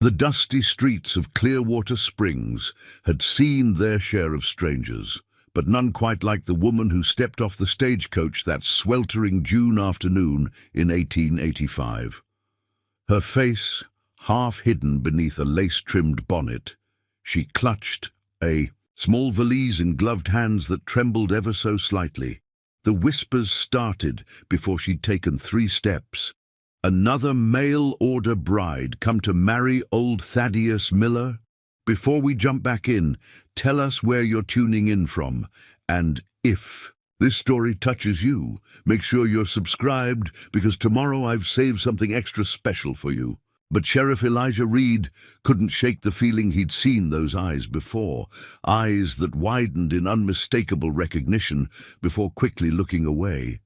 The dusty streets of Clearwater Springs had seen their share of strangers, but none quite like the woman who stepped off the stagecoach that sweltering June afternoon in 1885. Her face, half hidden beneath a lace-trimmed bonnet, she clutched a small valise in gloved hands that trembled ever so slightly. The whispers started before she'd taken 3 steps. Another mail-order bride come to marry old Thaddeus Miller? Before we jump back in, tell us where you're tuning in from, and if this story touches you, make sure you're subscribed, because tomorrow I've saved something extra special for you. But Sheriff Elijah Reed couldn't shake the feeling he'd seen those eyes before, eyes that widened in unmistakable recognition before quickly looking away.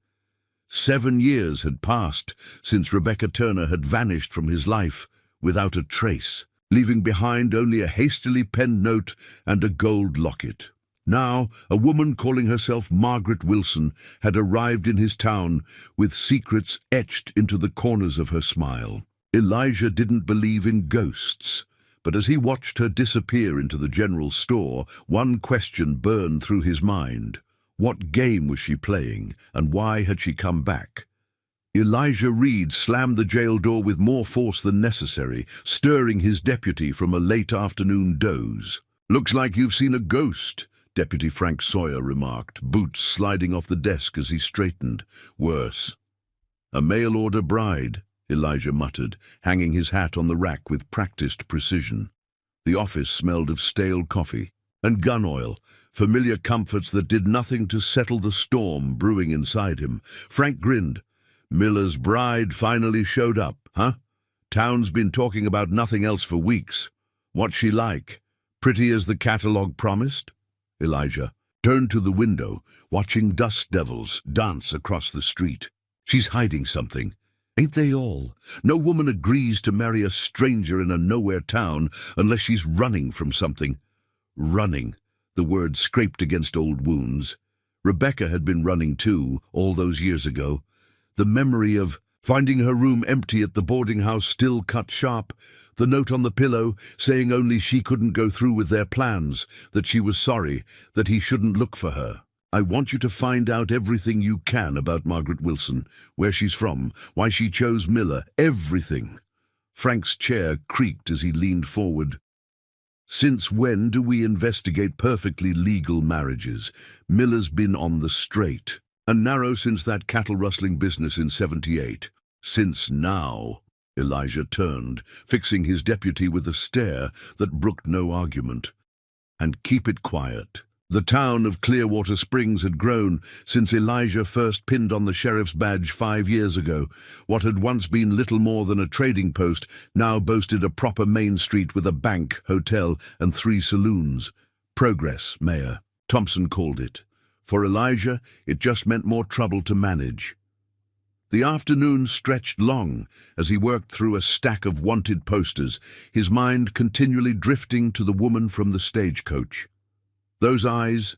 7 years had passed since Rebecca Turner had vanished from his life without a trace, leaving behind only a hastily penned note and a gold locket. Now, a woman calling herself Margaret Wilson had arrived in his town with secrets etched into the corners of her smile. Elijah didn't believe in ghosts, but as he watched her disappear into the general store, one question burned through his mind. What game was she playing, and why had she come back? Elijah Reed slammed the jail door with more force than necessary, stirring his deputy from a late afternoon doze. "Looks like you've seen a ghost," Deputy Frank Sawyer remarked, boots sliding off the desk as he straightened. "Worse." "A mail-order bride," Elijah muttered, hanging his hat on the rack with practiced precision. The office smelled of stale coffee and gun oil, familiar comforts that did nothing to settle the storm brewing inside him. Frank grinned. "Miller's bride finally showed up, huh? Town's been talking about nothing else for weeks. What's she like? Pretty as the catalog promised?" Elijah turned to the window, watching dust devils dance across the street. "She's hiding something. Ain't they all? No woman agrees to marry a stranger in a nowhere town unless she's running from something." Running. The word scraped against old wounds. Rebecca had been running too, all those years ago. The memory of finding her room empty at the boarding house still cut sharp, the note on the pillow saying only she couldn't go through with their plans, that she was sorry, that he shouldn't look for her. "I want you to find out everything you can about Margaret Wilson, where she's from, why she chose Miller, everything." Frank's chair creaked as he leaned forward. "Since when do we investigate perfectly legal marriages? Miller's been on the straight and narrow since that cattle-rustling business in '78. Since now." Elijah turned, fixing his deputy with a stare that brooked no argument. "And keep it quiet." The town of Clearwater Springs had grown since Elijah first pinned on the sheriff's badge 5 years ago. What had once been little more than a trading post now boasted a proper main street with a bank, hotel, and 3 saloons. Progress, Mayor Thompson called it. For Elijah, it just meant more trouble to manage. The afternoon stretched long as he worked through a stack of wanted posters, his mind continually drifting to the woman from the stagecoach. Those eyes,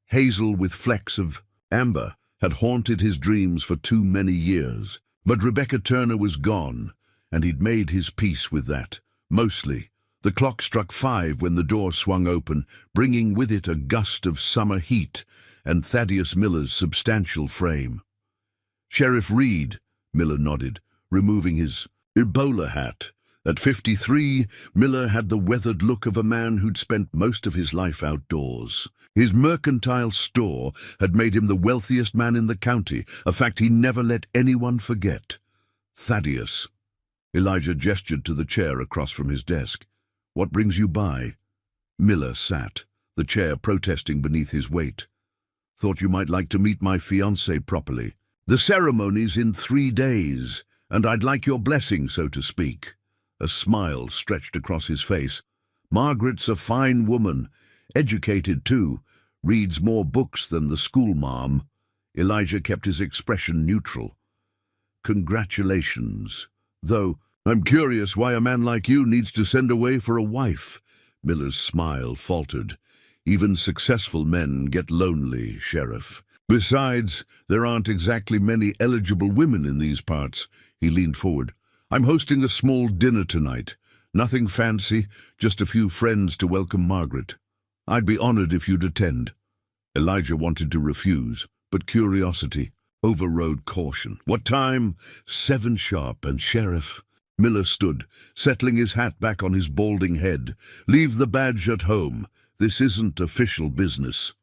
hazel with flecks of amber, had haunted his dreams for too many years. But Rebecca Turner was gone, and he'd made his peace with that, mostly. The clock struck 5 when the door swung open, bringing with it a gust of summer heat and Thaddeus Miller's substantial frame. "Sheriff Reed," Miller nodded, removing his Ebola hat. At 53, Miller had the weathered look of a man who'd spent most of his life outdoors. His mercantile store had made him the wealthiest man in the county, a fact he never let anyone forget. "Thaddeus." Elijah gestured to the chair across from his desk. "What brings you by?" Miller sat, the chair protesting beneath his weight. "Thought you might like to meet my fiancée properly. The ceremony's in 3 days, and I'd like your blessing, so to speak." A smile stretched across his face. "Margaret's a fine woman, educated too, reads more books than the schoolmarm." Elijah kept his expression neutral. "Congratulations. Though, I'm curious why a man like you needs to send away for a wife." Miller's smile faltered. "Even successful men get lonely, Sheriff. Besides, there aren't exactly many eligible women in these parts." He leaned forward. "I'm hosting a small dinner tonight. Nothing fancy, just a few friends to welcome Margaret. I'd be honored if you'd attend. Elijah wanted to refuse, but curiosity overrode caution. What time? 7 sharp, and Sheriff. Miller stood, settling his hat back on his balding head. Leave the badge at home. This isn't official business.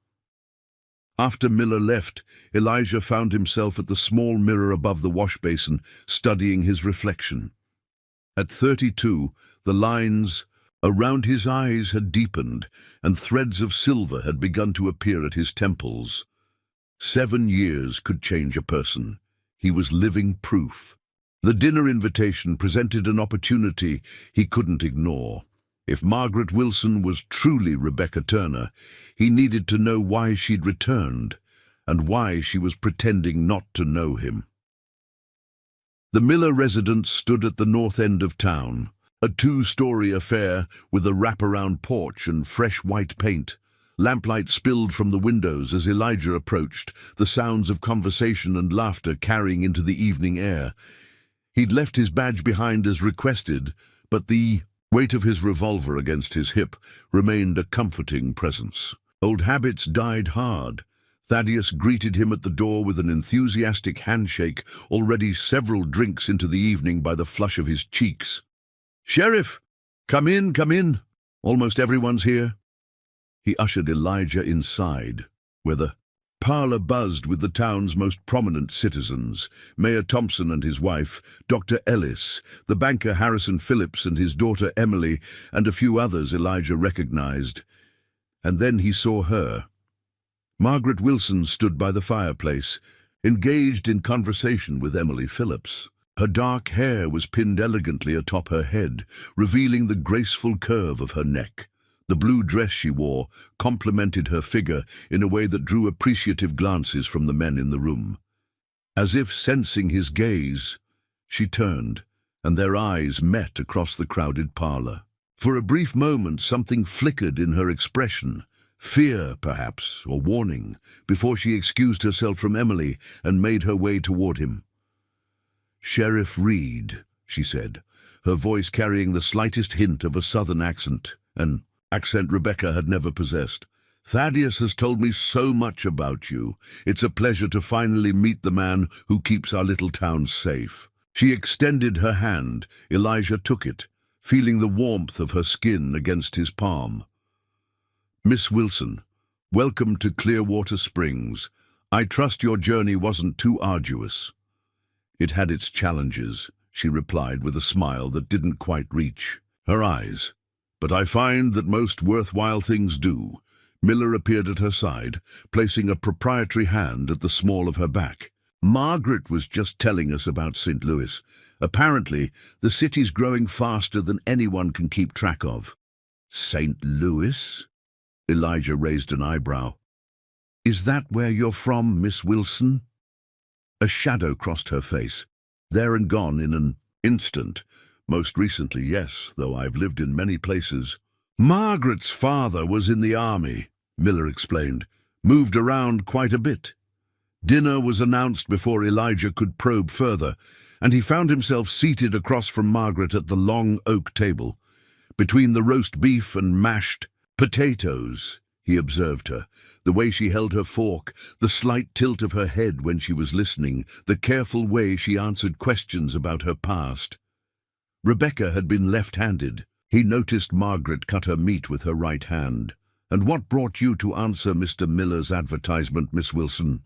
After Miller left, Elijah found himself at the small mirror above the wash basin, studying his reflection. At 32, the lines around his eyes had deepened, and threads of silver had begun to appear at his temples. 7 years could change a person. He was living proof. The dinner invitation presented an opportunity he couldn't ignore. If Margaret Wilson was truly Rebecca Turner, he needed to know why she'd returned, and why she was pretending not to know him. The Miller residence stood at the north end of town, a 2-story affair with a wraparound porch and fresh white paint. Lamplight spilled from the windows as Elijah approached, the sounds of conversation and laughter carrying into the evening air. He'd left his badge behind as requested, but the weight of his revolver against his hip remained a comforting presence. Old habits died hard. Thaddeus greeted him at the door with an enthusiastic handshake, already several drinks into the evening by the flush of his cheeks. "Sheriff, come in, come in. Almost everyone's here." He ushered Elijah inside, where the parlor buzzed with the town's most prominent citizens, Mayor Thompson and his wife, Dr. Ellis, the banker Harrison Phillips and his daughter Emily, and a few others Elijah recognized. And then he saw her. Margaret Wilson stood by the fireplace, engaged in conversation with Emily Phillips. Her dark hair was pinned elegantly atop her head, revealing the graceful curve of her neck. The blue dress she wore complemented her figure in a way that drew appreciative glances from the men in the room. As if sensing his gaze, she turned, and their eyes met across the crowded parlor. For a brief moment, something flickered in her expression, fear, perhaps, or warning, before she excused herself from Emily and made her way toward him. "Sheriff Reed," she said, her voice carrying the slightest hint of a southern accent, an accent Rebecca had never possessed. "Thaddeus has told me so much about you. It's a pleasure to finally meet the man who keeps our little town safe." She extended her hand. Elijah took it, feeling the warmth of her skin against his palm. "Miss Wilson, welcome to Clearwater Springs. I trust your journey wasn't too arduous." "It had its challenges," she replied with a smile that didn't quite reach her eyes. "But I find that most worthwhile things do." Miller appeared at her side, placing a proprietary hand at the small of her back. "Margaret was just telling us about St. Louis. Apparently, the city's growing faster than anyone can keep track of." "St. Louis?" Elijah raised an eyebrow. "Is that where you're from, Miss Wilson?" A shadow crossed her face, there and gone in an instant. "Most recently, yes, though I've lived in many places." "Margaret's father was in the army," Miller explained. "Moved around quite a bit." Dinner was announced before Elijah could probe further, and he found himself seated across from Margaret at the long oak table. Between the roast beef and mashed potatoes, he observed her, the way she held her fork, the slight tilt of her head when she was listening, the careful way she answered questions about her past. Rebecca had been left-handed. He noticed Margaret cut her meat with her right hand. "And what brought you to answer Mr. Miller's advertisement, Miss Wilson?"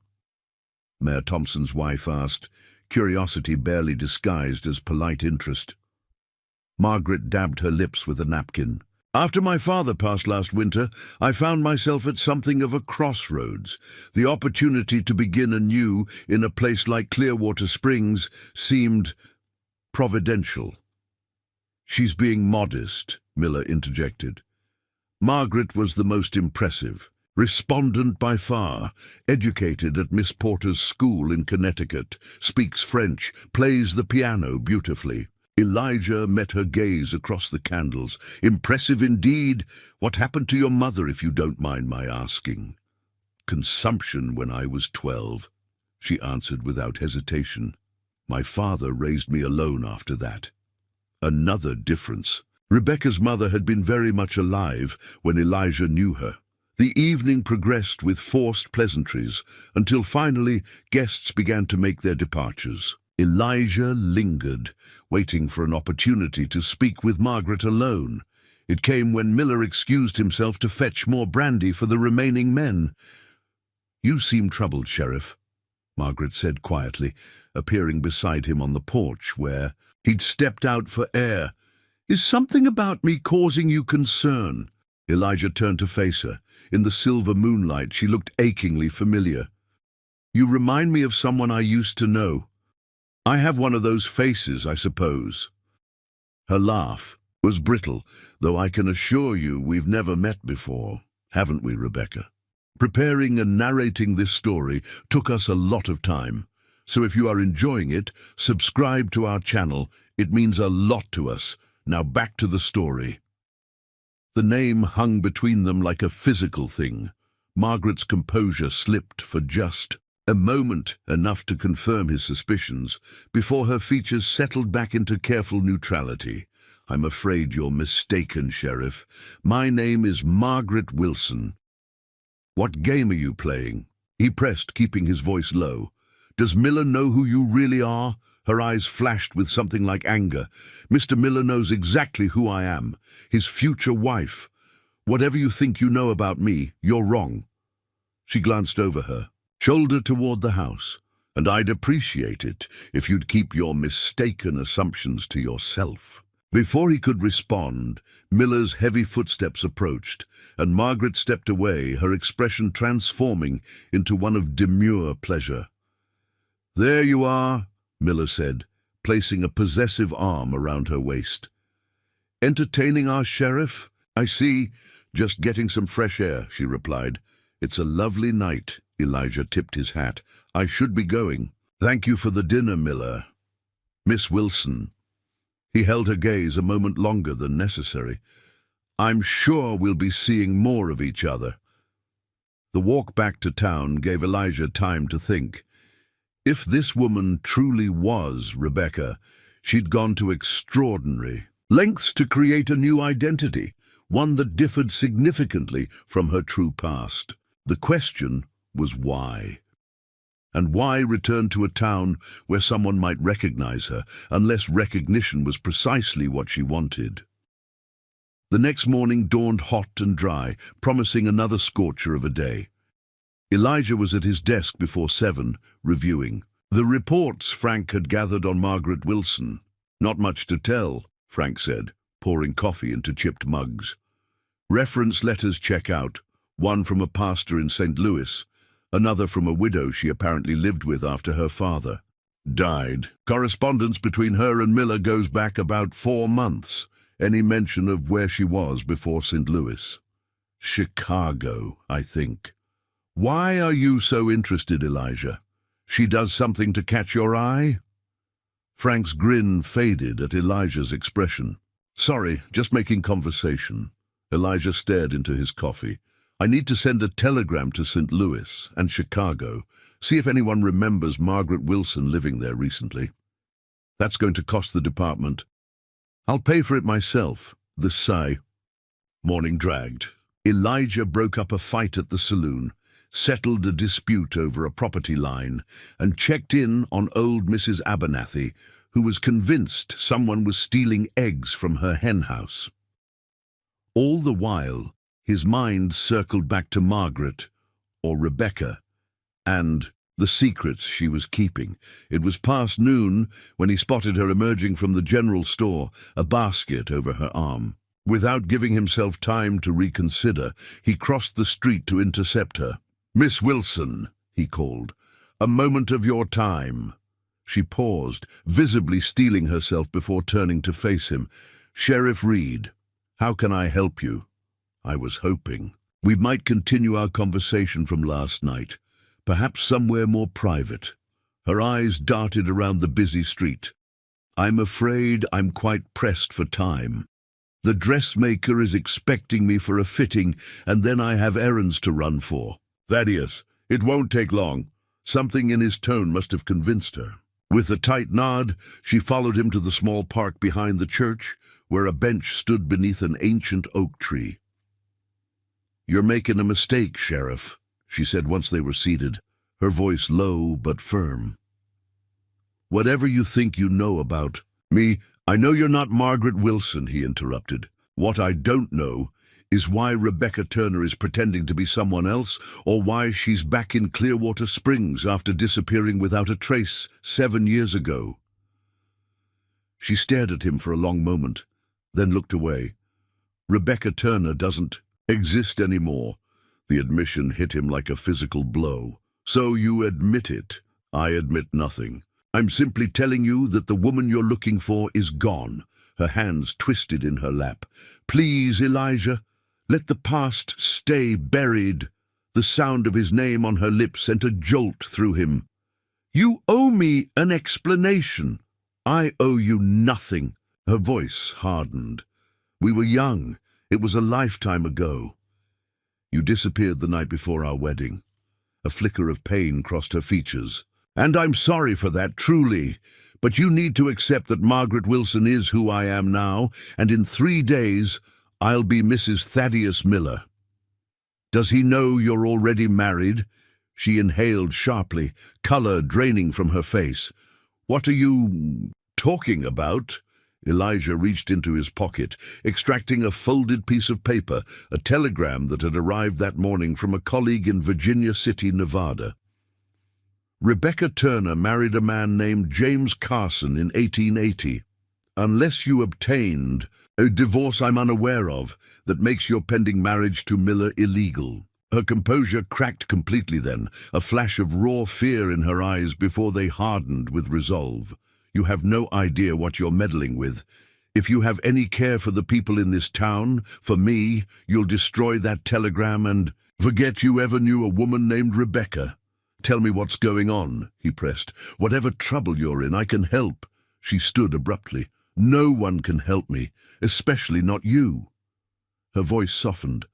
Mayor Thompson's wife asked, curiosity barely disguised as polite interest. Margaret dabbed her lips with a napkin. "After my father passed last winter, I found myself at something of a crossroads. The opportunity to begin anew in a place like Clearwater Springs seemed providential." "She's being modest," Miller interjected. Margaret was the most impressive. Respondent by far, educated at Miss Porter's school in Connecticut, speaks French, plays the piano beautifully. Elijah met her gaze across the candles. "Impressive indeed. What happened to your mother, if you don't mind my asking?" "Consumption when I was 12, she answered without hesitation. "My father raised me alone after that." "Another difference." Rebecca's mother had been very much alive when Elijah knew her. The evening progressed with forced pleasantries until finally guests began to make their departures. Elijah lingered, waiting for an opportunity to speak with Margaret alone. It came when Miller excused himself to fetch more brandy for the remaining men. "You seem troubled, Sheriff," Margaret said quietly, appearing beside him on the porch where he'd stepped out for air. "Is something about me causing you concern?" Elijah turned to face her. In the silver moonlight, she looked achingly familiar. "You remind me of someone I used to know. I have one of those faces, I suppose." Her laugh was brittle, though I can assure you we've never met before, haven't we, Rebecca? Preparing and narrating this story took us a lot of time, so if you are enjoying it, subscribe to our channel. It means a lot to us. Now back to the story. The name hung between them like a physical thing. Margaret's composure slipped for just a moment, enough to confirm his suspicions, before her features settled back into careful neutrality. "I'm afraid you're mistaken, Sheriff. My name is Margaret Wilson." "What game are you playing?" he pressed, keeping his voice low. "Does Miller know who you really are?" Her eyes flashed with something like anger. "Mr. Miller knows exactly who I am, his future wife. Whatever you think you know about me, you're wrong." She glanced over her shoulder toward the house. "And I'd appreciate it if you'd keep your mistaken assumptions to yourself." Before he could respond, Miller's heavy footsteps approached, and Margaret stepped away, her expression transforming into one of demure pleasure. "There you are," Miller said, placing a possessive arm around her waist. "Entertaining our sheriff? I see. Just getting some fresh air," she replied. "It's a lovely night." Elijah tipped his hat. "I should be going. Thank you for the dinner, Miller. Miss Wilson." He held her gaze a moment longer than necessary. "I'm sure we'll be seeing more of each other." The walk back to town gave Elijah time to think. If this woman truly was Rebecca, she'd gone to extraordinary lengths to create a new identity, one that differed significantly from her true past. The question was why? And why return to a town where someone might recognize her, unless recognition was precisely what she wanted? The next morning dawned hot and dry, promising another scorcher of a day. Elijah was at his desk before 7, reviewing the reports Frank had gathered on Margaret Wilson. "Not much to tell," Frank said, pouring coffee into chipped mugs. "Reference letters check out, one from a pastor in St. Louis, another from a widow she apparently lived with after her father died. Correspondence between her and Miller goes back about 4 months. Any mention of where she was before St. Louis? Chicago, I think. Why are you so interested, Elijah? She does something to catch your eye?" Frank's grin faded at Elijah's expression. "Sorry, just making conversation." Elijah stared into his coffee. "I need to send a telegram to St. Louis and Chicago, see if anyone remembers Margaret Wilson living there recently. That's going to cost the department. I'll pay for it myself." The sigh. Morning dragged. Elijah broke up a fight at the saloon, settled a dispute over a property line, and checked in on old Mrs. Abernathy, who was convinced someone was stealing eggs from her hen house. All the while, his mind circled back to Margaret, or Rebecca, and the secrets she was keeping. It was past noon when he spotted her emerging from the general store, a basket over her arm. Without giving himself time to reconsider, he crossed the street to intercept her. "Miss Wilson," he called, "a moment of your time." She paused, visibly steeling herself before turning to face him. "Sheriff Reed, how can I help you?" "I was hoping we might continue our conversation from last night, perhaps somewhere more private." Her eyes darted around the busy street. "I'm afraid I'm quite pressed for time. The dressmaker is expecting me for a fitting, and then I have errands to run for." "Thaddeus, it won't take long." Something in his tone must have convinced her. With a tight nod, she followed him to the small park behind the church, where a bench stood beneath an ancient oak tree. "You're making a mistake, Sheriff," she said once they were seated, her voice low but firm. "Whatever you think you know about me—" "I know you're not Margaret Wilson," he interrupted. "What I don't know is why Rebecca Turner is pretending to be someone else, or why she's back in Clearwater Springs after disappearing without a trace 7 years ago." She stared at him for a long moment, then looked away. "Rebecca Turner doesn't exist anymore." The admission hit him like a physical blow. "So you admit it. I admit nothing. I'm simply telling you that the woman you're looking for is gone." Her hands twisted in her lap. "Please, Elijah, let the past stay buried." The sound of his name on her lips sent a jolt through him. "You owe me an explanation." "I owe you nothing." Her voice hardened. "We were young. It was a lifetime ago. You disappeared the night before our wedding." A flicker of pain crossed her features. "And I'm sorry for that, truly. But you need to accept that Margaret Wilson is who I am now, and in 3 days I'll be Mrs. Thaddeus Miller." "Does he know you're already married?" She inhaled sharply, color draining from her face. "What are you talking about?" Elijah reached into his pocket, extracting a folded piece of paper, a telegram that had arrived that morning from a colleague in Virginia City, Nevada. "Rebecca Turner married a man named James Carson in 1880. Unless you obtained a divorce I'm unaware of that makes your pending marriage to Miller illegal." Her composure cracked completely then, a flash of raw fear in her eyes before they hardened with resolve. "You have no idea what you're meddling with. If you have any care for the people in this town, for me, you'll destroy that telegram and forget you ever knew a woman named Rebecca." "Tell me what's going on," he pressed. "Whatever trouble you're in, I can help." She stood abruptly. "No one can help me, especially not you." Her voice softened.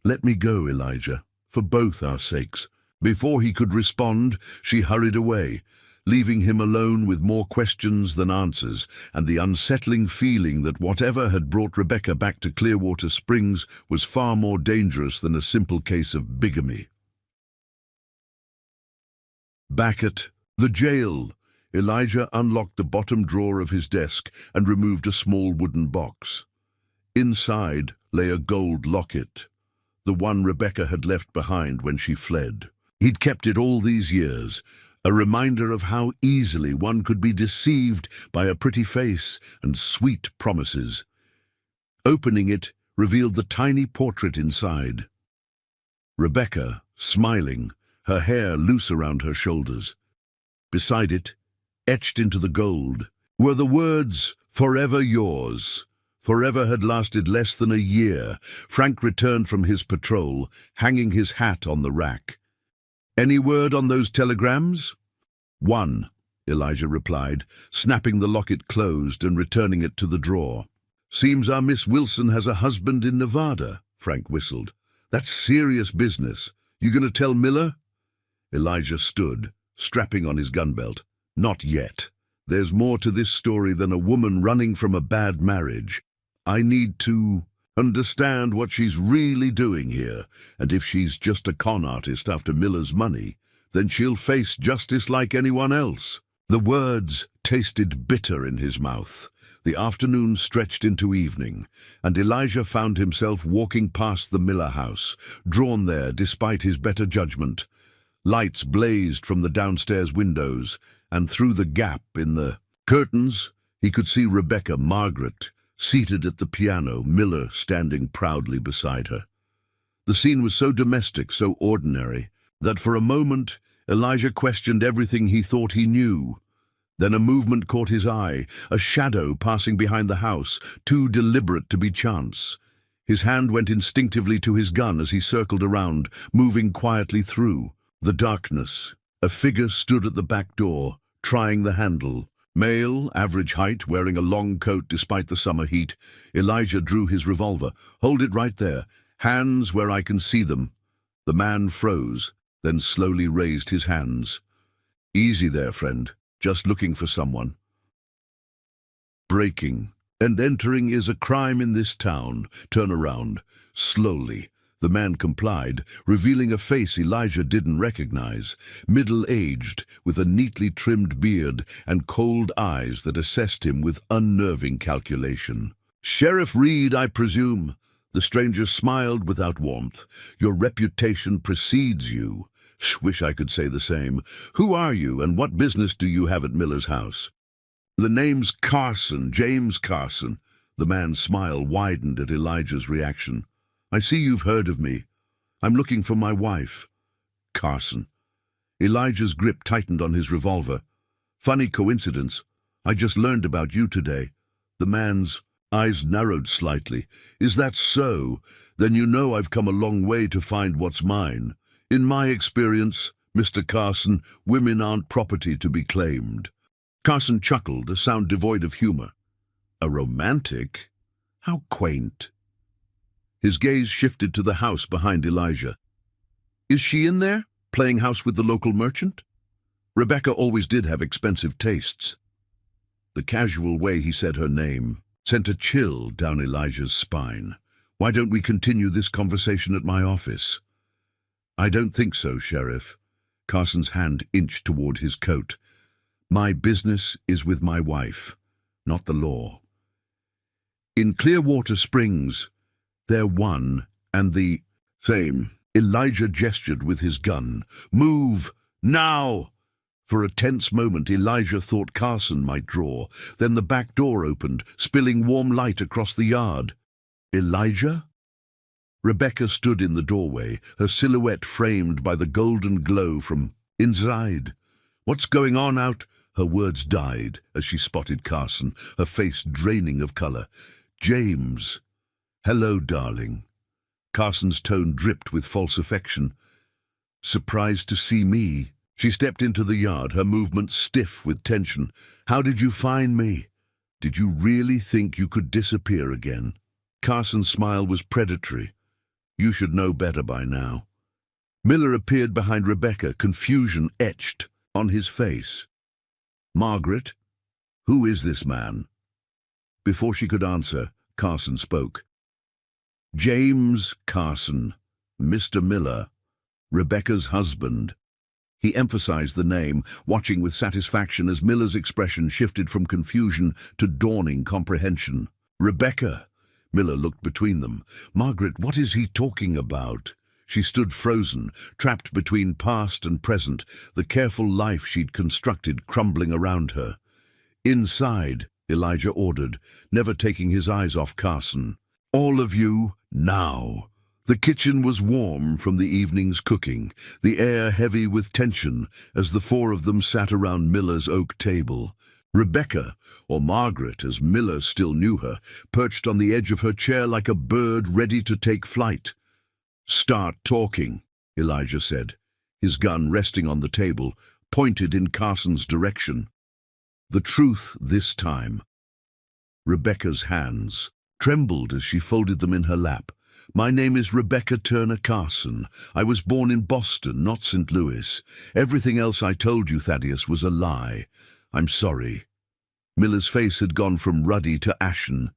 "Let me go, Elijah, for both our sakes." Before he could respond, she hurried away, leaving him alone with more questions than answers, and the unsettling feeling that whatever had brought Rebecca back to Clearwater Springs was far more dangerous than a simple case of bigamy. Back at the jail, Elijah unlocked the bottom drawer of his desk and removed a small wooden box. Inside lay a gold locket, the one Rebecca had left behind when she fled. He'd kept it all these years, a reminder of how easily one could be deceived by a pretty face and sweet promises. Opening it revealed the tiny portrait inside. Rebecca, smiling, her hair loose around her shoulders. Beside it, etched into the gold, were the words, "Forever yours." Forever had lasted less than a year. Frank returned from his patrol, hanging his hat on the rack. "Any word on those telegrams?" "One," Elijah replied, snapping the locket closed and returning it to the drawer. "Seems our Miss Wilson has a husband in Nevada," Frank whistled. "That's serious business. You gonna tell Miller?" Elijah stood, strapping on his gun belt. "Not yet. There's more to this story than a woman running from a bad marriage. I need to understand what she's really doing here, and if she's just a con artist after Miller's money, then she'll face justice like anyone else." The words tasted bitter in his mouth. The afternoon stretched into evening, and Elijah found himself walking past the Miller house, drawn there despite his better judgment. Lights blazed from the downstairs windows, and through the gap in the curtains he could see Rebecca, Margaret, seated at the piano, Miller standing proudly beside her. The scene was so domestic, so ordinary, that for a moment Elijah questioned everything he thought he knew. Then a movement caught his eye, a shadow passing behind the house, too deliberate to be chance. His hand went instinctively to his gun as he circled around, moving quietly through the darkness. A figure stood at the back door, trying the handle. Male, average height, wearing a long coat despite the summer heat. Elijah drew his revolver. "Hold it right there. Hands where I can see them." The man froze, then slowly raised his hands. "Easy there, friend. Just looking for someone. Breaking and entering is a crime in this town. Turn around. Slowly. The man complied, revealing a face Elijah didn't recognize, middle-aged, with a neatly trimmed beard and cold eyes that assessed him with unnerving calculation. "Sheriff Reed, I presume." The stranger smiled without warmth. "Your reputation precedes you." "Wish I could say the same. Who are you, and what business do you have at Miller's house?" "The name's Carson, James Carson." The man's smile widened at Elijah's reaction. "I see you've heard of me. I'm looking for my wife." Carson. Elijah's grip tightened on his revolver. "Funny coincidence. I just learned about you today." The man's eyes narrowed slightly. "Is that so? Then you know I've come a long way to find what's mine. In my experience, Mr. Carson, women aren't property to be claimed." Carson chuckled, a sound devoid of humor. "A romantic? How quaint." His gaze shifted to the house behind Elijah. "Is she in there, playing house with the local merchant?" Rebecca always did have expensive tastes. The casual way he said her name sent a chill down Elijah's spine. "Why don't we continue this conversation at my office?" "I don't think so, Sheriff." Carson's hand inched toward his coat. "My business is with my wife, not the law. In Clearwater Springs, they're one and the same." Elijah gestured with his gun. "Move! Now!" For a tense moment, Elijah thought Carson might draw. Then the back door opened, spilling warm light across the yard. "Elijah?" Rebecca stood in the doorway, her silhouette framed by the golden glow from inside. "What's going on out?" Her words died as she spotted Carson, her face draining of color. "James." "Hello, darling." Carson's tone dripped with false affection. "Surprised to see me?" She stepped into the yard, her movements stiff with tension. "How did you find me? Did you really think you could disappear again?" Carson's smile was predatory. "You should know better by now." Miller appeared behind Rebecca, confusion etched on his face. "Margaret, who is this man?" Before she could answer, Carson spoke. "James Carson, Mr. Miller, Rebecca's husband." He emphasized the name, watching with satisfaction as Miller's expression shifted from confusion to dawning comprehension. "Rebecca!" Miller looked between them. "Margaret, what is he talking about?" She stood frozen, trapped between past and present, the careful life she'd constructed crumbling around her. "Inside," Elijah ordered, never taking his eyes off Carson. "All of you, now." The kitchen was warm from the evening's cooking, the air heavy with tension as the four of them sat around Miller's oak table. Rebecca, or Margaret as Miller still knew her, perched on the edge of her chair like a bird ready to take flight. "Start talking," Elijah said, his gun resting on the table, pointed in Carson's direction. "The truth this time." Rebecca's hands trembled as she folded them in her lap. "My name is Rebecca Turner Carson. I was born in Boston, not St. Louis. Everything else I told you, Thaddeus, was a lie. I'm sorry." Miller's face had gone from ruddy to ashen.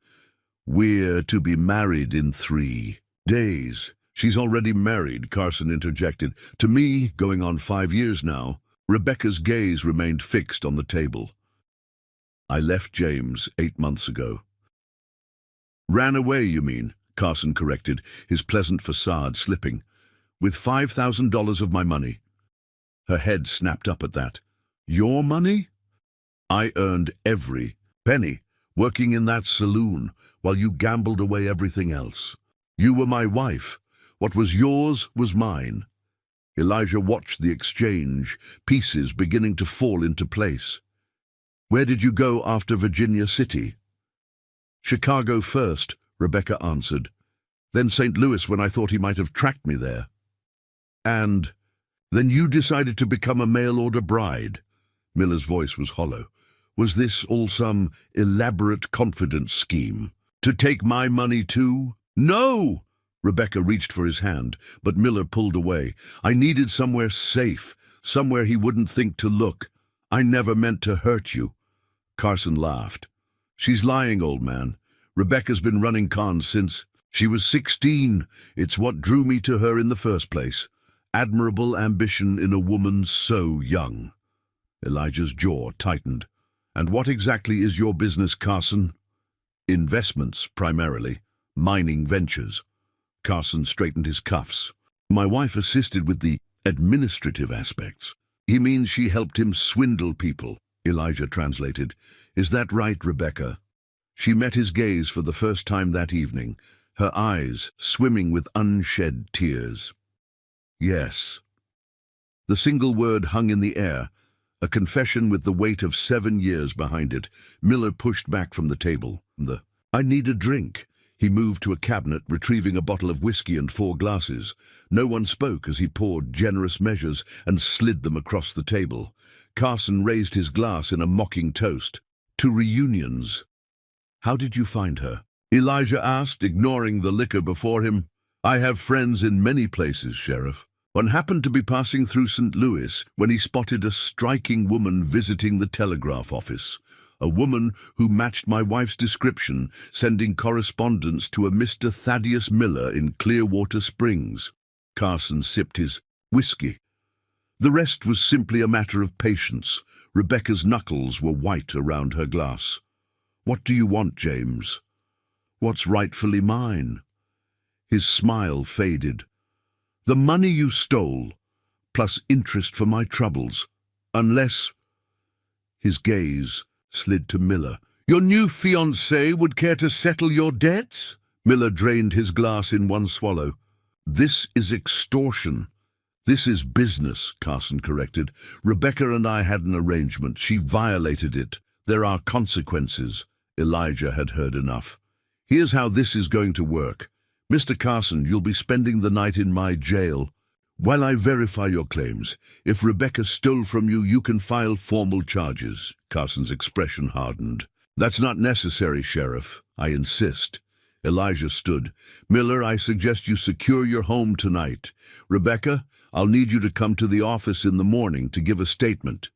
"We're to be married in 3 days. "She's already married," Carson interjected. "To me, going on 5 years now." Rebecca's gaze remained fixed on the table. "I left James 8 months ago." "Ran away, you mean?" Carson corrected, his pleasant facade slipping. "With $5,000 of my money." Her head snapped up at that. "Your money?" "I earned every penny, working in that saloon, while you gambled away everything else. You were my wife. What was yours was mine." Elijah watched the exchange, pieces beginning to fall into place. "Where did you go after Virginia City?" "Chicago first," Rebecca answered. "Then St. Louis when I thought he might have tracked me there." "And then you decided to become a mail-order bride?" Miller's voice was hollow. "Was this all some elaborate confidence scheme? To take my money too?" "No!" Rebecca reached for his hand, but Miller pulled away. "I needed somewhere safe, somewhere he wouldn't think to look. I never meant to hurt you." Carson laughed. "She's lying, old man. Rebecca's been running cons since she was 16. It's what drew me to her in the first place. Admirable ambition in a woman so young." Elijah's jaw tightened. "And what exactly is your business, Carson?" "Investments, primarily. Mining ventures." Carson straightened his cuffs. "My wife assisted with the administrative aspects." "He means she helped him swindle people," Elijah translated. "Is that right, Rebecca?" She met his gaze for the first time that evening, her eyes swimming with unshed tears. "Yes." The single word hung in the air, a confession with the weight of 7 years behind it. Miller pushed back from the table. "I need a drink." He moved to a cabinet, retrieving a bottle of whiskey and 4 glasses. No one spoke as he poured generous measures and slid them across the table. Carson raised his glass in a mocking toast. "To reunions." "How did you find her?" Elijah asked, ignoring the liquor before him. "I have friends in many places, Sheriff. One happened to be passing through St. Louis when he spotted a striking woman visiting the telegraph office. A woman who matched my wife's description, sending correspondence to a Mr. Thaddeus Miller in Clearwater Springs." Carson sipped his whiskey. The rest was simply a matter of patience. Rebecca's knuckles were white around her glass. "What do you want, James?" "What's rightfully mine?" His smile faded. "The money you stole, plus interest for my troubles. Unless—" His gaze slid to Miller. "Your new fiancée would care to settle your debts?" Miller drained his glass in one swallow. "This is extortion." "This is business," Carson corrected. "Rebecca and I had an arrangement. She violated it. There are consequences." Elijah had heard enough. "Here's how this is going to work. Mr. Carson, you'll be spending the night in my jail while I verify your claims. If Rebecca stole from you, you can file formal charges." Carson's expression hardened. "That's not necessary, Sheriff. I insist." Elijah stood. "Miller, I suggest you secure your home tonight. Rebecca, I'll need you to come to the office in the morning to give a statement."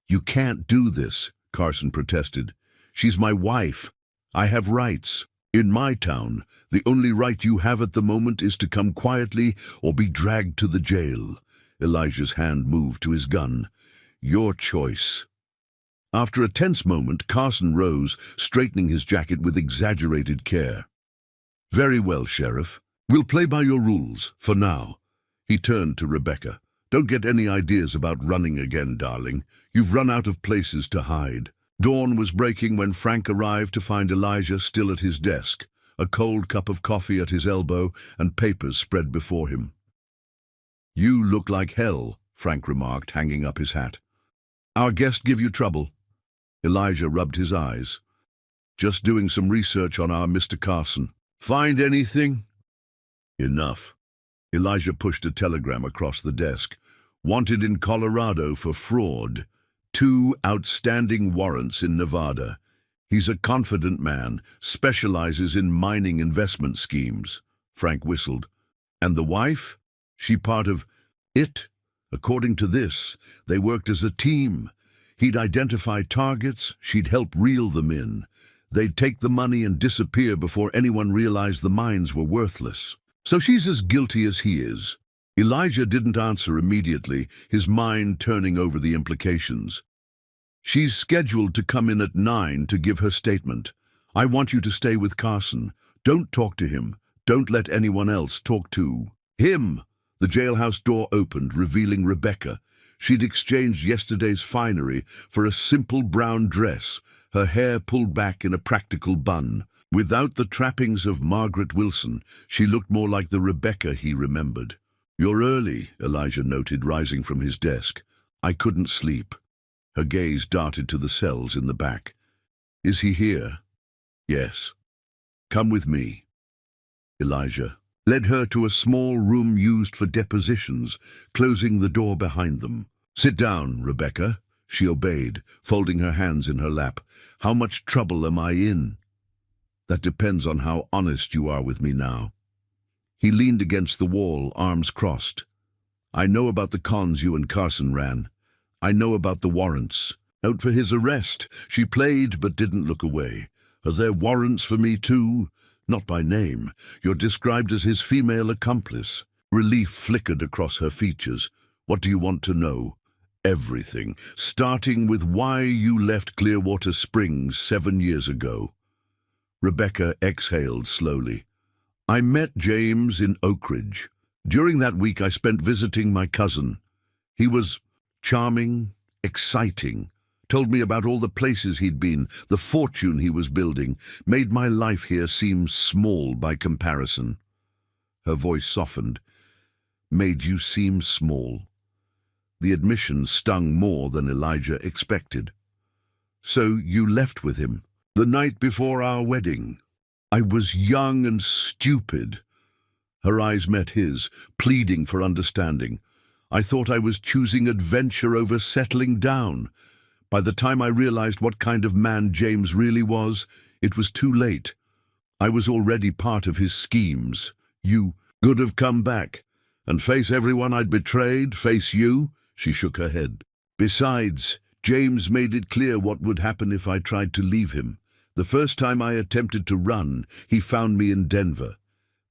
"You can't do this," Carson protested. "She's my wife. I have rights. In my town, the only right you have at the moment is to come quietly or be dragged to the jail." Elijah's hand moved to his gun. "Your choice." After a tense moment, Carson rose, straightening his jacket with exaggerated care. "Very well, Sheriff. We'll play by your rules, for now." He turned to Rebecca. "Don't get any ideas about running again, darling. You've run out of places to hide." Dawn was breaking when Frank arrived to find Elijah still at his desk, a cold cup of coffee at his elbow and papers spread before him. "You look like hell," Frank remarked, hanging up his hat. "Our guest give you trouble?" Elijah rubbed his eyes. "Just doing some research on our Mr. Carson." "Find anything?" "Enough." Elijah pushed a telegram across the desk. "Wanted in Colorado for fraud. 2 outstanding warrants in Nevada. He's a confident man, specializes in mining investment schemes." Frank whistled. "And the wife? She part of it?" "According to this, they worked as a team. He'd identify targets, she'd help reel them in. They'd take the money and disappear before anyone realized the mines were worthless. So she's as guilty as he is." Elijah didn't answer immediately, his mind turning over the implications. "She's scheduled to come in at 9 to give her statement. I want you to stay with Carson. Don't talk to him. Don't let anyone else talk to him." The jailhouse door opened, revealing Rebecca. She'd exchanged yesterday's finery for a simple brown dress, her hair pulled back in a practical bun. Without the trappings of Margaret Wilson, she looked more like the Rebecca he remembered. "You're early," Elijah noted, rising from his desk. "I couldn't sleep." Her gaze darted to the cells in the back. "Is he here?" "Yes." "Come with me." Elijah led her to a small room used for depositions, closing the door behind them. "Sit down, Rebecca." She obeyed, folding her hands in her lap. "How much trouble am I in?" "That depends on how honest you are with me now." He leaned against the wall, arms crossed. "I know about the cons you and Carson ran. I know about the warrants. Out for his arrest. She played but didn't look away. Are there warrants for me too? Not by name. You're described as his female accomplice. Relief flickered across her features. What do you want to know? Everything, starting with why you left Clearwater Springs 7 years ago. Rebecca exhaled slowly. I met James in Oak Ridge. During that week I spent visiting my cousin. He was charming, exciting, told me about all the places he'd been, the fortune he was building, made my life here seem small by comparison. Her voice softened. Made you seem small. The admission stung more than Elijah expected. So you left with him, the night before our wedding. I was young and stupid. Her eyes met his, pleading for understanding. I thought I was choosing adventure over settling down. By the time I realized what kind of man James really was, it was too late. I was already part of his schemes. You could have come back and face everyone I'd betrayed, face you. She shook her head. Besides, James made it clear what would happen if I tried to leave him. The first time I attempted to run, he found me in Denver.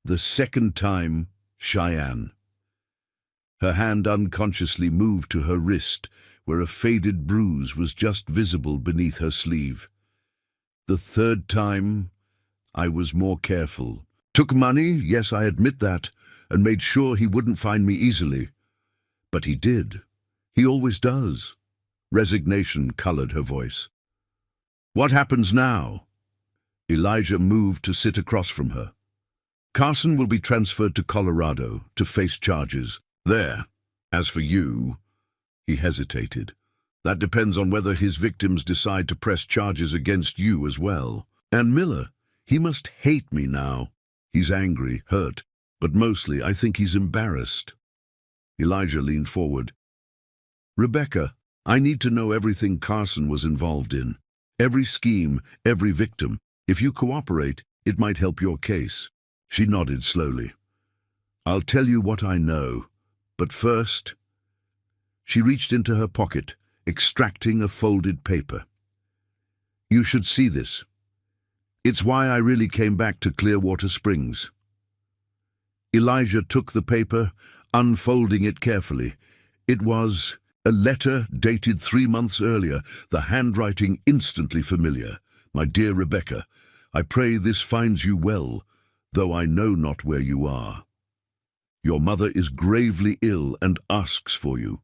The second time, Cheyenne. Her hand unconsciously moved to her wrist, where a faded bruise was just visible beneath her sleeve. The third time, I was more careful. Took money, yes, I admit that, and made sure he wouldn't find me easily. But he did. He always does. Resignation colored her voice. What happens now? Elijah moved to sit across from her. Carson will be transferred to Colorado to face charges there. As for you, he hesitated. That depends on whether his victims decide to press charges against you as well. And Miller, he must hate me now. He's angry, hurt, but mostly I think he's embarrassed. Elijah leaned forward. Rebecca, I need to know everything Carson was involved in. Every scheme, every victim. If you cooperate, it might help your case. She nodded slowly. I'll tell you what I know, but first... She reached into her pocket, extracting a folded paper. You should see this. It's why I really came back to Clearwater Springs. Elijah took the paper, unfolding it carefully. It was a letter dated 3 months earlier, the handwriting instantly familiar. My dear Rebecca, I pray this finds you well, though I know not where you are. Your mother is gravely ill and asks for you.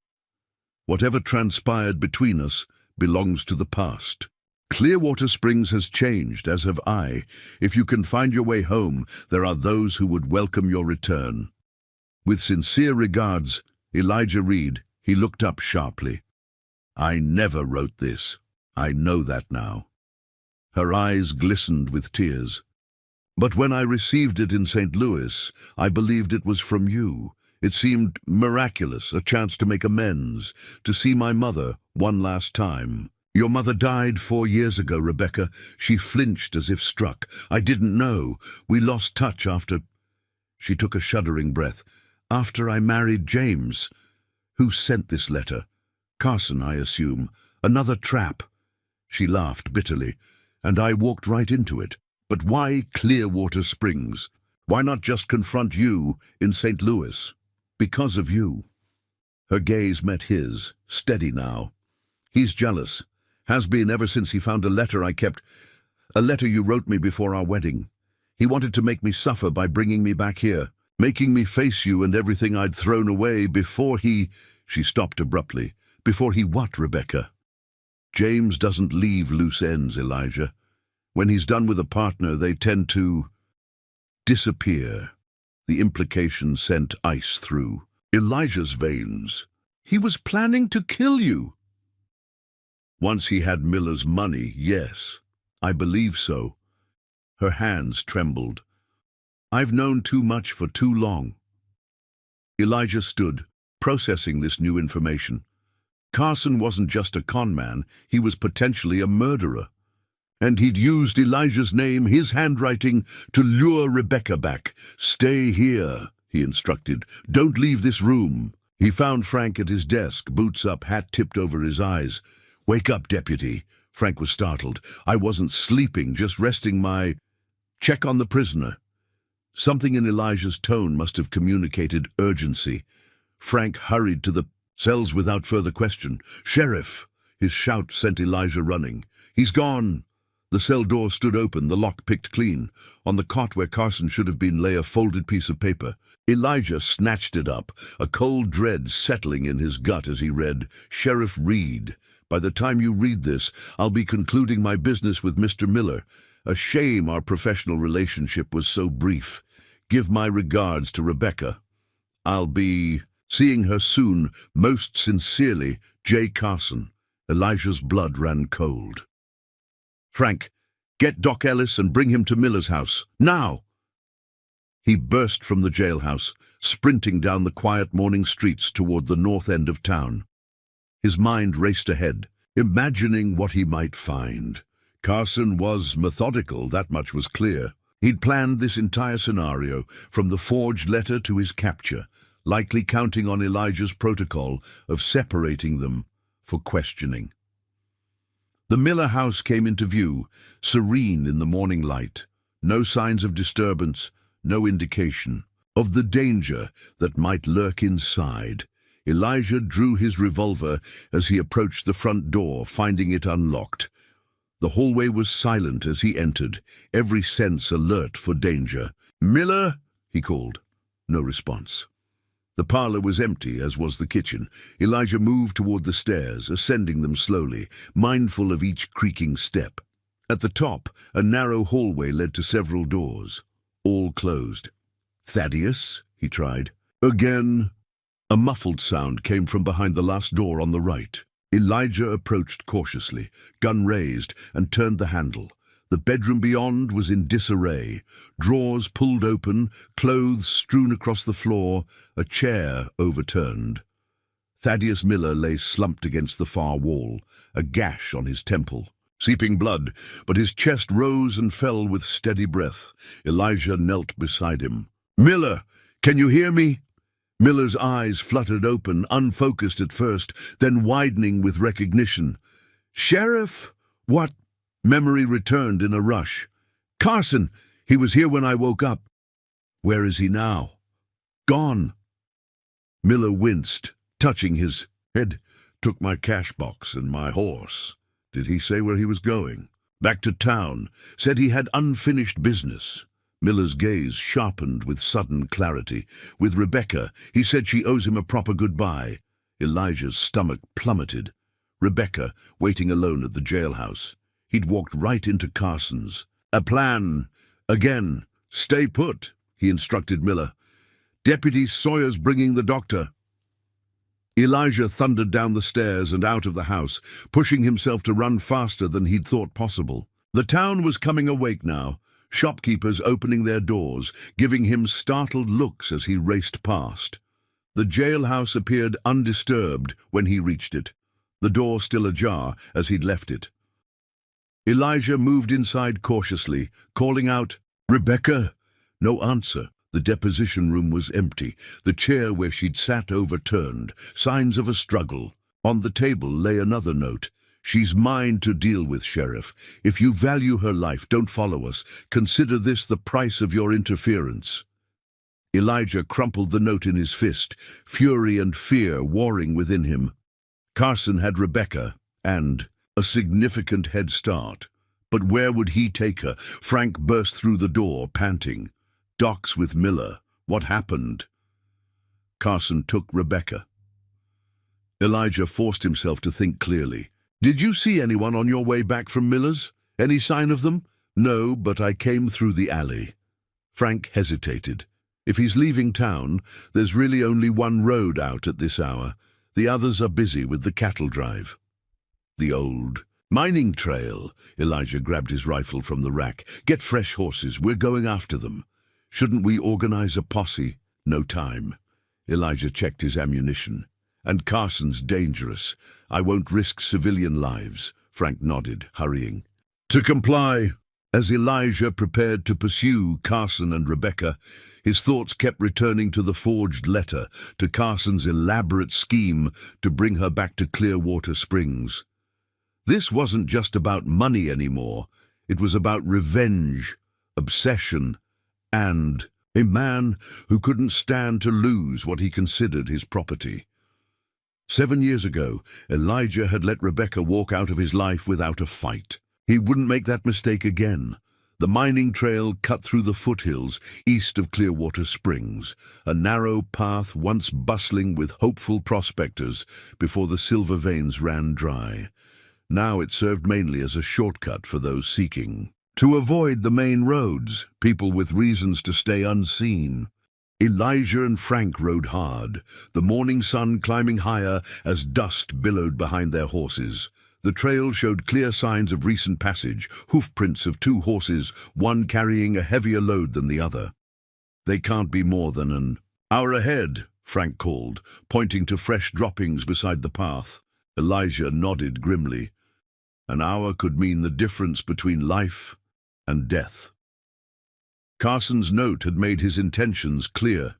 Whatever transpired between us belongs to the past. Clearwater Springs has changed, as have I. If you can find your way home, there are those who would welcome your return. With sincere regards, Elijah Reed. He looked up sharply. I never wrote this. I know that now. Her eyes glistened with tears. But when I received it in St. Louis, I believed it was from you. It seemed miraculous, a chance to make amends, to see my mother one last time. Your mother died 4 years ago, Rebecca. She flinched as if struck. I didn't know. We lost touch after... She took a shuddering breath. After I married James. Who sent this letter? Carson, I assume. Another trap. She laughed bitterly, and I walked right into it. But why Clearwater Springs? Why not just confront you in St. Louis? Because of you. Her gaze met his, steady now. He's jealous. Has been ever since he found a letter I kept. A letter you wrote me before our wedding. He wanted to make me suffer by bringing me back here, making me face you and everything I'd thrown away before he... She stopped abruptly. Before he what, Rebecca? James doesn't leave loose ends, Elijah. When he's done with a partner, they tend to... disappear. The implication sent ice through Elijah's veins. He was planning to kill you. Once he had Miller's money, yes. I believe so. Her hands trembled. I've known too much for too long. Elijah stood, processing this new information. Carson wasn't just a con man, he was potentially a murderer. And he'd used Elijah's name, his handwriting, to lure Rebecca back. Stay here, he instructed. Don't leave this room. He found Frank at his desk, boots up, hat tipped over his eyes. "Wake up, deputy." Frank was startled. "I wasn't sleeping, just resting my—" "Check on the prisoner." Something in Elijah's tone must have communicated urgency. Frank hurried to the cells without further question. "Sheriff!" His shout sent Elijah running. "He's gone!" The cell door stood open, the lock picked clean. On the cot where Carson should have been lay a folded piece of paper. Elijah snatched it up, a cold dread settling in his gut as he read, "Sheriff Reed. By the time you read this, I'll be concluding my business with Mr. Miller. A shame our professional relationship was so brief. Give my regards to Rebecca. I'll be seeing her soon. Most sincerely, J. Carson." Elijah's blood ran cold. "Frank, get Doc Ellis and bring him to Miller's house. Now!" He burst from the jailhouse, sprinting down the quiet morning streets toward the north end of town. His mind raced ahead, imagining what he might find. Carson was methodical, that much was clear. He'd planned this entire scenario, from the forged letter to his capture, likely counting on Elijah's protocol of separating them for questioning. The Miller house came into view, serene in the morning light. No signs of disturbance, no indication of the danger that might lurk inside. Elijah drew his revolver as he approached the front door, finding it unlocked. The hallway was silent as he entered, every sense alert for danger. "Miller!" he called. No response. The parlor was empty, as was the kitchen. Elijah moved toward the stairs, ascending them slowly, mindful of each creaking step. At the top, a narrow hallway led to several doors, all closed. "Thaddeus?" he tried. Again, a muffled sound came from behind the last door on the right. Elijah approached cautiously, gun raised, and turned the handle. The bedroom beyond was in disarray. Drawers pulled open, clothes strewn across the floor, a chair overturned. Thaddeus Miller lay slumped against the far wall, a gash on his temple. Seeping blood, but his chest rose and fell with steady breath. Elijah knelt beside him. "Miller, can you hear me?" Miller's eyes fluttered open, unfocused at first, then widening with recognition. "Sheriff? What?" Memory returned in a rush. "Carson! He was here when I woke up." "Where is he now?" "Gone." Miller winced, touching his head. "Took my cash box and my horse." "Did he say where he was going?" "Back to town. Said he had unfinished business." Miller's gaze sharpened with sudden clarity. "With Rebecca, he said she owes him a proper goodbye." Elijah's stomach plummeted. Rebecca, waiting alone at the jailhouse. He'd walked right into Carson's. "A plan. Again. Stay put," he instructed Miller. "Deputy Sawyer's bringing the doctor." Elijah thundered down the stairs and out of the house, pushing himself to run faster than he'd thought possible. The town was coming awake now, shopkeepers opening their doors, giving him startled looks as he raced past. The jailhouse appeared undisturbed when he reached it, the door still ajar as he'd left it. Elijah moved inside cautiously, calling out, "Rebecca!" No answer. The deposition room was empty, the chair where she'd sat overturned, signs of a struggle. On the table lay another note. "She's mine to deal with, Sheriff. If you value her life, don't follow us. Consider this the price of your interference." Elijah crumpled the note in his fist, fury and fear warring within him. Carson had Rebecca, and a significant head start. But where would he take her? Frank burst through the door, panting. "Doc's with Miller. What happened?" Carson took Rebecca. Elijah forced himself to think clearly. "Did you see anyone on your way back from Miller's? Any sign of them?" "No, but I came through the alley." Frank hesitated. If he's leaving town, there's really only one road out at this hour. The others are busy with the cattle drive. The old mining trail. Elijah grabbed his rifle from the rack. "Get fresh horses. We're going after them." "Shouldn't we organize a posse?" "No time." Elijah checked his ammunition. "And Carson's dangerous. I won't risk civilian lives." Frank nodded, hurrying. "To comply." As Elijah prepared to pursue Carson and Rebecca, his thoughts kept returning to the forged letter, to Carson's elaborate scheme to bring her back to Clearwater Springs. This wasn't just about money anymore. It was about revenge, obsession, and a man who couldn't stand to lose what he considered his property. 7 years ago, Elijah had let Rebecca walk out of his life without a fight. He wouldn't make that mistake again. The mining trail cut through the foothills east of Clearwater Springs, a narrow path once bustling with hopeful prospectors before the silver veins ran dry. Now it served mainly as a shortcut for those seeking to avoid the main roads, people with reasons to stay unseen. Elijah and Frank rode hard, the morning sun climbing higher as dust billowed behind their horses. The trail showed clear signs of recent passage, hoofprints of 2 horses, one carrying a heavier load than the other. "They can't be more than an hour ahead," Frank called, pointing to fresh droppings beside the path. Elijah nodded grimly. An hour could mean the difference between life and death. Carson's note had made his intentions clear.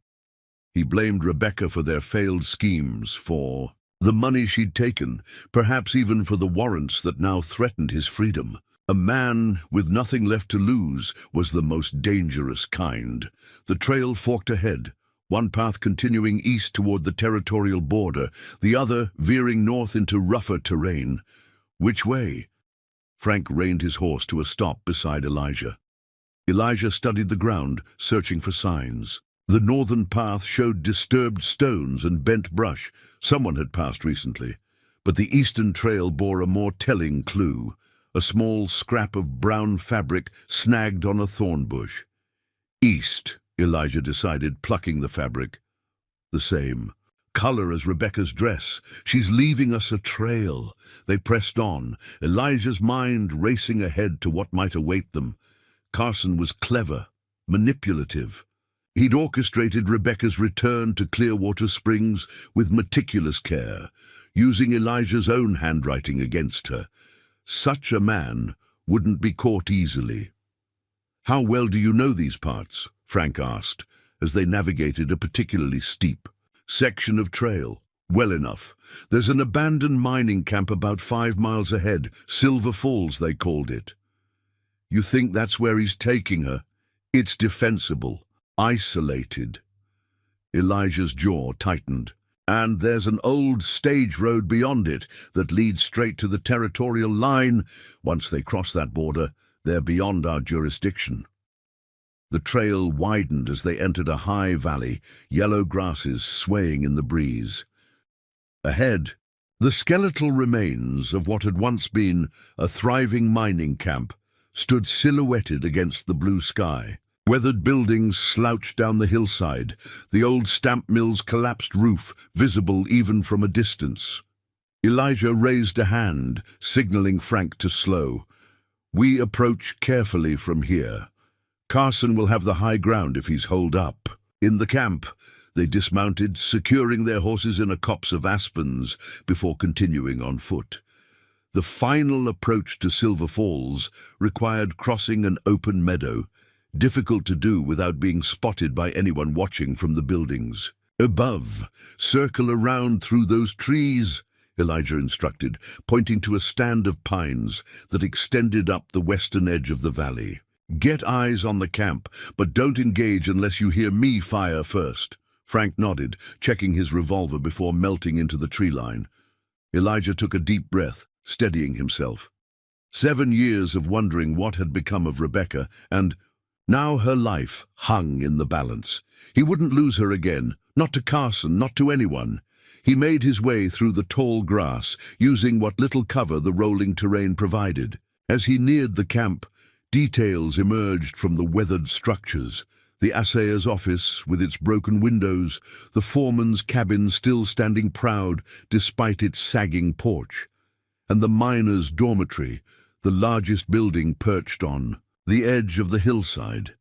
He blamed Rebecca for their failed schemes, for the money she'd taken, perhaps even for the warrants that now threatened his freedom. A man with nothing left to lose was the most dangerous kind. The trail forked ahead, one path continuing east toward the territorial border, the other veering north into rougher terrain. Which way? Frank reined his horse to a stop beside Elijah. Elijah studied the ground, searching for signs. The northern path showed disturbed stones and bent brush. Someone had passed recently. But the eastern trail bore a more telling clue, a small scrap of brown fabric snagged on a thorn bush. East, Elijah decided, plucking the fabric. The same color as Rebecca's dress. She's leaving us a trail. They pressed on, Elijah's mind racing ahead to what might await them. Carson was clever, manipulative. He'd orchestrated Rebecca's return to Clearwater Springs with meticulous care, using Elijah's own handwriting against her. Such a man wouldn't be caught easily. "How well do you know these parts?" Frank asked, as they navigated a particularly steep section of trail. "Well enough. There's an abandoned mining camp about 5 miles ahead, Silver Falls they called it." "You think that's where he's taking her?" "It's defensible. Isolated." Elijah's jaw tightened. "And there's an old stage road beyond it that leads straight to the territorial line. Once they cross that border, they're beyond our jurisdiction." The trail widened as they entered a high valley, yellow grasses swaying in the breeze. Ahead, the skeletal remains of what had once been a thriving mining camp stood silhouetted against the blue sky. Weathered buildings slouched down the hillside, the old stamp mill's collapsed roof visible even from a distance. Elijah raised a hand, signaling Frank to slow. "We approach carefully from here. Carson will have the high ground if he's holed up." In the camp, they dismounted, securing their horses in a copse of aspens before continuing on foot. The final approach to Silver Falls required crossing an open meadow, difficult to do without being spotted by anyone watching from the buildings. "Above, circle around through those trees," Elijah instructed, pointing to a stand of pines that extended up the western edge of the valley. "Get eyes on the camp, but don't engage unless you hear me fire first." Frank nodded, checking his revolver before melting into the tree line. Elijah took a deep breath, steadying himself. 7 years of wondering what had become of Rebecca, and now her life hung in the balance. He wouldn't lose her again, not to Carson, not to anyone. He made his way through the tall grass, using what little cover the rolling terrain provided. As he neared the camp, details emerged from the weathered structures. The assayer's office, with its broken windows, the foreman's cabin still standing proud despite its sagging porch, and the miner's dormitory, the largest building perched on the edge of the hillside.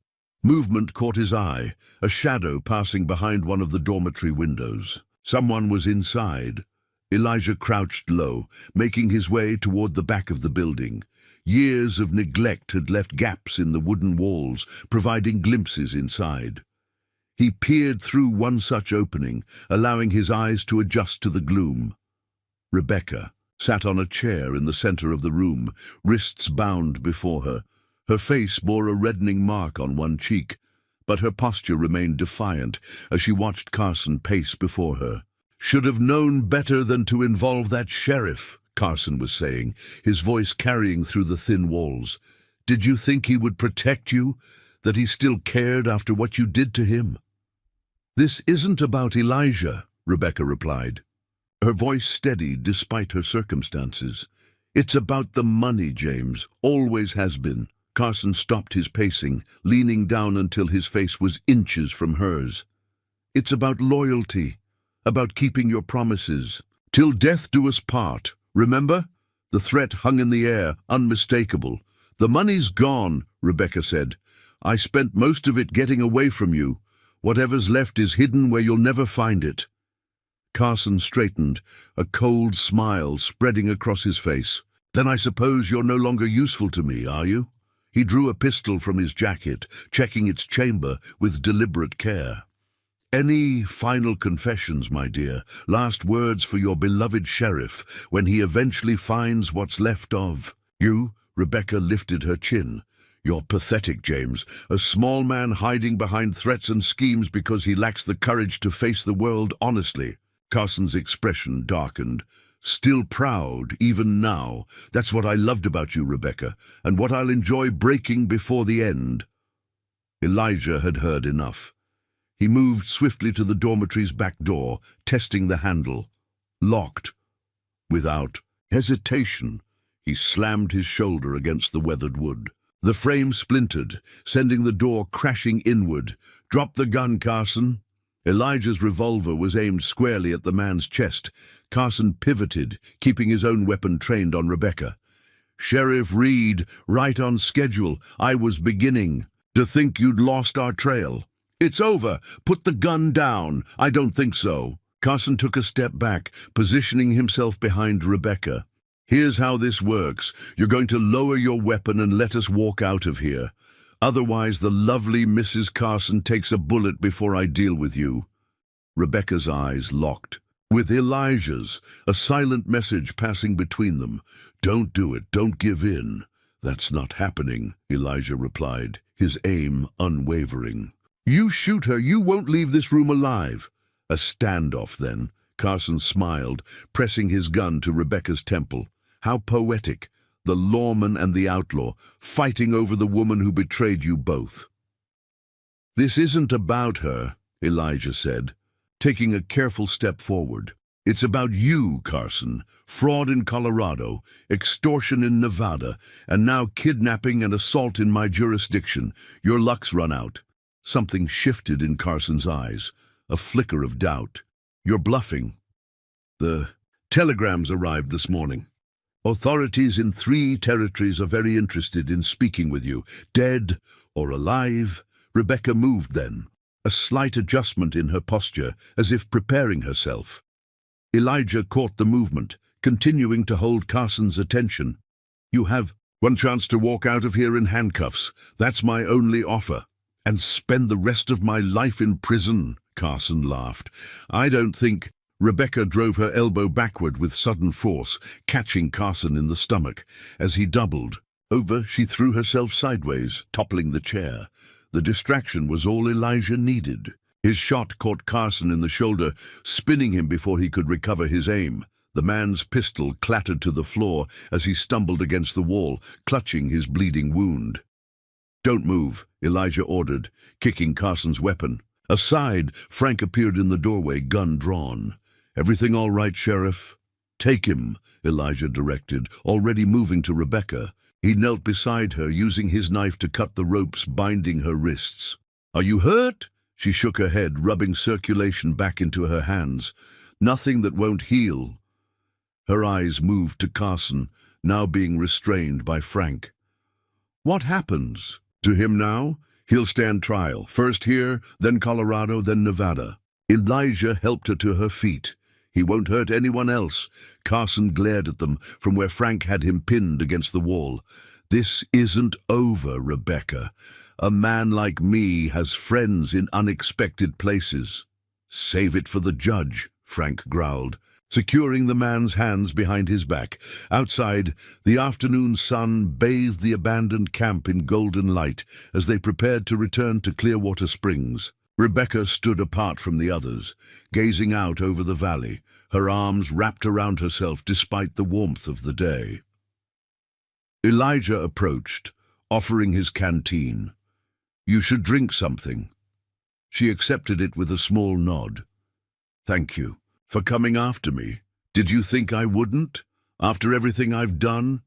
Movement caught his eye, a shadow passing behind one of the dormitory windows. Someone was inside. Elijah crouched low, making his way toward the back of the building. Years of neglect had left gaps in the wooden walls, providing glimpses inside. He peered through one such opening, allowing his eyes to adjust to the gloom. Rebecca sat on a chair in the center of the room, wrists bound before her. Her face bore a reddening mark on one cheek, but her posture remained defiant as she watched Carson pace before her. "Should have known better than to involve that sheriff," Carson was saying, his voice carrying through the thin walls. "Did you think he would protect you, that he still cared after what you did to him?" "This isn't about Elijah," Rebecca replied, her voice steady despite her circumstances. "It's about the money, James. Always has been." Carson stopped his pacing, leaning down until his face was inches from hers. "It's about loyalty, about keeping your promises. Till death do us part. Remember?" The threat hung in the air, unmistakable. "The money's gone," Rebecca said. "I spent most of it getting away from you. Whatever's left is hidden where you'll never find it." Carson straightened, a cold smile spreading across his face. "Then I suppose you're no longer useful to me, are you?" He drew a pistol from his jacket, checking its chamber with deliberate care. "Any final confessions, my dear? Last words for your beloved sheriff when he eventually finds what's left of you?" Rebecca lifted her chin. "You're pathetic, James. A small man hiding behind threats and schemes because he lacks the courage to face the world honestly." Carson's expression darkened. "Still proud, even now. That's what I loved about you, Rebecca, and what I'll enjoy breaking before the end." Elijah had heard enough. He moved swiftly to the dormitory's back door, testing the handle. Locked. Without hesitation, he slammed his shoulder against the weathered wood. The frame splintered, sending the door crashing inward. "Drop the gun, Carson." Elijah's revolver was aimed squarely at the man's chest. Carson pivoted, keeping his own weapon trained on Rebecca. "Sheriff Reed, right on schedule. I was beginning to think you'd lost our trail." "It's over. Put the gun down." "I don't think so." Carson took a step back, positioning himself behind Rebecca. "Here's how this works. You're going to lower your weapon and let us walk out of here. Otherwise, the lovely Mrs. Carson takes a bullet before I deal with you." Rebecca's eyes locked. With Elijah's, a silent message passing between them. "Don't do it. Don't give in." "That's not happening," Elijah replied, his aim unwavering. "You shoot her, you won't leave this room alive." "A standoff, then." Carson smiled, pressing his gun to Rebecca's temple. "How poetic. The lawman and the outlaw, fighting over the woman who betrayed you both." "This isn't about her," Elijah said, taking a careful step forward. "It's about you, Carson. Fraud in Colorado, extortion in Nevada, and now kidnapping and assault in my jurisdiction. Your luck's run out." Something shifted in Carson's eyes, a flicker of doubt. "You're bluffing." "The telegrams arrived this morning. Authorities in 3 territories are very interested in speaking with you, dead or alive." Rebecca moved then, a slight adjustment in her posture, as if preparing herself. Elijah caught the movement, continuing to hold Carson's attention. "You have one chance to walk out of here in handcuffs. That's my only offer." "And spend the rest of my life in prison," Carson laughed. "I don't think—" Rebecca drove her elbow backward with sudden force, catching Carson in the stomach. As he doubled over, she threw herself sideways, toppling the chair. The distraction was all Elijah needed. His shot caught Carson in the shoulder, spinning him before he could recover his aim. The man's pistol clattered to the floor as he stumbled against the wall, clutching his bleeding wound. "Don't move," Elijah ordered, kicking Carson's weapon. Aside, Frank appeared in the doorway, gun drawn. "Everything all right, Sheriff?" "Take him," Elijah directed, already moving to Rebecca. He knelt beside her, using his knife to cut the ropes binding her wrists. "Are you hurt?" She shook her head, rubbing circulation back into her hands. "Nothing that won't heal." Her eyes moved to Carson, now being restrained by Frank. "What happens to him now?" "He'll stand trial, first here, then Colorado, then Nevada." Elijah helped her to her feet. "He won't hurt anyone else." Carson glared at them from where Frank had him pinned against the wall. "This isn't over, Rebecca. A man like me has friends in unexpected places." "Save it for the judge," Frank growled, securing the man's hands behind his back. Outside, the afternoon sun bathed the abandoned camp in golden light as they prepared to return to Clearwater Springs. Rebecca stood apart from the others, gazing out over the valley, her arms wrapped around herself despite the warmth of the day. Elijah approached, offering his canteen. "You should drink something." She accepted it with a small nod. "Thank you for coming after me. Did you think I wouldn't, after everything I've done?"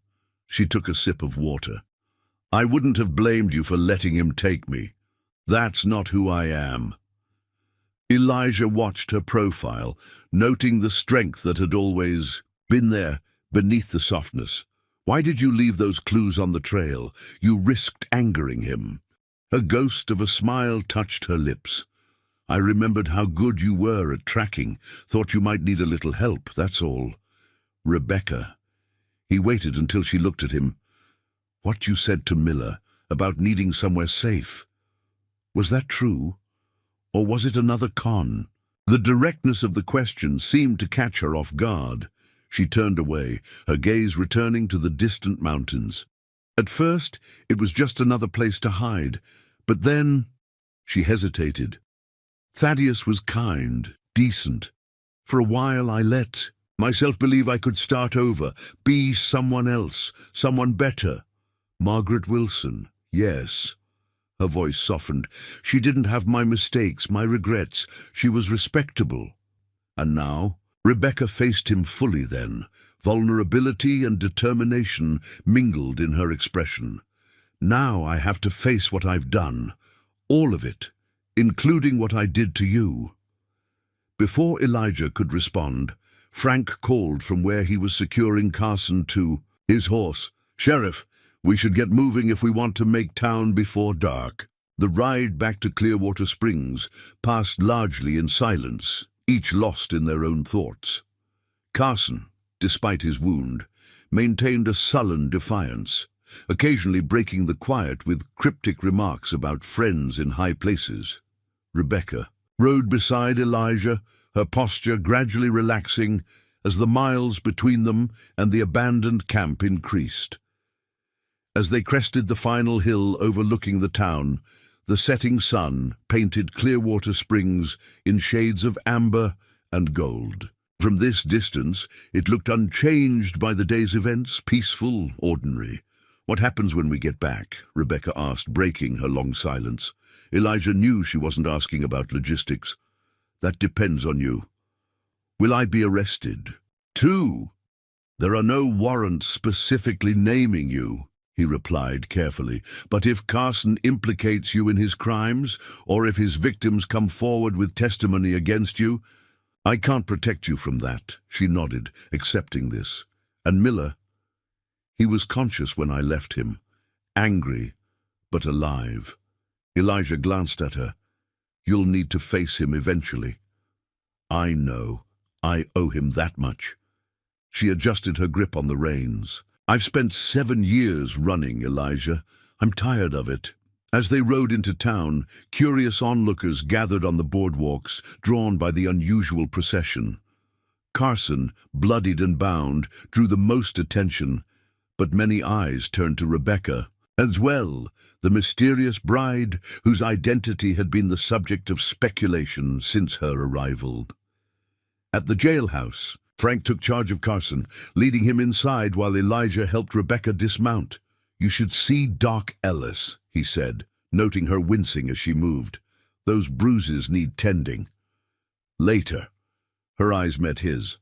She took a sip of water. "I wouldn't have blamed you for letting him take me. That's not who I am." Elijah watched her profile, noting the strength that had always been there beneath the softness. "Why did you leave those clues on the trail? You risked angering him." A ghost of a smile touched her lips. "I remembered how good you were at tracking. Thought you might need a little help, that's all." "Rebecca." He waited until she looked at him. "What you said to Miller about needing somewhere safe. Was that true? Or was it another con?" The directness of the question seemed to catch her off guard. She turned away, her gaze returning to the distant mountains. At first, it was just another place to hide, but then she hesitated. "Thaddeus was kind, decent. For a while I let myself believe I could start over, be someone else, someone better. Margaret Wilson, yes." Her voice softened. "She didn't have my mistakes, my regrets. She was respectable." And now Rebecca faced him fully then. Vulnerability and determination mingled in her expression. "Now I have to face what I've done. All of it, including what I did to you." Before Elijah could respond, Frank called from where he was securing Carson to his horse. "Sheriff, we should get moving if we want to make town before dark." The ride back to Clearwater Springs passed largely in silence, each lost in their own thoughts. Carson, despite his wound, maintained a sullen defiance, occasionally breaking the quiet with cryptic remarks about friends in high places. Rebecca rode beside Elijah, her posture gradually relaxing as the miles between them and the abandoned camp increased. As they crested the final hill overlooking the town, the setting sun painted Clearwater Springs in shades of amber and gold. From this distance, it looked unchanged by the day's events, peaceful, ordinary. "What happens when we get back?" Rebecca asked, breaking her long silence. Elijah knew she wasn't asking about logistics. "That depends on you." "Will I be arrested?" "Too. There are no warrants specifically naming you," he replied carefully. "But if Carson implicates you in his crimes, or if his victims come forward with testimony against you, I can't protect you from that." She nodded, accepting this. "And Miller, he was conscious when I left him, angry, but alive." Elijah glanced at her. "You'll need to face him eventually." "I know. I owe him that much." She adjusted her grip on the reins. "I've spent 7 years running, Elijah. I'm tired of it." As they rode into town, curious onlookers gathered on the boardwalks, drawn by the unusual procession. Carson, bloodied and bound, drew the most attention, but many eyes turned to Rebecca as well, the mysterious bride whose identity had been the subject of speculation since her arrival. At the jailhouse, Frank took charge of Carson, leading him inside while Elijah helped Rebecca dismount. "You should see Doc Ellis," he said, noting her wincing as she moved. "Those bruises need tending." Later, her eyes met his.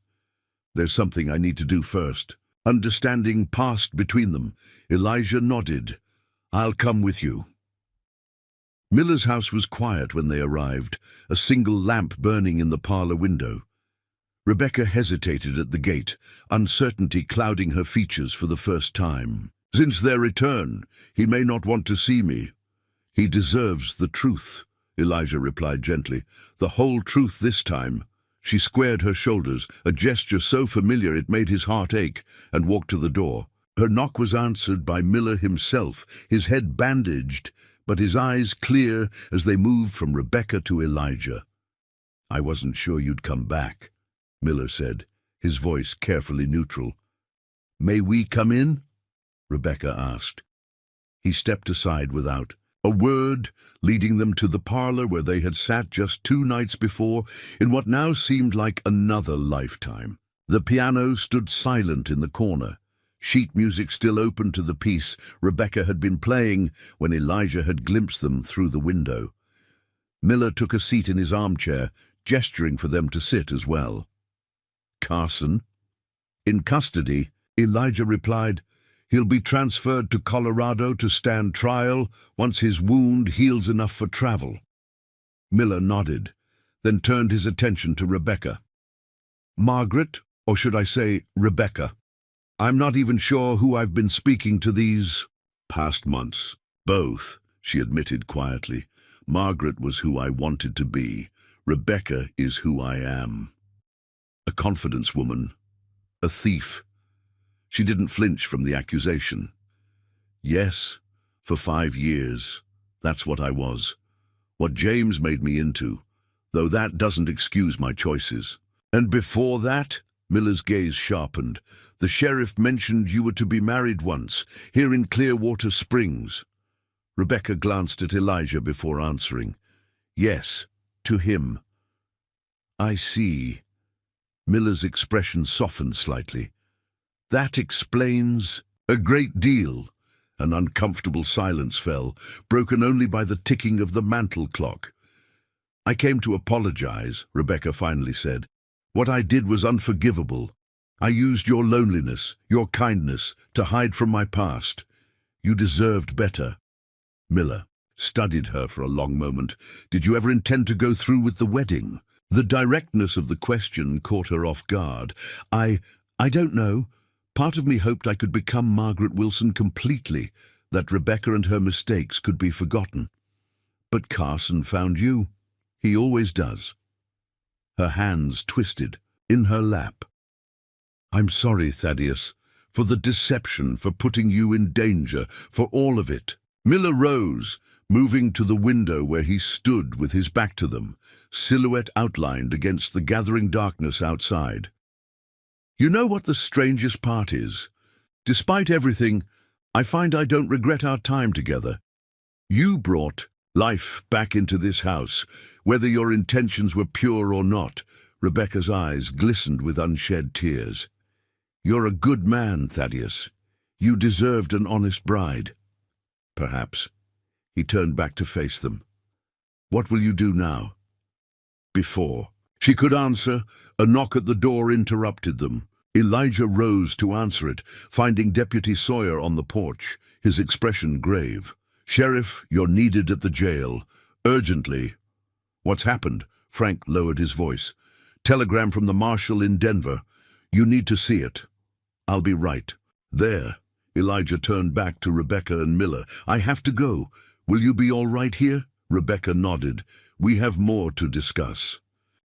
"There's something I need to do first." Understanding passed between them. Elijah nodded. "I'll come with you." Miller's house was quiet when they arrived, a single lamp burning in the parlor window. Rebecca hesitated at the gate, uncertainty clouding her features for the first time. "Since their return, he may not want to see me." "He deserves the truth," Elijah replied gently. "The whole truth this time." She squared her shoulders, a gesture so familiar it made his heart ache, and walked to the door. Her knock was answered by Miller himself, his head bandaged, but his eyes clear as they moved from Rebecca to Elijah. "I wasn't sure you'd come back," Miller said, his voice carefully neutral. "May we come in?" Rebecca asked. He stepped aside without a word, leading them to the parlor where they had sat just 2 nights before in what now seemed like another lifetime. The piano stood silent in the corner, sheet music still open to the piece Rebecca had been playing when Elijah had glimpsed them through the window. Miller took a seat in his armchair, gesturing for them to sit as well. "Carson?" "In custody," Elijah replied. "He'll be transferred to Colorado to stand trial once his wound heals enough for travel." Miller nodded, then turned his attention to Rebecca. "Margaret, or should I say Rebecca? I'm not even sure who I've been speaking to these past months." "Both," she admitted quietly. "Margaret was who I wanted to be. Rebecca is who I am. A confidence woman. A thief." She didn't flinch from the accusation. "Yes, for 5 years. That's what I was. What James made me into, though that doesn't excuse my choices." "And before that?" Miller's gaze sharpened. "The sheriff mentioned you were to be married once, here in Clearwater Springs." Rebecca glanced at Elijah before answering. "Yes, to him." "I see." Miller's expression softened slightly. "That explains a great deal." An uncomfortable silence fell, broken only by the ticking of the mantel clock. "I came to apologize," Rebecca finally said. "What I did was unforgivable. I used your loneliness, your kindness, to hide from my past. You deserved better." Miller studied her for a long moment. "Did you ever intend to go through with the wedding?" The directness of the question caught her off guard. I don't know. Part of me hoped I could become Margaret Wilson completely, that Rebecca and her mistakes could be forgotten. But Carson found you. He always does." Her hands twisted in her lap. "I'm sorry, Thaddeus, for the deception, for putting you in danger, for all of it." Miller rose, moving to the window where he stood with his back to them, silhouette outlined against the gathering darkness outside. "You know what the strangest part is? Despite everything, I find I don't regret our time together. You brought life back into this house, whether your intentions were pure or not." Rebecca's eyes glistened with unshed tears. "You're a good man, Thaddeus. You deserved an honest bride." "Perhaps." He turned back to face them. "What will you do now?" "Before she could answer, a knock at the door interrupted them. Elijah rose to answer it, finding Deputy Sawyer on the porch, his expression grave. "Sheriff, you're needed at the jail. Urgently." "What's happened?" Frank lowered his voice. "Telegram from the marshal in Denver. You need to see it." "I'll be right." "There." Elijah turned back to Rebecca and Miller. "I have to go. Will you be all right here?" Rebecca nodded. "We have more to discuss."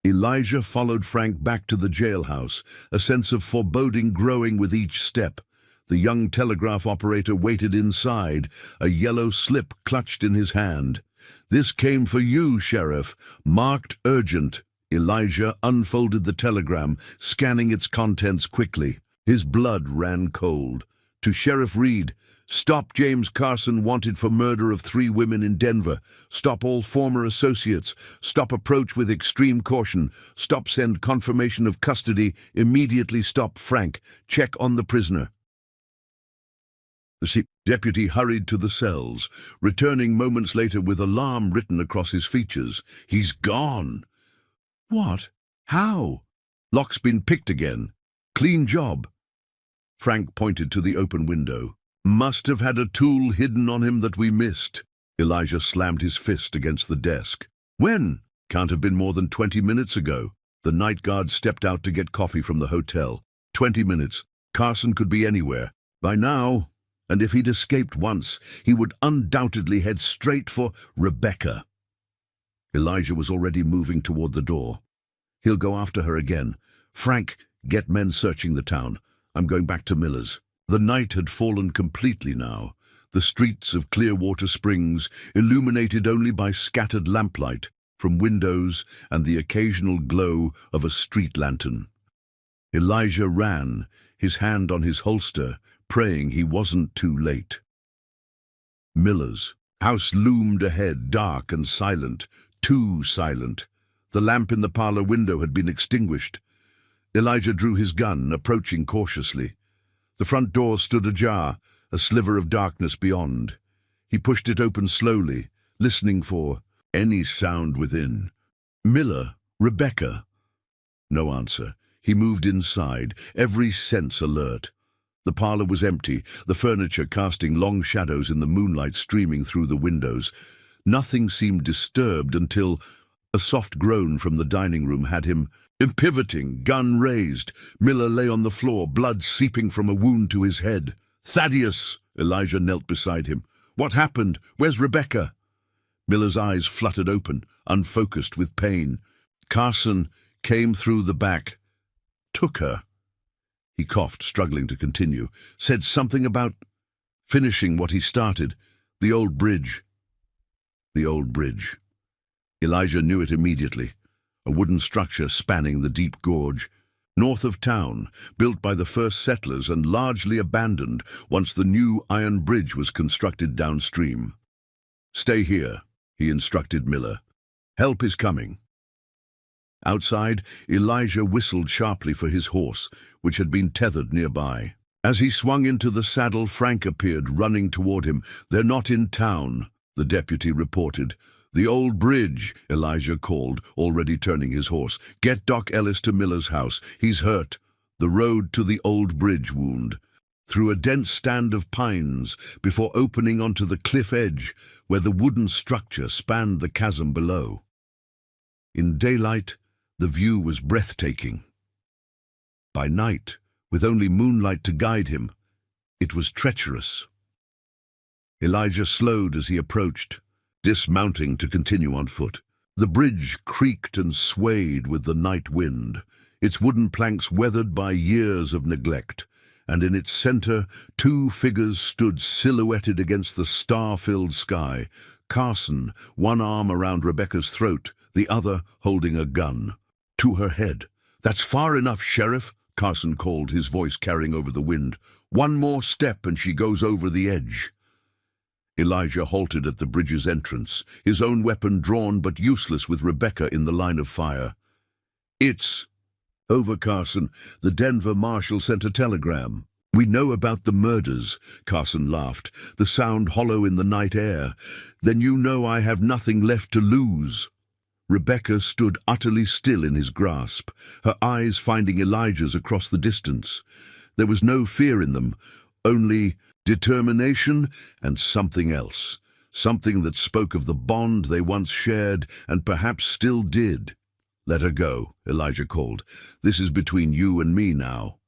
Elijah followed Frank back to the jailhouse, a sense of foreboding growing with each step. The young telegraph operator waited inside, a yellow slip clutched in his hand. "This came for you, Sheriff. Marked urgent." Elijah unfolded the telegram, scanning its contents quickly. His blood ran cold. To Sheriff Reed, "Stop James Carson wanted for murder of 3 women in Denver. Stop all former associates. Stop approach with extreme caution. Stop send confirmation of custody. Immediately stop Frank. Check on the prisoner." The deputy hurried to the cells, returning moments later with alarm written across his features. "He's gone." "What? How?" "Lock's been picked again. Clean job." Frank pointed to the open window. "Must have had a tool hidden on him that we missed." Elijah slammed his fist against the desk. "When?" "Can't have been more than 20 minutes ago. The night guard stepped out to get coffee from the hotel. 20 minutes. Carson could be anywhere. By now, and if he'd escaped once, he would undoubtedly head straight for Rebecca." Elijah was already moving toward the door. "He'll go after her again. Frank, get men searching the town. I'm going back to Miller's." The night had fallen completely now, the streets of Clearwater Springs illuminated only by scattered lamplight from windows and the occasional glow of a street lantern. Elijah ran, his hand on his holster, praying he wasn't too late. Miller's house loomed ahead, dark and silent, too silent. The lamp in the parlor window had been extinguished. Elijah drew his gun, approaching cautiously. The front door stood ajar, a sliver of darkness beyond. He pushed it open slowly, listening for any sound within. Miller, Rebecca. No answer. He moved inside, every sense alert. The parlor was empty, the furniture casting long shadows in the moonlight streaming through the windows. Nothing seemed disturbed until a soft groan from the dining room had him pivoting, gun raised. Miller lay on the floor, blood seeping from a wound to his head. "Thaddeus!" Elijah knelt beside him. "What happened? Where's Rebecca?" Miller's eyes fluttered open, unfocused with pain. "Carson came through the back. Took her." He coughed, struggling to continue. "Said something about finishing what he started. The old bridge." The old bridge. Elijah knew it immediately. A wooden structure spanning the deep gorge. North of town, built by the first settlers and largely abandoned once the new iron bridge was constructed downstream. "Stay here," he instructed Miller. "Help is coming." Outside, Elijah whistled sharply for his horse, which had been tethered nearby. As he swung into the saddle, Frank appeared, running toward him. "They're not in town," the deputy reported. "The old bridge," Elijah called, already turning his horse. "Get Doc Ellis to Miller's house. He's hurt." The road to the old bridge wound, through a dense stand of pines, before opening onto the cliff edge, where the wooden structure spanned the chasm below. In daylight, the view was breathtaking. By night, with only moonlight to guide him, it was treacherous. Elijah slowed as he approached, dismounting to continue on foot. The bridge creaked and swayed with the night wind, its wooden planks weathered by years of neglect, and in its center 2 figures stood silhouetted against the star-filled sky, Carson, one arm around Rebecca's throat, the other holding a gun. To her head. "That's far enough, Sheriff," Carson called, his voice carrying over the wind. "One more step and she goes over the edge." Elijah halted at the bridge's entrance, his own weapon drawn but useless with Rebecca in the line of fire. "It's over, Carson. The Denver marshal sent a telegram." "We know about the murders," Carson laughed, the sound hollow in the night air. "Then you know I have nothing left to lose." Rebecca stood utterly still in his grasp, her eyes finding Elijah's across the distance. There was no fear in them, only determination and something else, something that spoke of the bond they once shared and perhaps still did. "Let her go," Elijah called. "This is between you and me now."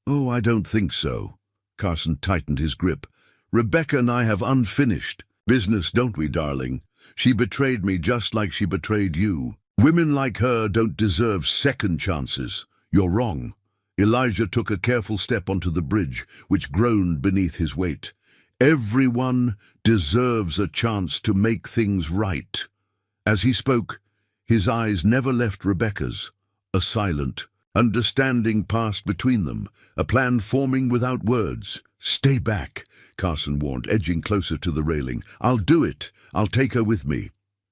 "Oh, I don't think so." Carson tightened his grip. "Rebecca and I have unfinished business, don't we, darling? She betrayed me just like she betrayed you. Women like her don't deserve second chances. You're wrong." Elijah took a careful step onto the bridge, which groaned beneath his weight. "Everyone deserves a chance to make things right." As he spoke, his eyes never left Rebecca's. A silent understanding passed between them, a plan forming without words. "Stay back," Carson warned, edging closer to the railing. "I'll do it. I'll take her with me."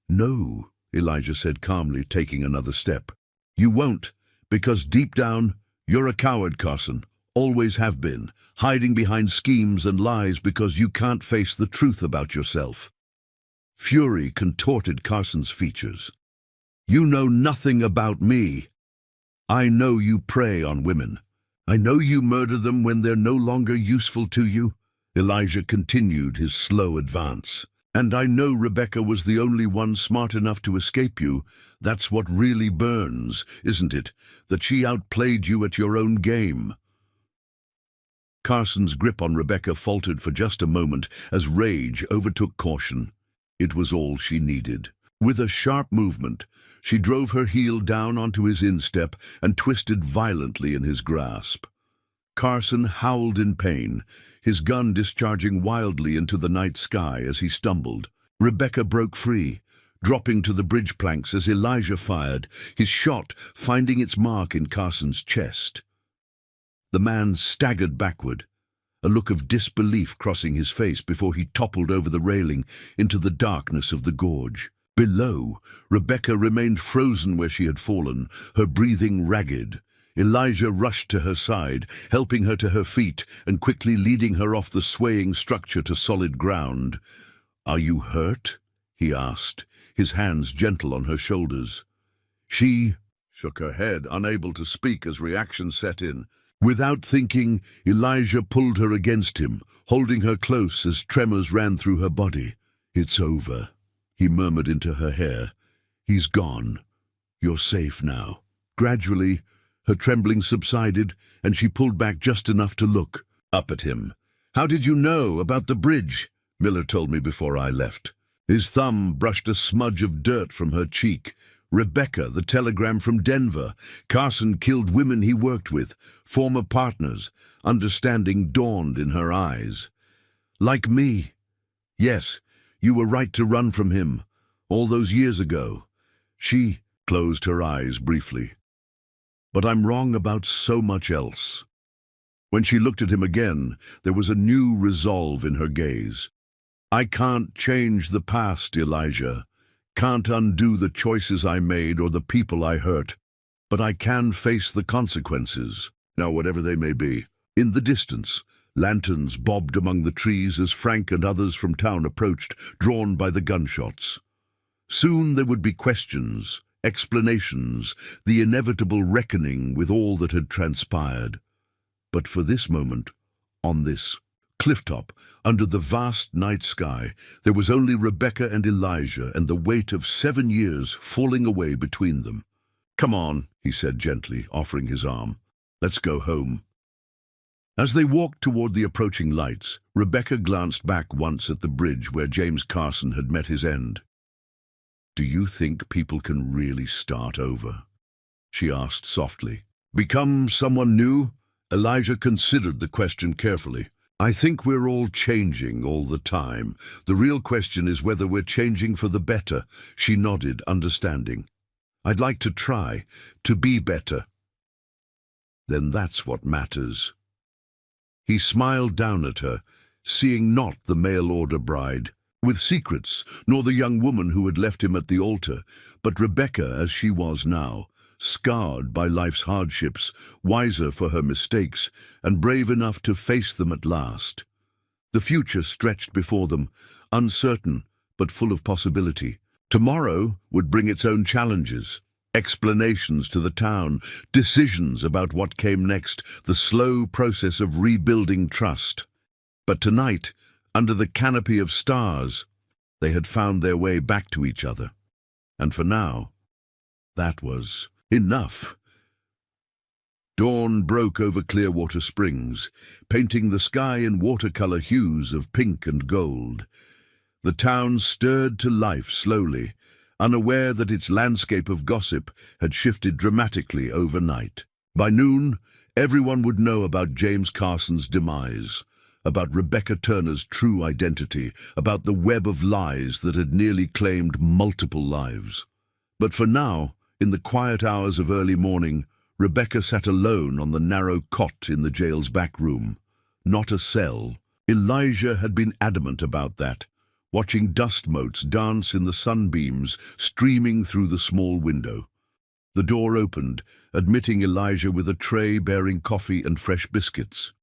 "No," Elijah said calmly, taking another step. "You won't, because deep down, you're a coward, Carson. Always have been, hiding behind schemes and lies because you can't face the truth about yourself." Fury contorted Carson's features. "You know nothing about me. I know you prey on women. I know you murder them when they're no longer useful to you." Elijah continued his slow advance. "And I know Rebecca was the only one smart enough to escape you. That's what really burns, isn't it? That she outplayed you at your own game." Carson's grip on Rebecca faltered for just a moment as rage overtook caution. It was all she needed. With a sharp movement, she drove her heel down onto his instep and twisted violently in his grasp. Carson howled in pain, his gun discharging wildly into the night sky as he stumbled. Rebecca broke free, dropping to the bridge planks as Elijah fired, his shot finding its mark in Carson's chest. The man staggered backward, a look of disbelief crossing his face before he toppled over the railing into the darkness of the gorge. Below, Rebecca remained frozen where she had fallen, her breathing ragged. Elijah rushed to her side, helping her to her feet and quickly leading her off the swaying structure to solid ground. "Are you hurt?" he asked, his hands gentle on her shoulders. She shook her head, unable to speak as reaction set in. Without thinking, Elijah pulled her against him, holding her close as tremors ran through her body. "It's over," he murmured into her hair. "He's gone. You're safe now." Gradually, her trembling subsided, and she pulled back just enough to look up at him. "How did you know about the bridge?" Miller told me before I left. His thumb brushed a smudge of dirt from her cheek. "Rebecca, the telegram from Denver. Carson killed women he worked with, former partners." Understanding dawned in her eyes. "Like me. Yes, you were right to run from him, all those years ago." She closed her eyes briefly. "But I'm wrong about so much else." When she looked at him again, there was a new resolve in her gaze. "I can't change the past, Elijah. Can't undo the choices I made or the people I hurt. But I can face the consequences, now whatever they may be." In the distance, lanterns bobbed among the trees as Frank and others from town approached, drawn by the gunshots. Soon there would be questions, explanations, the inevitable reckoning with all that had transpired. But for this moment, on this clifftop, under the vast night sky, there was only Rebecca and Elijah and the weight of 7 years falling away between them. "Come on," he said gently, offering his arm. "Let's go home." As they walked toward the approaching lights, Rebecca glanced back once at the bridge where James Carson had met his end. "Do you think people can really start over?" she asked softly. "Become someone new?" Elijah considered the question carefully. "I think we're all changing all the time. The real question is whether we're changing for the better." She nodded, understanding. "I'd like to try to be better." "Then that's what matters." He smiled down at her, seeing not the mail-order bride with secrets, nor the young woman who had left him at the altar, but Rebecca as she was now, scarred by life's hardships, wiser for her mistakes, and brave enough to face them at last. The future stretched before them, uncertain but full of possibility. Tomorrow would bring its own challenges, explanations to the town, decisions about what came next, the slow process of rebuilding trust. But tonight, under the canopy of stars, they had found their way back to each other. And for now, that was enough. Dawn broke over Clearwater Springs, painting the sky in watercolor hues of pink and gold. The town stirred to life slowly, unaware that its landscape of gossip had shifted dramatically overnight. By noon, everyone would know about James Carson's demise, about Rebecca Turner's true identity, about the web of lies that had nearly claimed multiple lives. But for now, in the quiet hours of early morning, Rebecca sat alone on the narrow cot in the jail's back room. Not a cell. Elijah had been adamant about that, watching dust motes dance in the sunbeams streaming through the small window. The door opened, admitting Elijah with a tray bearing coffee and fresh biscuits.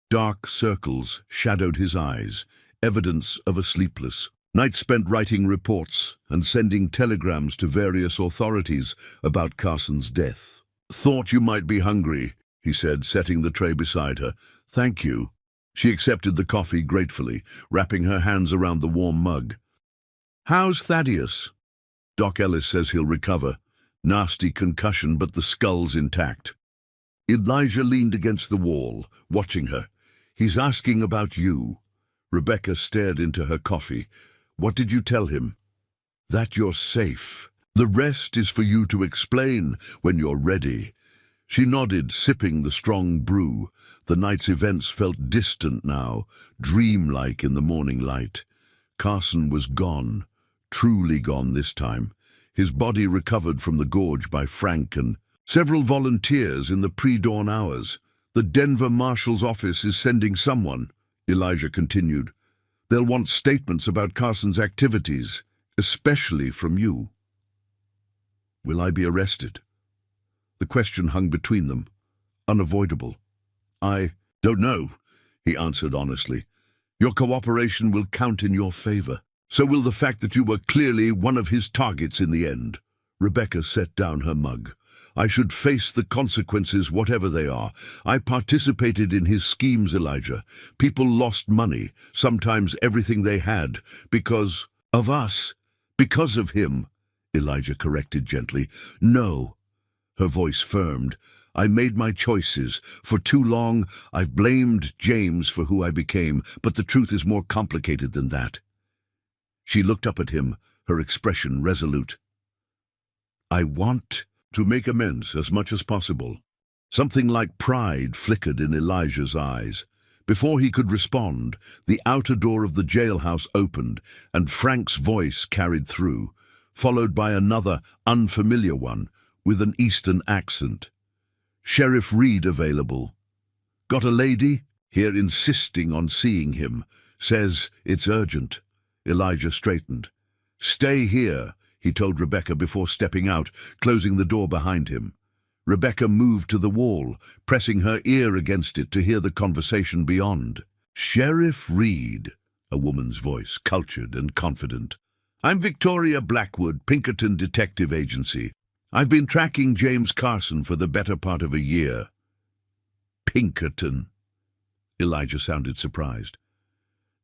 Dark circles shadowed his eyes, evidence of a sleepless night spent writing reports and sending telegrams to various authorities about Carson's death. "Thought you might be hungry," he said, setting the tray beside her. "Thank you." She accepted the coffee gratefully, wrapping her hands around the warm mug. "How's Thaddeus?" "Doc Ellis says he'll recover. Nasty concussion, but the skull's intact." Elijah leaned against the wall, watching her. "He's asking about you." Rebecca stared into her coffee. "What did you tell him?" "That you're safe. The rest is for you to explain when you're ready." She nodded, sipping the strong brew. The night's events felt distant now, dreamlike in the morning light. Carson was gone, truly gone this time. His body recovered from the gorge by Frank and several volunteers in the pre-dawn hours. The Denver Marshal's office is sending someone, Elijah continued. They'll want statements about Carson's activities, especially from you. Will I be arrested? The question hung between them, unavoidable. I don't know, he answered honestly. Your cooperation will count in your favor. So will the fact that you were clearly one of his targets in the end. Rebecca set down her mug. I should face the consequences, whatever they are. I participated in his schemes, Elijah. People lost money, sometimes everything they had, because of us, because of him. Elijah corrected gently. No. Her voice firmed. I made my choices. For too long, I've blamed James for who I became, but the truth is more complicated than that. She looked up at him, her expression resolute. I want to make amends as much as possible. Something like pride flickered in Elijah's eyes. Before he could respond, the outer door of the jailhouse opened, and Frank's voice carried through, followed by another unfamiliar one with an Eastern accent. Sheriff Reed available. Got a lady here insisting on seeing him. Says it's urgent. Elijah straightened. Stay here, he told Rebecca before stepping out, closing the door behind him. Rebecca moved to the wall, pressing her ear against it to hear the conversation beyond. Sheriff Reed, a woman's voice, cultured and confident. I'm Victoria Blackwood, Pinkerton Detective Agency. I've been tracking James Carson for the better part of a year. Pinkerton. Elijah sounded surprised.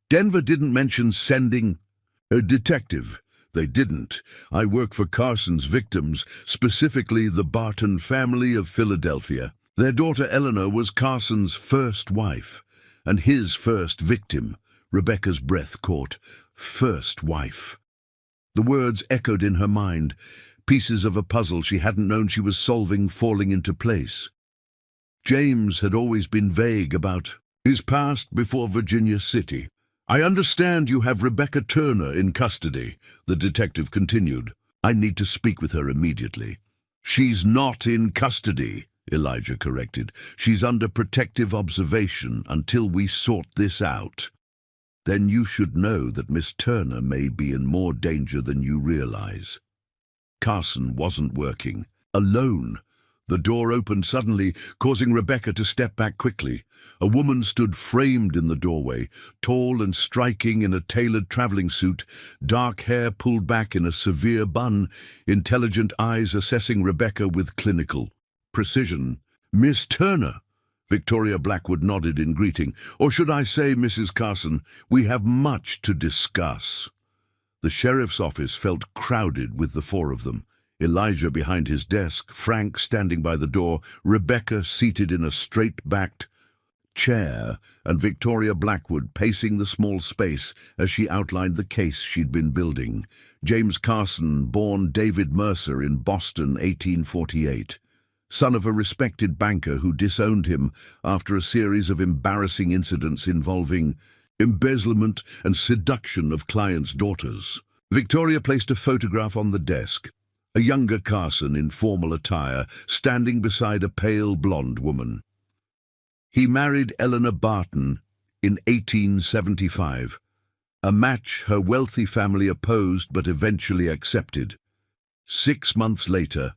Denver didn't mention sending a detective. They didn't. I work for Carson's victims, specifically the Barton family of Philadelphia. Their daughter Eleanor was Carson's first wife, and his first victim. Rebecca's breath caught. First wife. The words echoed in her mind, pieces of a puzzle she hadn't known she was solving falling into place. James had always been vague about his past before Virginia City. I understand you have Rebecca Turner in custody, the detective continued. I need to speak with her immediately. She's not in custody, Elijah corrected. She's under protective observation until we sort this out. Then you should know that Miss Turner may be in more danger than you realize. Carson wasn't working. Alone. The door opened suddenly, causing Rebecca to step back quickly. A woman stood framed in the doorway, tall and striking in a tailored traveling suit, dark hair pulled back in a severe bun, intelligent eyes assessing Rebecca with clinical precision. Miss Turner! Victoria Blackwood nodded in greeting. Or should I say, Mrs. Carson, we have much to discuss. The sheriff's office felt crowded with the four of them. Elijah behind his desk, Frank standing by the door, Rebecca seated in a straight-backed chair, and Victoria Blackwood pacing the small space as she outlined the case she'd been building. James Carson, born David Mercer in Boston, 1848. Son of a respected banker who disowned him after a series of embarrassing incidents involving embezzlement and seduction of clients' daughters. Victoria placed a photograph on the desk. A younger Carson in formal attire, standing beside a pale blonde woman. He married Eleanor Barton in 1875, a match her wealthy family opposed but eventually accepted. 6 months later,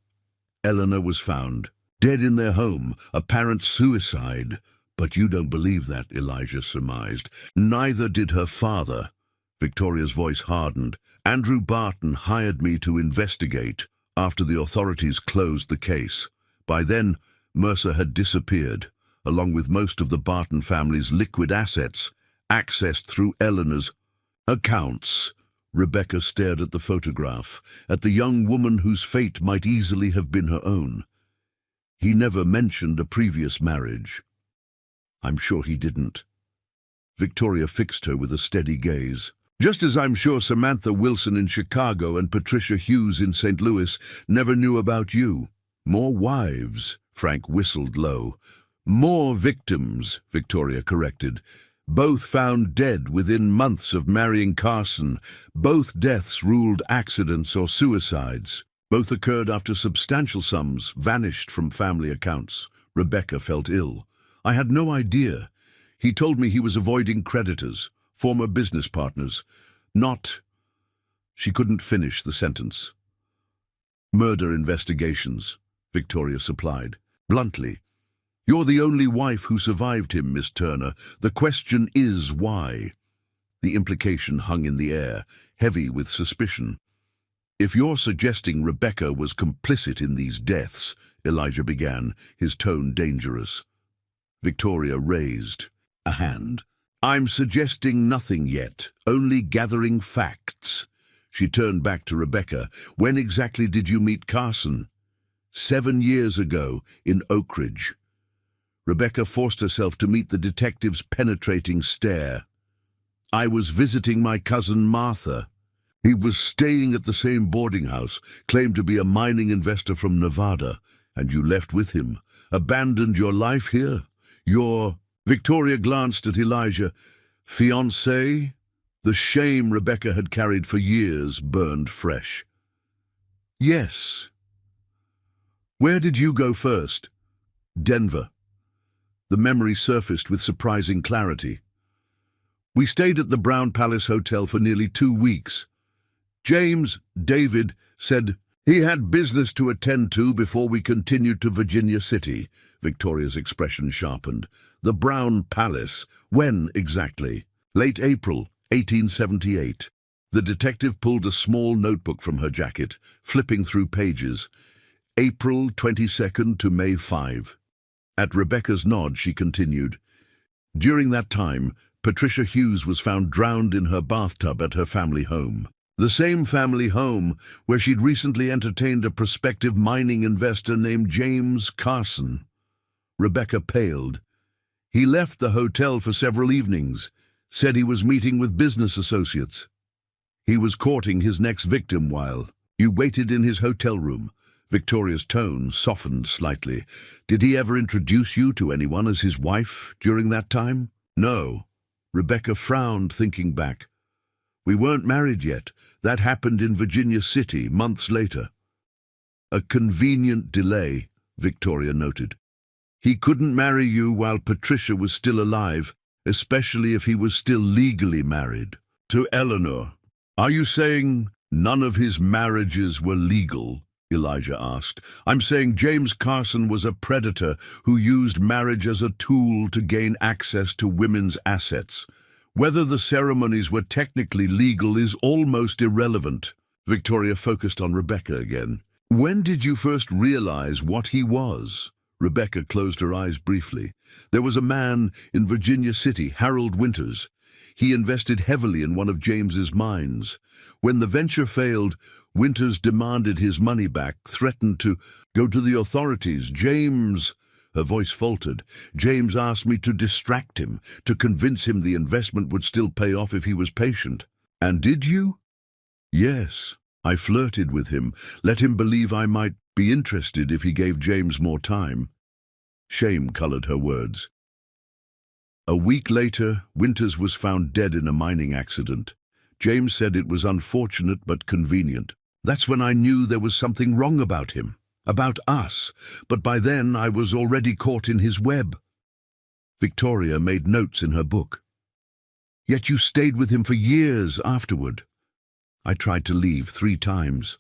Eleanor was found, dead in their home, apparent suicide. But you don't believe that, Elijah surmised. Neither did her father. Victoria's voice hardened. Andrew Barton hired me to investigate after the authorities closed the case. By then, Mercer had disappeared, along with most of the Barton family's liquid assets, accessed through Eleanor's accounts. Rebecca stared at the photograph, at the young woman whose fate might easily have been her own. He never mentioned a previous marriage. I'm sure he didn't. Victoria fixed her with a steady gaze. Just as I'm sure Samantha Wilson in Chicago and Patricia Hughes in St. Louis never knew about you. More wives, Frank whistled low. More victims, Victoria corrected. Both found dead within months of marrying Carson. Both deaths ruled accidents or suicides. Both occurred after substantial sums vanished from family accounts. Rebecca felt ill. I had no idea. He told me he was avoiding creditors, former business partners. Not... She couldn't finish the sentence. Murder investigations, Victoria supplied. Bluntly, "You're the only wife who survived him, Miss Turner. The question is why?" The implication hung in the air, heavy with suspicion. "If you're suggesting Rebecca was complicit in these deaths," Elijah began, his tone dangerous. Victoria raised a hand. "I'm suggesting nothing yet, only gathering facts." She turned back to Rebecca. "When exactly did you meet Carson?" 7 years ago, in Oak Ridge." Rebecca forced herself to meet the detective's penetrating stare. "I was visiting my cousin Martha. He was staying at the same boarding house, claimed to be a mining investor from Nevada, and you left with him, abandoned your life here. Your..." Victoria glanced at Elijah. "Fiancé?" The shame Rebecca had carried for years burned fresh. "Yes." "Where did you go first?" "Denver." The memory surfaced with surprising clarity. "We stayed at the Brown Palace Hotel for nearly 2 weeks. James, David, said he had business to attend to before we continued to Virginia City." Victoria's expression sharpened. "The Brown Palace. When exactly?" "Late April, 1878. The detective pulled a small notebook from her jacket, flipping through pages. "April 22nd to May 5. At Rebecca's nod, she continued. "During that time, Patricia Hughes was found drowned in her bathtub at her family home. The same family home where she'd recently entertained a prospective mining investor named James Carson." Rebecca paled. "He left the hotel for several evenings, said he was meeting with business associates. He was courting his next victim while you waited in his hotel room." Victoria's tone softened slightly. "Did he ever introduce you to anyone as his wife during that time?" "No." Rebecca frowned, thinking back. "We weren't married yet. That happened in Virginia City, months later." "A convenient delay," Victoria noted. "He couldn't marry you while Patricia was still alive, especially if he was still legally married." "To Eleanor. Are you saying none of his marriages were legal?" Elijah asked. "I'm saying James Carson was a predator who used marriage as a tool to gain access to women's assets. Whether the ceremonies were technically legal is almost irrelevant." Victoria focused on Rebecca again. "When did you first realize what he was?" Rebecca closed her eyes briefly. "There was a man in Virginia City, Harold Winters. He invested heavily in one of James's mines. When the venture failed, Winters demanded his money back, threatened to go to the authorities. James..." Her voice faltered. "James asked me to distract him, to convince him the investment would still pay off if he was patient." "And did you?" "Yes. I flirted with him, let him believe I might be interested if he gave James more time." Shame colored her words. "A week later, Winters was found dead in a mining accident. James said it was unfortunate but convenient. That's when I knew there was something wrong about him, about us, but by then I was already caught in his web." Victoria made notes in her book. "Yet you stayed with him for years afterward." "I tried to leave 3 times.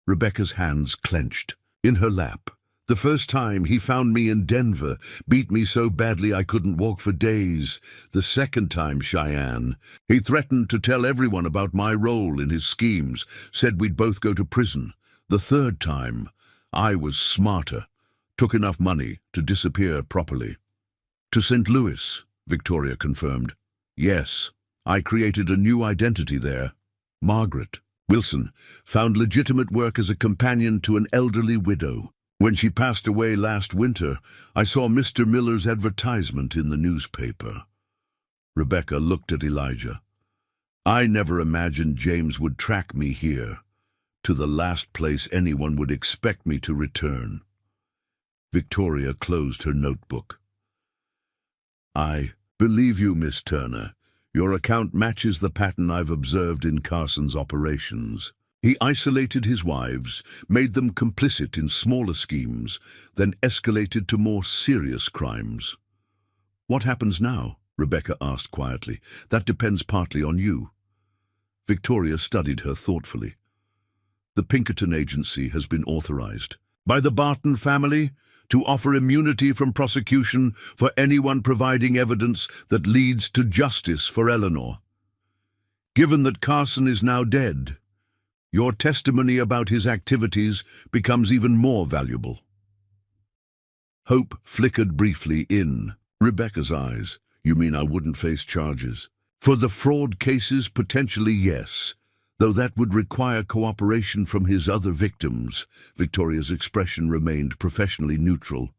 Rebecca's hands clenched. In her lap. "The first time he found me in Denver, beat me so badly I couldn't walk for days. The second time, Cheyenne, he threatened to tell everyone about my role in his schemes, said we'd both go to prison. The third time, I was smarter, took enough money to disappear properly." "To St. Louis," Victoria confirmed. "Yes, I created a new identity there. Margaret Wilson found legitimate work as a companion to an elderly widow. When she passed away last winter, I saw Mr. Miller's advertisement in the newspaper." Rebecca looked at Elijah. "I never imagined James would track me here, to the last place anyone would expect me to return." Victoria closed her notebook. I believe you, Miss Turner. Your account matches the pattern I've observed in Carson's operations. He isolated his wives, made them complicit in smaller schemes, then escalated to more serious crimes. What happens now? Rebecca asked quietly. That depends partly on you. Victoria studied her thoughtfully. The Pinkerton Agency has been authorized by the Barton family to offer immunity from prosecution for anyone providing evidence that leads to justice for Eleanor. Given that Carson is now dead, your testimony about his activities becomes even more valuable. Hope flickered briefly in Rebecca's eyes. You mean I wouldn't face charges? For the fraud cases, potentially yes, though that would require cooperation from his other victims. Victoria's expression remained professionally neutral.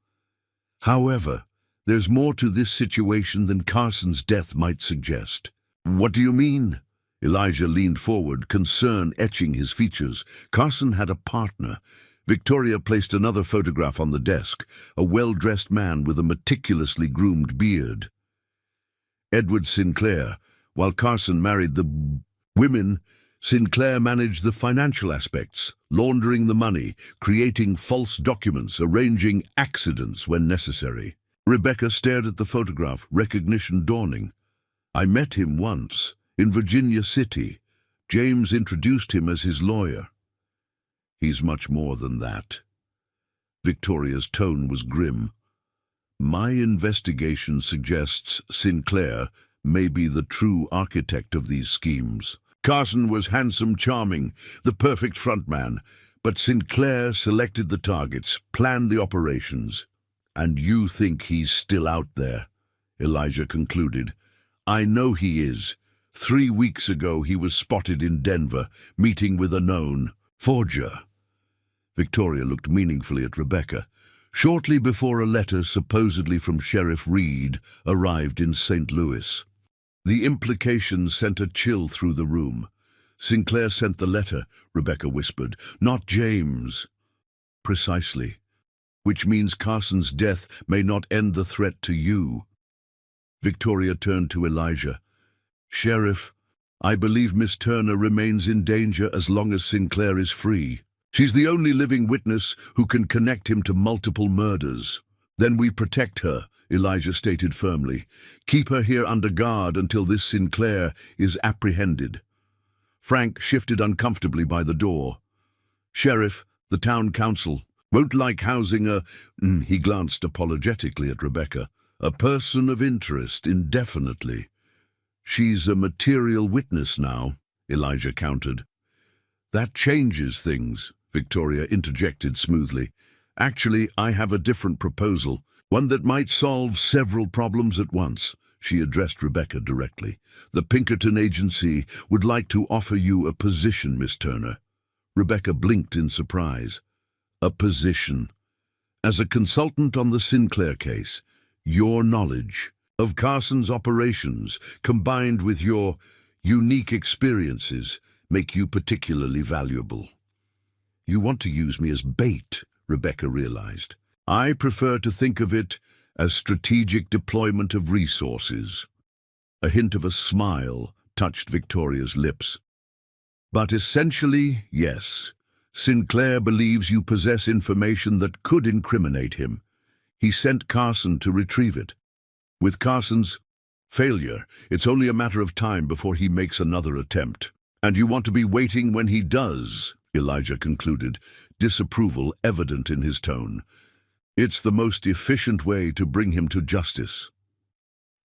However, there's more to this situation than Carson's death might suggest. What do you mean? Elijah leaned forward, concern etching his features. Carson had a partner. Victoria placed another photograph on the desk, a well-dressed man with a meticulously groomed beard. Edward Sinclair. While Carson married the women, Sinclair managed the financial aspects, laundering the money, creating false documents, arranging accidents when necessary. Rebecca stared at the photograph, recognition dawning. I met him once, in Virginia City. James introduced him as his lawyer. He's much more than that. Victoria's tone was grim. My investigation suggests Sinclair may be the true architect of these schemes. Carson was handsome, charming, the perfect frontman, but Sinclair selected the targets, planned the operations. And you think he's still out there, Elijah concluded. I know he is. 3 weeks ago he was spotted in Denver, meeting with a known forger. Victoria looked meaningfully at Rebecca. Shortly before a letter, supposedly from Sheriff Reed, arrived in St. Louis. The implication sent a chill through the room. Sinclair sent the letter, Rebecca whispered, not James. Precisely. Which means Carson's death may not end the threat to you. Victoria turned to Elijah. Sheriff, I believe Miss Turner remains in danger as long as Sinclair is free. She's the only living witness who can connect him to multiple murders. Then we protect her, Elijah stated firmly. Keep her here under guard until this Sinclair is apprehended. Frank shifted uncomfortably by the door. Sheriff, the town council, won't like housing a... He glanced apologetically at Rebecca. A person of interest, indefinitely. She's a material witness now, Elijah countered. That changes things, Victoria interjected smoothly. Actually, I have a different proposal, one that might solve several problems at once. She addressed Rebecca directly. The Pinkerton Agency would like to offer you a position, Miss Turner. Rebecca blinked in surprise. A position. As a consultant on the Sinclair case, your knowledge of Carson's operations, combined with your unique experiences, make you particularly valuable. You want to use me as bait, Rebecca realized. I prefer to think of it as strategic deployment of resources. A hint of a smile touched Victoria's lips. But essentially, yes. Sinclair believes you possess information that could incriminate him. He sent Carson to retrieve it. With Carson's failure, it's only a matter of time before he makes another attempt. And you want to be waiting when he does, Elijah concluded, disapproval evident in his tone. It's the most efficient way to bring him to justice.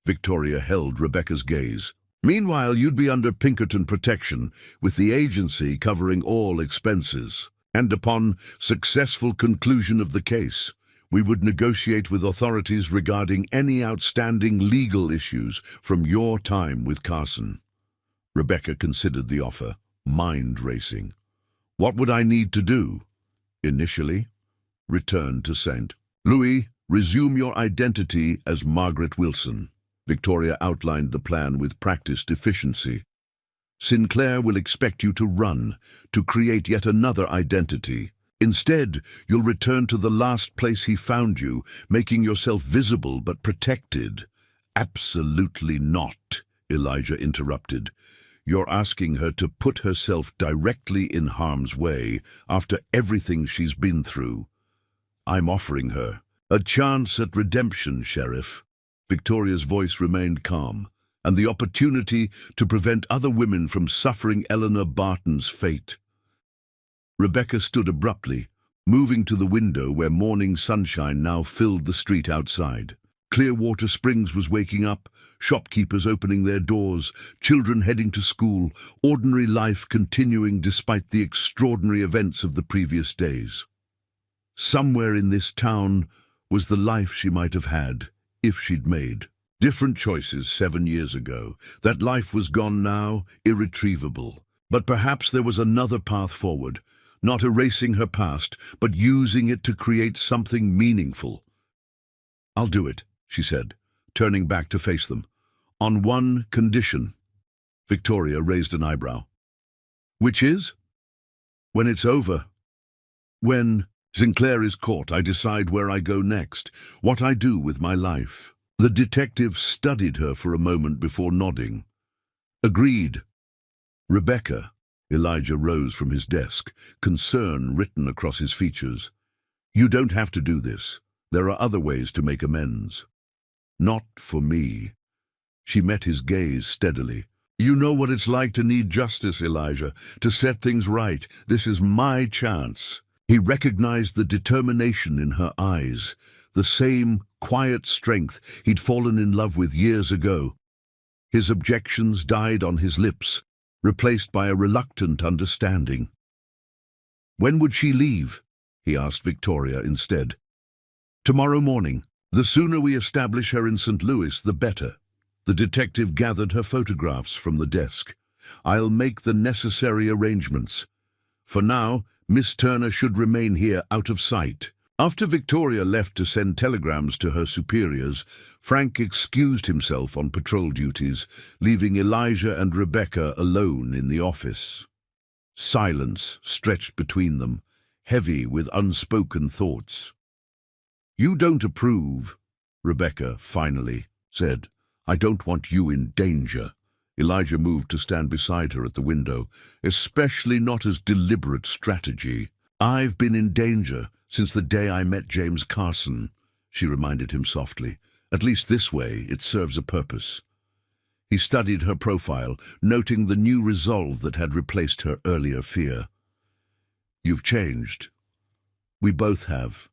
Victoria held Rebecca's gaze. Meanwhile, you'd be under Pinkerton protection, with the agency covering all expenses. And upon successful conclusion of the case, we would negotiate with authorities regarding any outstanding legal issues from your time with Carson. Rebecca considered the offer, mind racing. What would I need to do? Initially, return to St. Louis, resume your identity as Margaret Wilson. Victoria outlined the plan with practiced efficiency. Sinclair will expect you to run, to create yet another identity. Instead, you'll return to the last place he found you, making yourself visible but protected. Absolutely not, Elijah interrupted. You're asking her to put herself directly in harm's way after everything she's been through. I'm offering her a chance at redemption, Sheriff. Victoria's voice remained calm, and the opportunity to prevent other women from suffering Eleanor Barton's fate. Rebecca stood abruptly, moving to the window where morning sunshine now filled the street outside. Clearwater Springs was waking up, shopkeepers opening their doors, children heading to school, ordinary life continuing despite the extraordinary events of the previous days. Somewhere in this town was the life she might have had, if she'd made different choices 7 years ago. That life was gone now, irretrievable. But perhaps there was another path forward, not erasing her past, but using it to create something meaningful. I'll do it, she said, turning back to face them. On one condition. Victoria raised an eyebrow. Which is? When it's over. When Sinclair is caught, I decide where I go next, what I do with my life. The detective studied her for a moment before nodding. Agreed. Rebecca. Elijah rose from his desk, concern written across his features. You don't have to do this. There are other ways to make amends. Not for me. She met his gaze steadily. You know what it's like to need justice, Elijah, to set things right. This is my chance. He recognized the determination in her eyes, the same quiet strength he'd fallen in love with years ago. His objections died on his lips, replaced by a reluctant understanding. When would she leave? He asked Victoria instead. Tomorrow morning. The sooner we establish her in St. Louis, the better. The detective gathered her photographs from the desk. I'll make the necessary arrangements. For now, Miss Turner should remain here out of sight. After Victoria left to send telegrams to her superiors, Frank excused himself on patrol duties, leaving Elijah and Rebecca alone in the office. Silence stretched between them, heavy with unspoken thoughts. You don't approve, Rebecca finally said. I don't want you in danger. Elijah moved to stand beside her at the window, especially not as deliberate strategy. I've been in danger since the day I met James Carson, she reminded him softly. At least this way it serves a purpose. He studied her profile, noting the new resolve that had replaced her earlier fear. You've changed. We both have.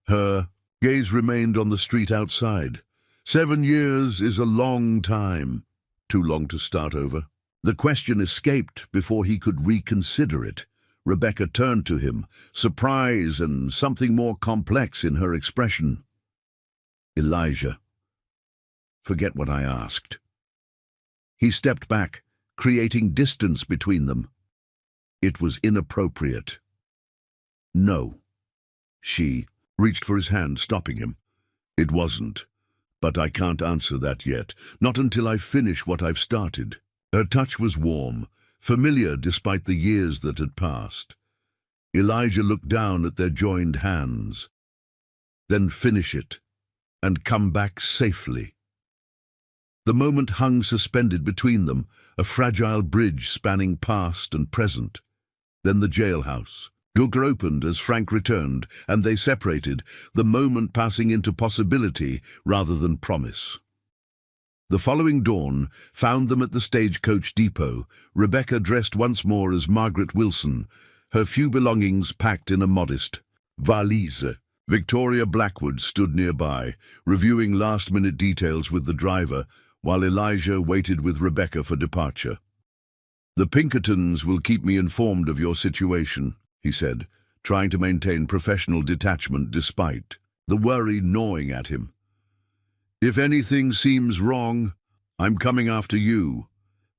Her gaze remained on the street outside. 7 years is a long time. Too long to start over. The question escaped before he could reconsider it. Rebecca turned to him, surprise and something more complex in her expression. Elijah. Forget what I asked. He stepped back, creating distance between them. It was inappropriate. No. She reached for his hand, stopping him. It wasn't. But I can't answer that yet, not until I finish what I've started. Her touch was warm, familiar despite the years that had passed. Elijah looked down at their joined hands. Then finish it, and come back safely. The moment hung suspended between them, a fragile bridge spanning past and present. Then the jailhouse. Door opened as Frank returned, and they separated, the moment passing into possibility rather than promise. The following dawn found them at the stagecoach depot, Rebecca dressed once more as Margaret Wilson, her few belongings packed in a modest valise. Victoria Blackwood stood nearby, reviewing last-minute details with the driver, while Elijah waited with Rebecca for departure. The Pinkertons will keep me informed of your situation, he said, trying to maintain professional detachment despite the worry gnawing at him. If anything seems wrong, I'm coming after you,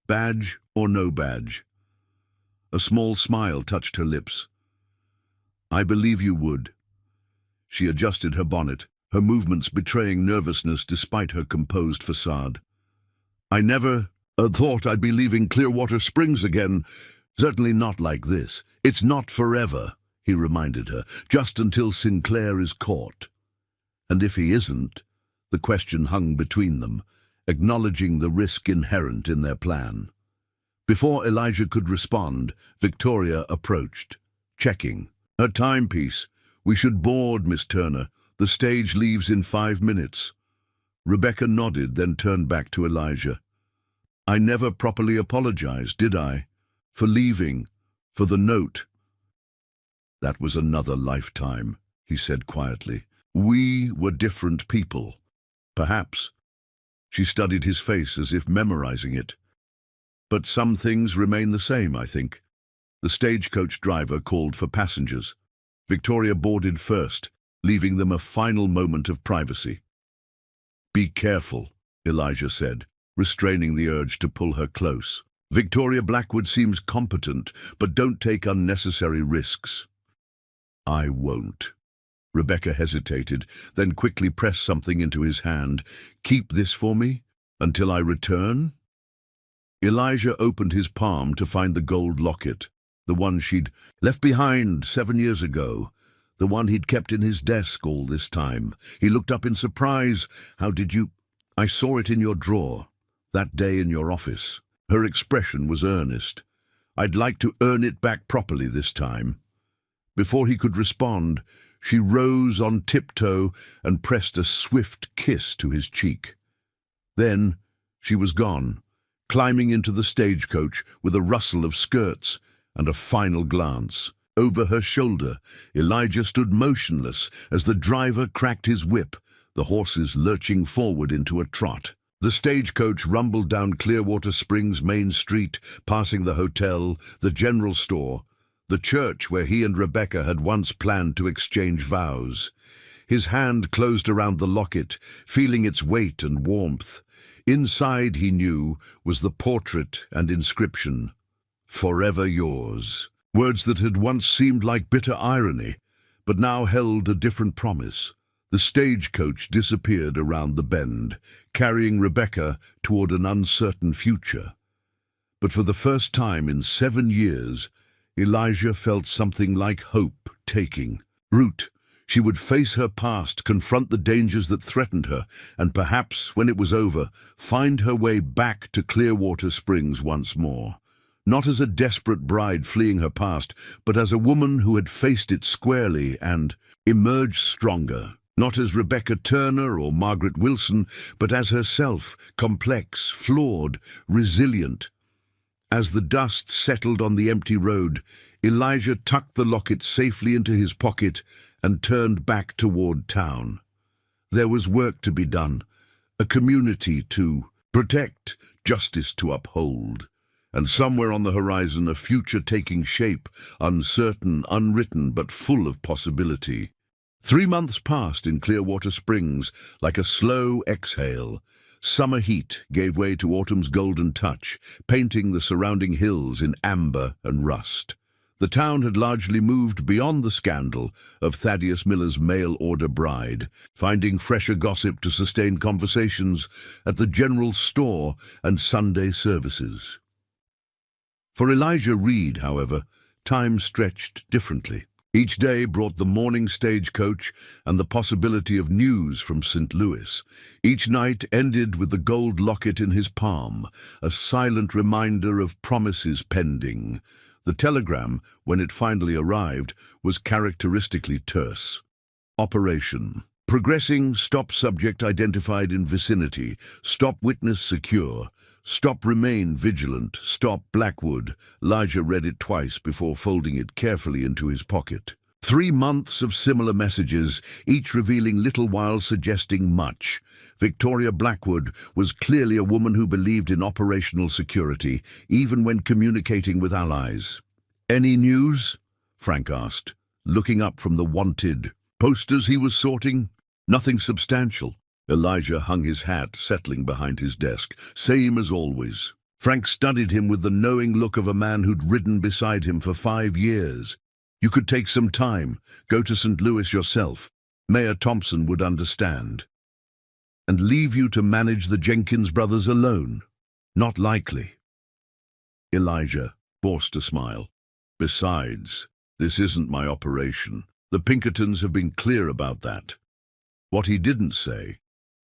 badge or no badge. A small smile touched her lips. I believe you would. She adjusted her bonnet, her movements betraying nervousness despite her composed facade. I never thought I'd be leaving Clearwater Springs again. Certainly not like this. It's not forever, he reminded her, just until Sinclair is caught. And if he isn't, the question hung between them, acknowledging the risk inherent in their plan. Before Elijah could respond, Victoria approached, checking. "Her timepiece. We should board, Miss Turner. The stage leaves in 5 minutes. Rebecca nodded, then turned back to Elijah. "I never properly apologized, did I? For leaving, for the note." "That was another lifetime," he said quietly. "We were different people. Perhaps." She studied his face as if memorizing it. "But some things remain the same, I think." The stagecoach driver called for passengers. Victoria boarded first, leaving them a final moment of privacy. "Be careful," Elijah said, restraining the urge to pull her close. "Victoria Blackwood seems competent, but don't take unnecessary risks." "I won't." Rebecca hesitated, then quickly pressed something into his hand. "Keep this for me? Until I return?" Elijah opened his palm to find the gold locket, the one she'd left behind 7 years ago, the one he'd kept in his desk all this time. He looked up in surprise. "How did you—" "I saw it in your drawer, that day in your office." Her expression was earnest. "I'd like to earn it back properly this time." Before he could respond, she rose on tiptoe and pressed a swift kiss to his cheek. Then she was gone, climbing into the stagecoach with a rustle of skirts and a final glance. Over her shoulder, Elijah stood motionless as the driver cracked his whip, the horses lurching forward into a trot. The stagecoach rumbled down Clearwater Springs Main Street, passing the hotel, the general store, the church where he and Rebecca had once planned to exchange vows. His hand closed around the locket, feeling its weight and warmth. Inside, he knew, was the portrait and inscription, "Forever yours." Words that had once seemed like bitter irony, but now held a different promise. The stagecoach disappeared around the bend, carrying Rebecca toward an uncertain future. But for the first time in 7 years, Elijah felt something like hope taking root. She would face her past, confront the dangers that threatened her, and perhaps, when it was over, find her way back to Clearwater Springs once more. Not as a desperate bride fleeing her past, but as a woman who had faced it squarely and emerged stronger. Not as Rebecca Turner or Margaret Wilson, but as herself, complex, flawed, resilient. As the dust settled on the empty road, Elijah tucked the locket safely into his pocket and turned back toward town. There was work to be done, a community to protect, justice to uphold. And somewhere on the horizon, a future taking shape, uncertain, unwritten, but full of possibility. 3 months passed in Clearwater Springs like a slow exhale. Summer heat gave way to autumn's golden touch, painting the surrounding hills in amber and rust. The town had largely moved beyond the scandal of Thaddeus Miller's mail-order bride, finding fresher gossip to sustain conversations at the general store and Sunday services. For Elijah Reed, however, time stretched differently. Each day brought the morning stagecoach and the possibility of news from St. Louis. Each night ended with the gold locket in his palm, a silent reminder of promises pending. The telegram, when it finally arrived, was characteristically terse. Operation. Progressing, stop subject identified in vicinity, stop witness secure. Stop remain vigilant, stop Blackwood. Elijah read it twice before folding it carefully into his pocket. 3 months of similar messages, each revealing little while suggesting much. Victoria Blackwood was clearly a woman who believed in operational security, even when communicating with allies. "Any news?" Frank asked, looking up from the wanted posters he was sorting. "Nothing substantial." Elijah hung his hat, settling behind his desk. "Same as always." Frank studied him with the knowing look of a man who'd ridden beside him for 5 years. "You could take some time, go to St. Louis yourself. Mayor Thompson would understand. And leave you to manage the Jenkins brothers alone? Not likely." Elijah forced a smile. "Besides, This isn't my operation. The Pinkertons have been clear about that. What he didn't say,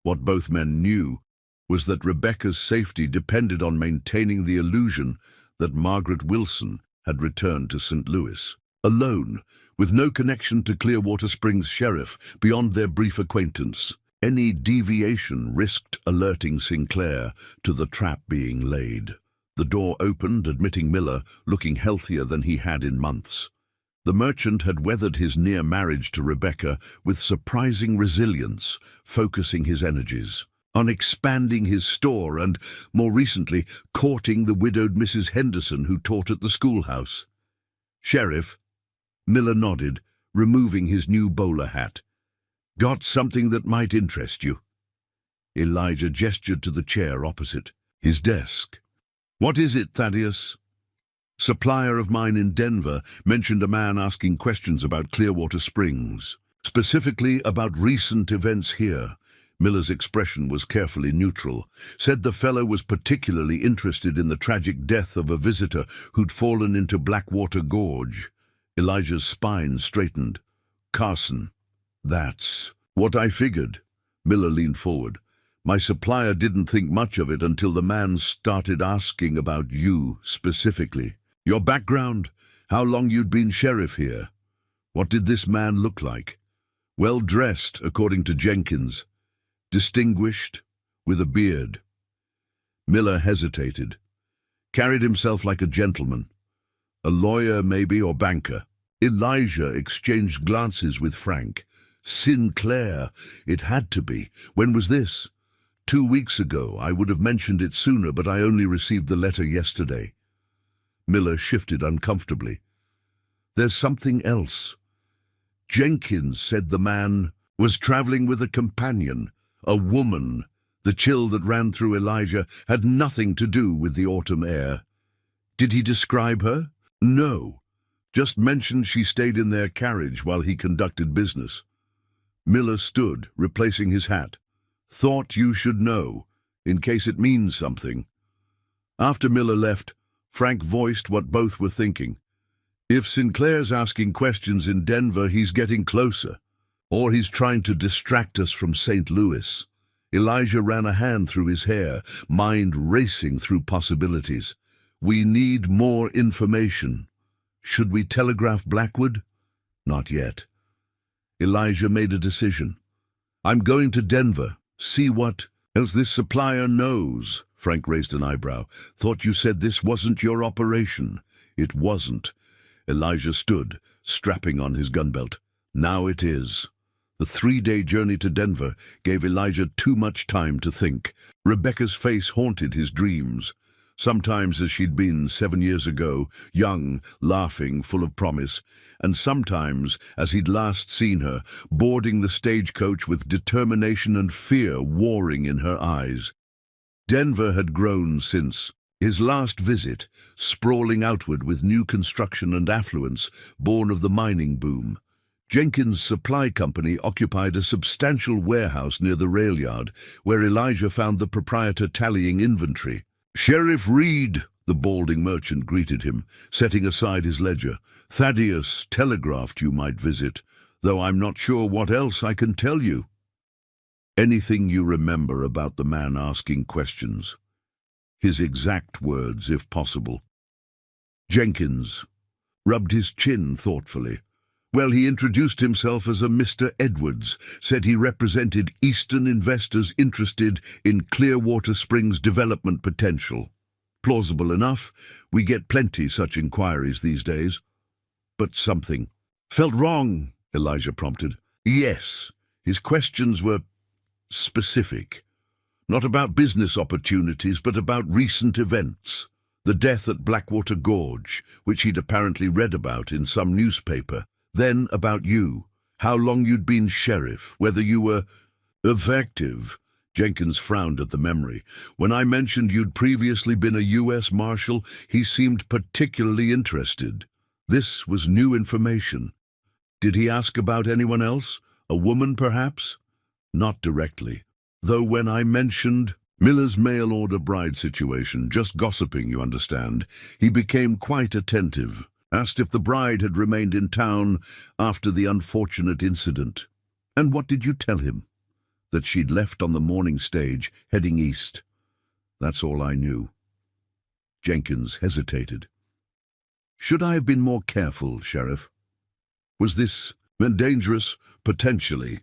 what both men knew, was that Rebecca's safety depended on maintaining the illusion that Margaret Wilson had returned to St. Louis, alone, with no connection to Clearwater Springs Sheriff beyond their brief acquaintance. Any deviation risked alerting Sinclair to the trap being laid. The door opened, admitting Miller, looking healthier than he had in months. The merchant had weathered his near marriage to Rebecca with surprising resilience, focusing his energies on expanding his store and, more recently, courting the widowed Mrs. Henderson who taught at the schoolhouse. "Sheriff," Miller nodded, removing his new bowler hat. "Got something that might interest you." Elijah gestured to the chair opposite, his desk. "What is it, Thaddeus?" "Supplier of mine in Denver mentioned a man asking questions about Clearwater Springs, specifically about recent events here." Miller's expression was carefully neutral. "Said the fellow was particularly interested in the tragic death of a visitor who'd fallen into Blackwater Gorge." Elijah's spine straightened. "Carson. That's what I figured." Miller leaned forward. "My supplier didn't think much of it until the man started asking about you specifically. Your background, how long you'd been sheriff here. What did this man look like? Well dressed, according to Jenkins. Distinguished, with a beard." Miller hesitated. "Carried himself like a gentleman. A lawyer, maybe, or banker." Elijah exchanged glances with Frank. "Sinclair, it had to be. When was this?" 2 weeks ago. I would have mentioned it sooner, but I only received the letter yesterday." Miller shifted uncomfortably. "There's something else. Jenkins said the man was traveling with a companion, a woman. The chill that ran through Elijah had nothing to do with the autumn air." "Did he describe her?" "No. Just mentioned she stayed in their carriage while he conducted business." Miller stood, replacing his hat. "Thought you should know, in case it means something." After Miller left, Frank voiced what both were thinking. "If Sinclair's asking questions in Denver, he's getting closer. Or he's trying to distract us from St. Louis." Elijah ran a hand through his hair, mind racing through possibilities. "We need more information. Should we telegraph Blackwood?" "Not yet." Elijah made a decision. "I'm going to Denver. See what else this supplier knows." Frank raised an eyebrow. "Thought you said this wasn't your operation." "It wasn't." Elijah stood, strapping on his gun belt. "Now it is." The 3-day journey to Denver gave Elijah too much time to think. Rebecca's face haunted his dreams. Sometimes as she'd been 7 years ago, young, laughing, full of promise, and sometimes as he'd last seen her, boarding the stagecoach with determination and fear warring in her eyes. Denver had grown since his last visit, sprawling outward with new construction and affluence born of the mining boom. Jenkins' supply company occupied a substantial warehouse near the rail yard, where Elijah found the proprietor tallying inventory. "Sheriff Reed," the balding merchant greeted him, setting aside his ledger. "Thaddeus telegraphed you might visit, though I'm not sure what else I can tell you." "Anything you remember about the man asking questions?" His exact words, if possible. Jenkins rubbed his chin thoughtfully. "Well, he introduced himself as a Mr. Edwards, said he represented Eastern investors interested in Clearwater Springs development potential. Plausible enough. We get plenty such inquiries these days." "But something felt wrong," Elijah prompted. "Yes. His questions were specific. Not about business opportunities, but about recent events. The death at Blackwater Gorge, which he'd apparently read about in some newspaper. Then about you, how long you'd been sheriff, whether you were effective." Jenkins frowned at the memory. "When I mentioned you'd previously been a U.S. Marshal, he seemed particularly interested. This was new information." "Did he ask about anyone else? A woman, perhaps?" "Not directly. Though when I mentioned Miller's mail-order bride situation, just gossiping, you understand, he became quite attentive. Asked if the bride had remained in town after the unfortunate incident. And what did you tell him? That she'd left on the morning stage, heading east. That's all I knew. Jenkins hesitated. Should I have been more careful, Sheriff? Was this dangerous? Potentially.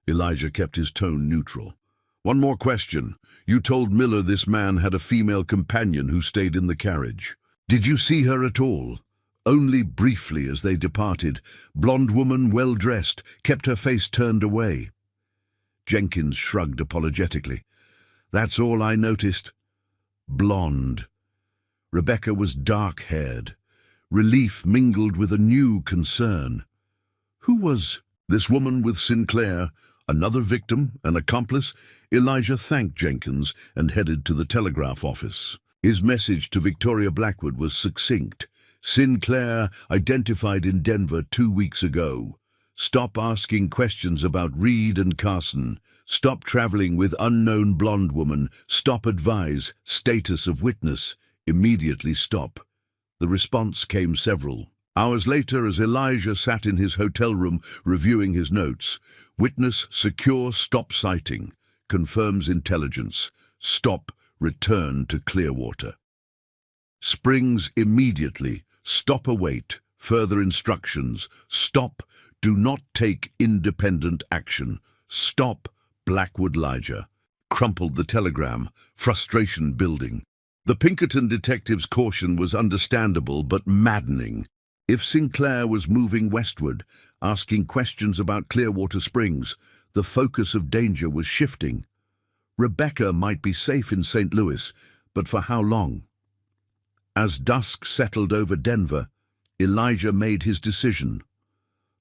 Elijah kept his tone neutral. One more question. You told Miller this man had a female companion who stayed in the carriage. Did you see her at all? Only briefly as they departed. Blonde woman, well-dressed, kept her face turned away. Jenkins shrugged apologetically. That's all I noticed. Blonde. Rebecca was dark-haired. Relief mingled with a new concern. Who was this woman with Sinclair? Another victim, an accomplice? Elijah thanked Jenkins and headed to the telegraph office. His message to Victoria Blackwood was succinct. Sinclair identified in Denver 2 weeks ago. Stop asking questions about Reed and Carson. Stop traveling with unknown blonde woman. Stop advise. Status of witness. Immediately stop. The response came several. Hours later, as Elijah sat in his hotel room reviewing his notes, witness secure, stop sighting. Confirms intelligence. Stop, return to Clearwater. Springs immediately. Stop, await. Further instructions. Stop, do not take independent action. Stop, Blackwood Elijah. Crumpled the telegram, frustration building. The Pinkerton detective's caution was understandable but maddening. If Sinclair was moving westward, asking questions about Clearwater Springs, the focus of danger was shifting. Rebecca might be safe in St. Louis, but for how long? As dusk settled over Denver, Elijah made his decision.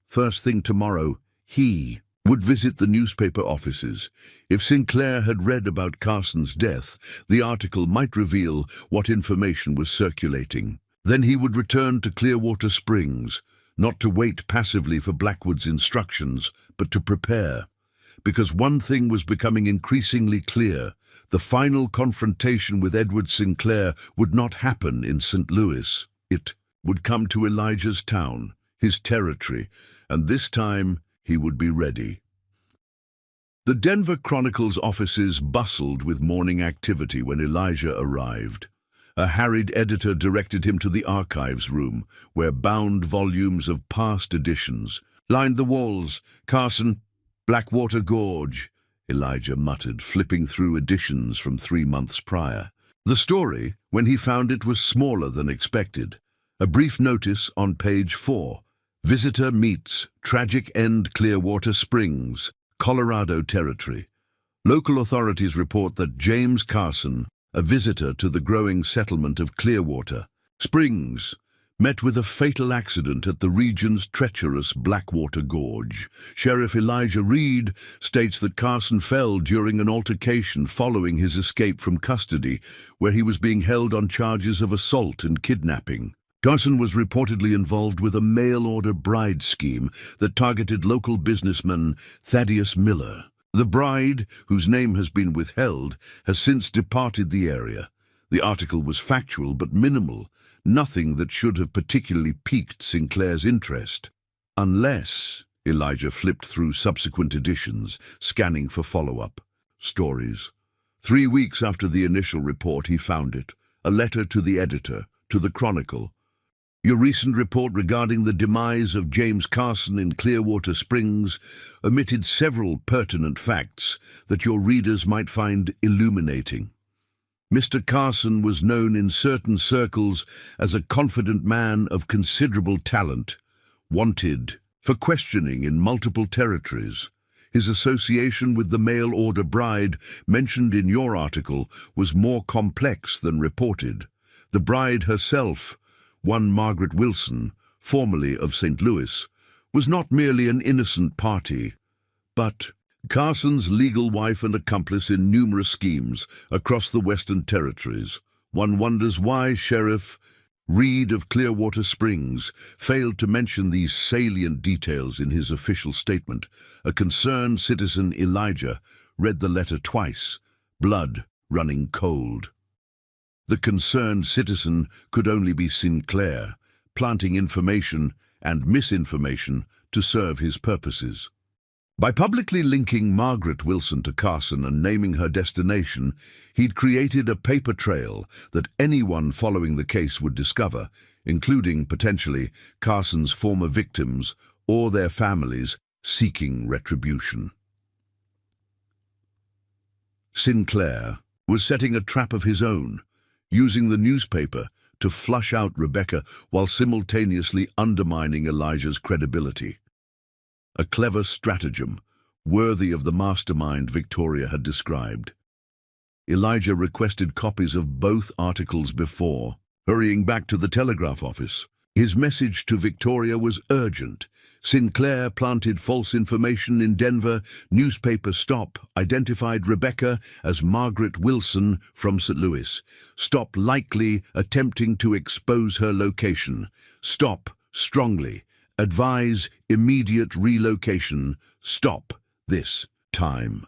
First thing tomorrow, he would visit the newspaper offices. If Sinclair had read about Carson's death, the article might reveal what information was circulating. Then he would return to Clearwater Springs, not to wait passively for Blackwood's instructions, but to prepare. Because one thing was becoming increasingly clear: the final confrontation with Edward Sinclair would not happen in St. Louis. It would come to Elijah's town, his territory, and this time he would be ready. The Denver Chronicle's offices bustled with morning activity when Elijah arrived. A harried editor directed him to the archives room, where bound volumes of past editions lined the walls. Carson, Blackwater Gorge, Elijah muttered, flipping through editions from 3 months prior. The story, when he found it, was smaller than expected. A brief notice on page 4. Visitor meets tragic end Clearwater Springs, Colorado Territory. Local authorities report that James Carson, a visitor to the growing settlement of Clearwater Springs, met with a fatal accident at the region's treacherous Blackwater Gorge. Sheriff Elijah Reed states that Carson fell during an altercation following his escape from custody, where he was being held on charges of assault and kidnapping. Carson was reportedly involved with a mail-order bride scheme that targeted local businessman Thaddeus Miller. The bride, whose name has been withheld, has since departed the area. The article was factual but minimal, nothing that should have particularly piqued Sinclair's interest. Unless Elijah flipped through subsequent editions, scanning for follow-up stories. 3 weeks after the initial report, he found it, a letter to the editor, to the Chronicle. Your recent report regarding the demise of James Carson in Clearwater Springs omitted several pertinent facts that your readers might find illuminating. Mr. Carson was known in certain circles as a confident man of considerable talent, wanted for questioning in multiple territories. His association with the mail-order bride mentioned in your article was more complex than reported. The bride herself, one Margaret Wilson, formerly of St. Louis, was not merely an innocent party, but Carson's legal wife and accomplice in numerous schemes across the Western Territories. One wonders why Sheriff Reed of Clearwater Springs failed to mention these salient details in his official statement. A concerned citizen, Elijah, read the letter twice, blood running cold. The concerned citizen could only be Sinclair, planting information and misinformation to serve his purposes. By publicly linking Margaret Wilson to Carson and naming her destination, he'd created a paper trail that anyone following the case would discover, including, potentially, Carson's former victims or their families seeking retribution. Sinclair was setting a trap of his own, using the newspaper to flush out Rebecca while simultaneously undermining Elijah's credibility. A clever stratagem, worthy of the mastermind Victoria had described. Elijah requested copies of both articles before, hurrying back to the telegraph office. His message to Victoria was urgent. Sinclair planted false information in Denver. Newspaper Stop identified Rebecca as Margaret Wilson from St. Louis. Stop likely attempting to expose her location. Stop strongly. Advise immediate relocation. Stop this time.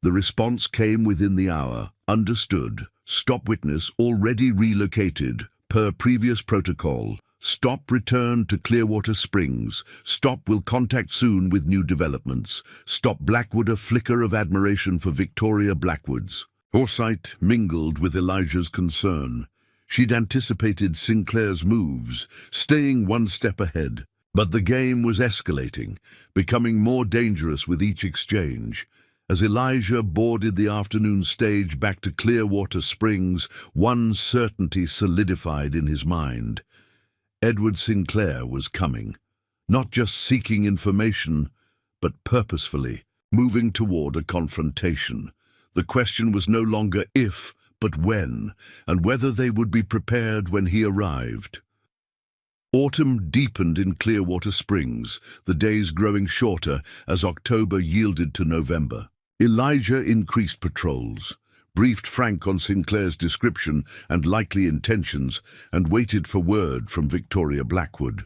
The response came within the hour. Understood. Stop witness already relocated per previous protocol. Stop return to Clearwater Springs. Stop will contact soon with new developments. Stop Blackwood. A flicker of admiration for Victoria Blackwoods. Foresight mingled with Elijah's concern. She'd anticipated Sinclair's moves, staying one step ahead. But the game was escalating, becoming more dangerous with each exchange. As Elijah boarded the afternoon stage back to Clearwater Springs, one certainty solidified in his mind. Edward Sinclair was coming, not just seeking information, but purposefully moving toward a confrontation. The question was no longer if, but when, and whether they would be prepared when he arrived. Autumn deepened in Clearwater Springs, the days growing shorter as October yielded to November. Elijah increased patrols, briefed Frank on Sinclair's description and likely intentions, and waited for word from Victoria Blackwood.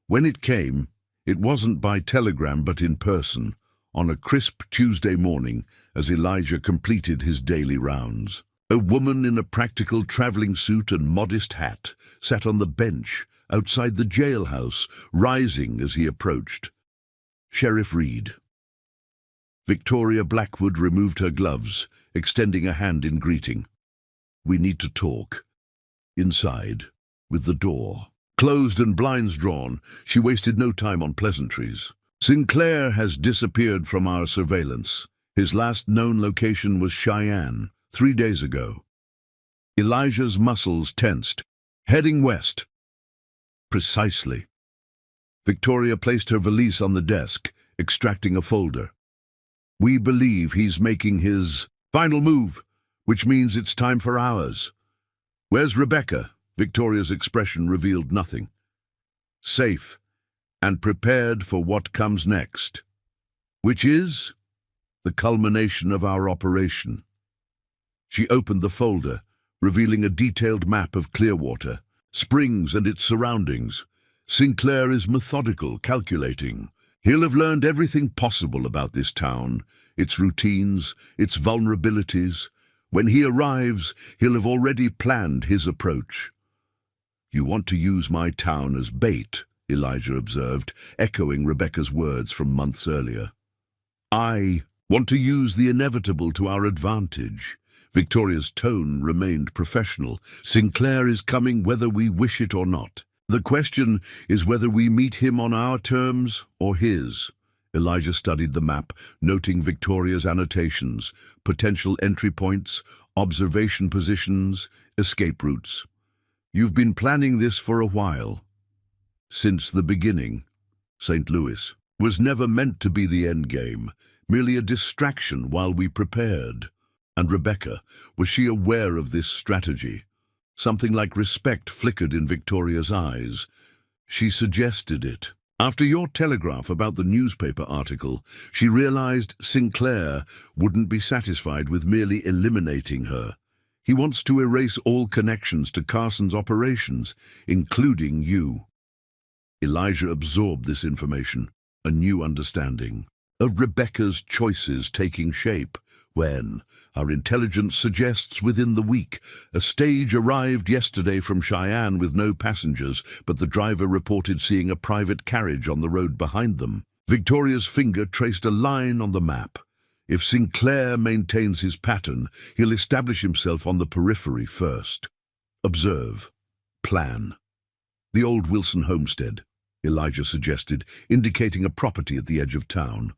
When it came, it wasn't by telegram but in person, on a crisp Tuesday morning as Elijah completed his daily rounds. A woman in a practical traveling suit and modest hat sat on the bench outside the jailhouse, rising as he approached. Sheriff Reed. Victoria Blackwood removed her gloves, extending a hand in greeting. "We need to talk." Inside, with the door closed and blinds drawn, she wasted no time on pleasantries. "Sinclair has disappeared from our surveillance. His last known location was Cheyenne, 3 days ago." Elijah's muscles tensed. "Heading west." "Precisely." Victoria placed her valise on the desk, extracting a folder. "We believe he's making his final move, which means it's time for ours." "Where's Rebecca?" Victoria's expression revealed nothing. "Safe, and prepared for what comes next, which is the culmination of our operation." She opened the folder, revealing a detailed map of Clearwater Springs and its surroundings. Sinclair is methodical, calculating. He'll have learned everything possible about this town, its routines, its vulnerabilities. When he arrives, he'll have already planned his approach. "You want to use my town as bait," Elijah observed, echoing Rebecca's words from months earlier. "I want to use the inevitable to our advantage." Victoria's tone remained professional. "Sinclair is coming whether we wish it or not. The question is whether we meet him on our terms or his." Elijah studied the map, noting Victoria's annotations, potential entry points, observation positions, escape routes. "You've been planning this for a while." "Since the beginning." St. Louis was never meant to be the end game, merely a distraction while we prepared. And Rebecca, was she aware of this strategy? Something like respect flickered in Victoria's eyes. She suggested it. After your telegraph about the newspaper article, she realized Sinclair wouldn't be satisfied with merely eliminating her. He wants to erase all connections to Carson's operations, including you. Elijah absorbed this information, a new understanding of Rebecca's choices taking shape. When? Our intelligence suggests within the week. A stage arrived yesterday from Cheyenne with no passengers, but the driver reported seeing a private carriage on the road behind them. Victoria's finger traced a line on the map. If Sinclair maintains his pattern, he'll establish himself on the periphery first. Observe. Plan. The old Wilson homestead, Elijah suggested, indicating a property at the edge of town.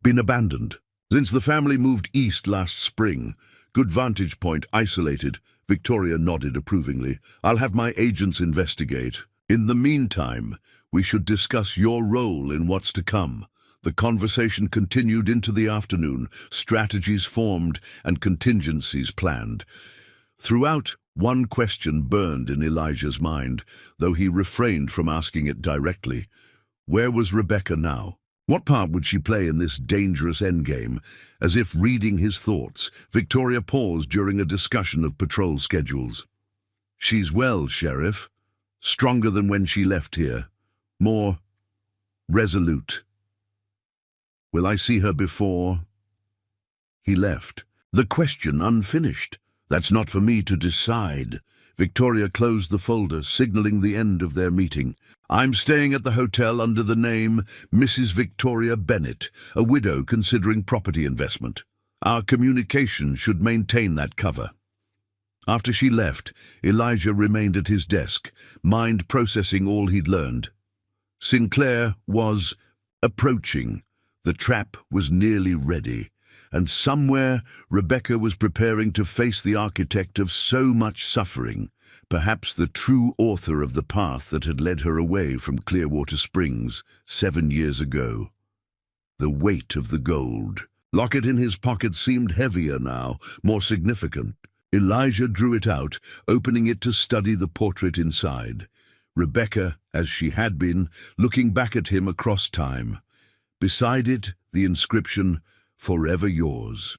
Been abandoned. Since the family moved east last spring. Good vantage point, isolated. Victoria nodded approvingly. I'll have my agents investigate. In the meantime, we should discuss your role in what's to come. The conversation continued into the afternoon, strategies formed and contingencies planned. Throughout, one question burned in Elijah's mind, though he refrained from asking it directly. Where was Rebecca now? What part would she play in this dangerous endgame? As if reading his thoughts, Victoria paused during a discussion of patrol schedules. She's well, Sheriff. Stronger than when she left here. More resolute. Will I see her before? He left, the question unfinished. That's not for me to decide. Victoria closed the folder, signaling the end of their meeting. I'm staying at the hotel under the name Mrs. Victoria Bennett, a widow considering property investment. Our communication should maintain that cover. After she left, Elijah remained at his desk, mind processing all he'd learned. Sinclair was approaching. The trap was nearly ready. And somewhere Rebecca was preparing to face the architect of so much suffering, perhaps the true author of the path that had led her away from Clearwater Springs 7 years ago. The weight of the gold. Locket in his pocket seemed heavier now, more significant. Elijah drew it out, opening it to study the portrait inside. Rebecca, as she had been, looking back at him across time. Beside it, the inscription, "Forever yours."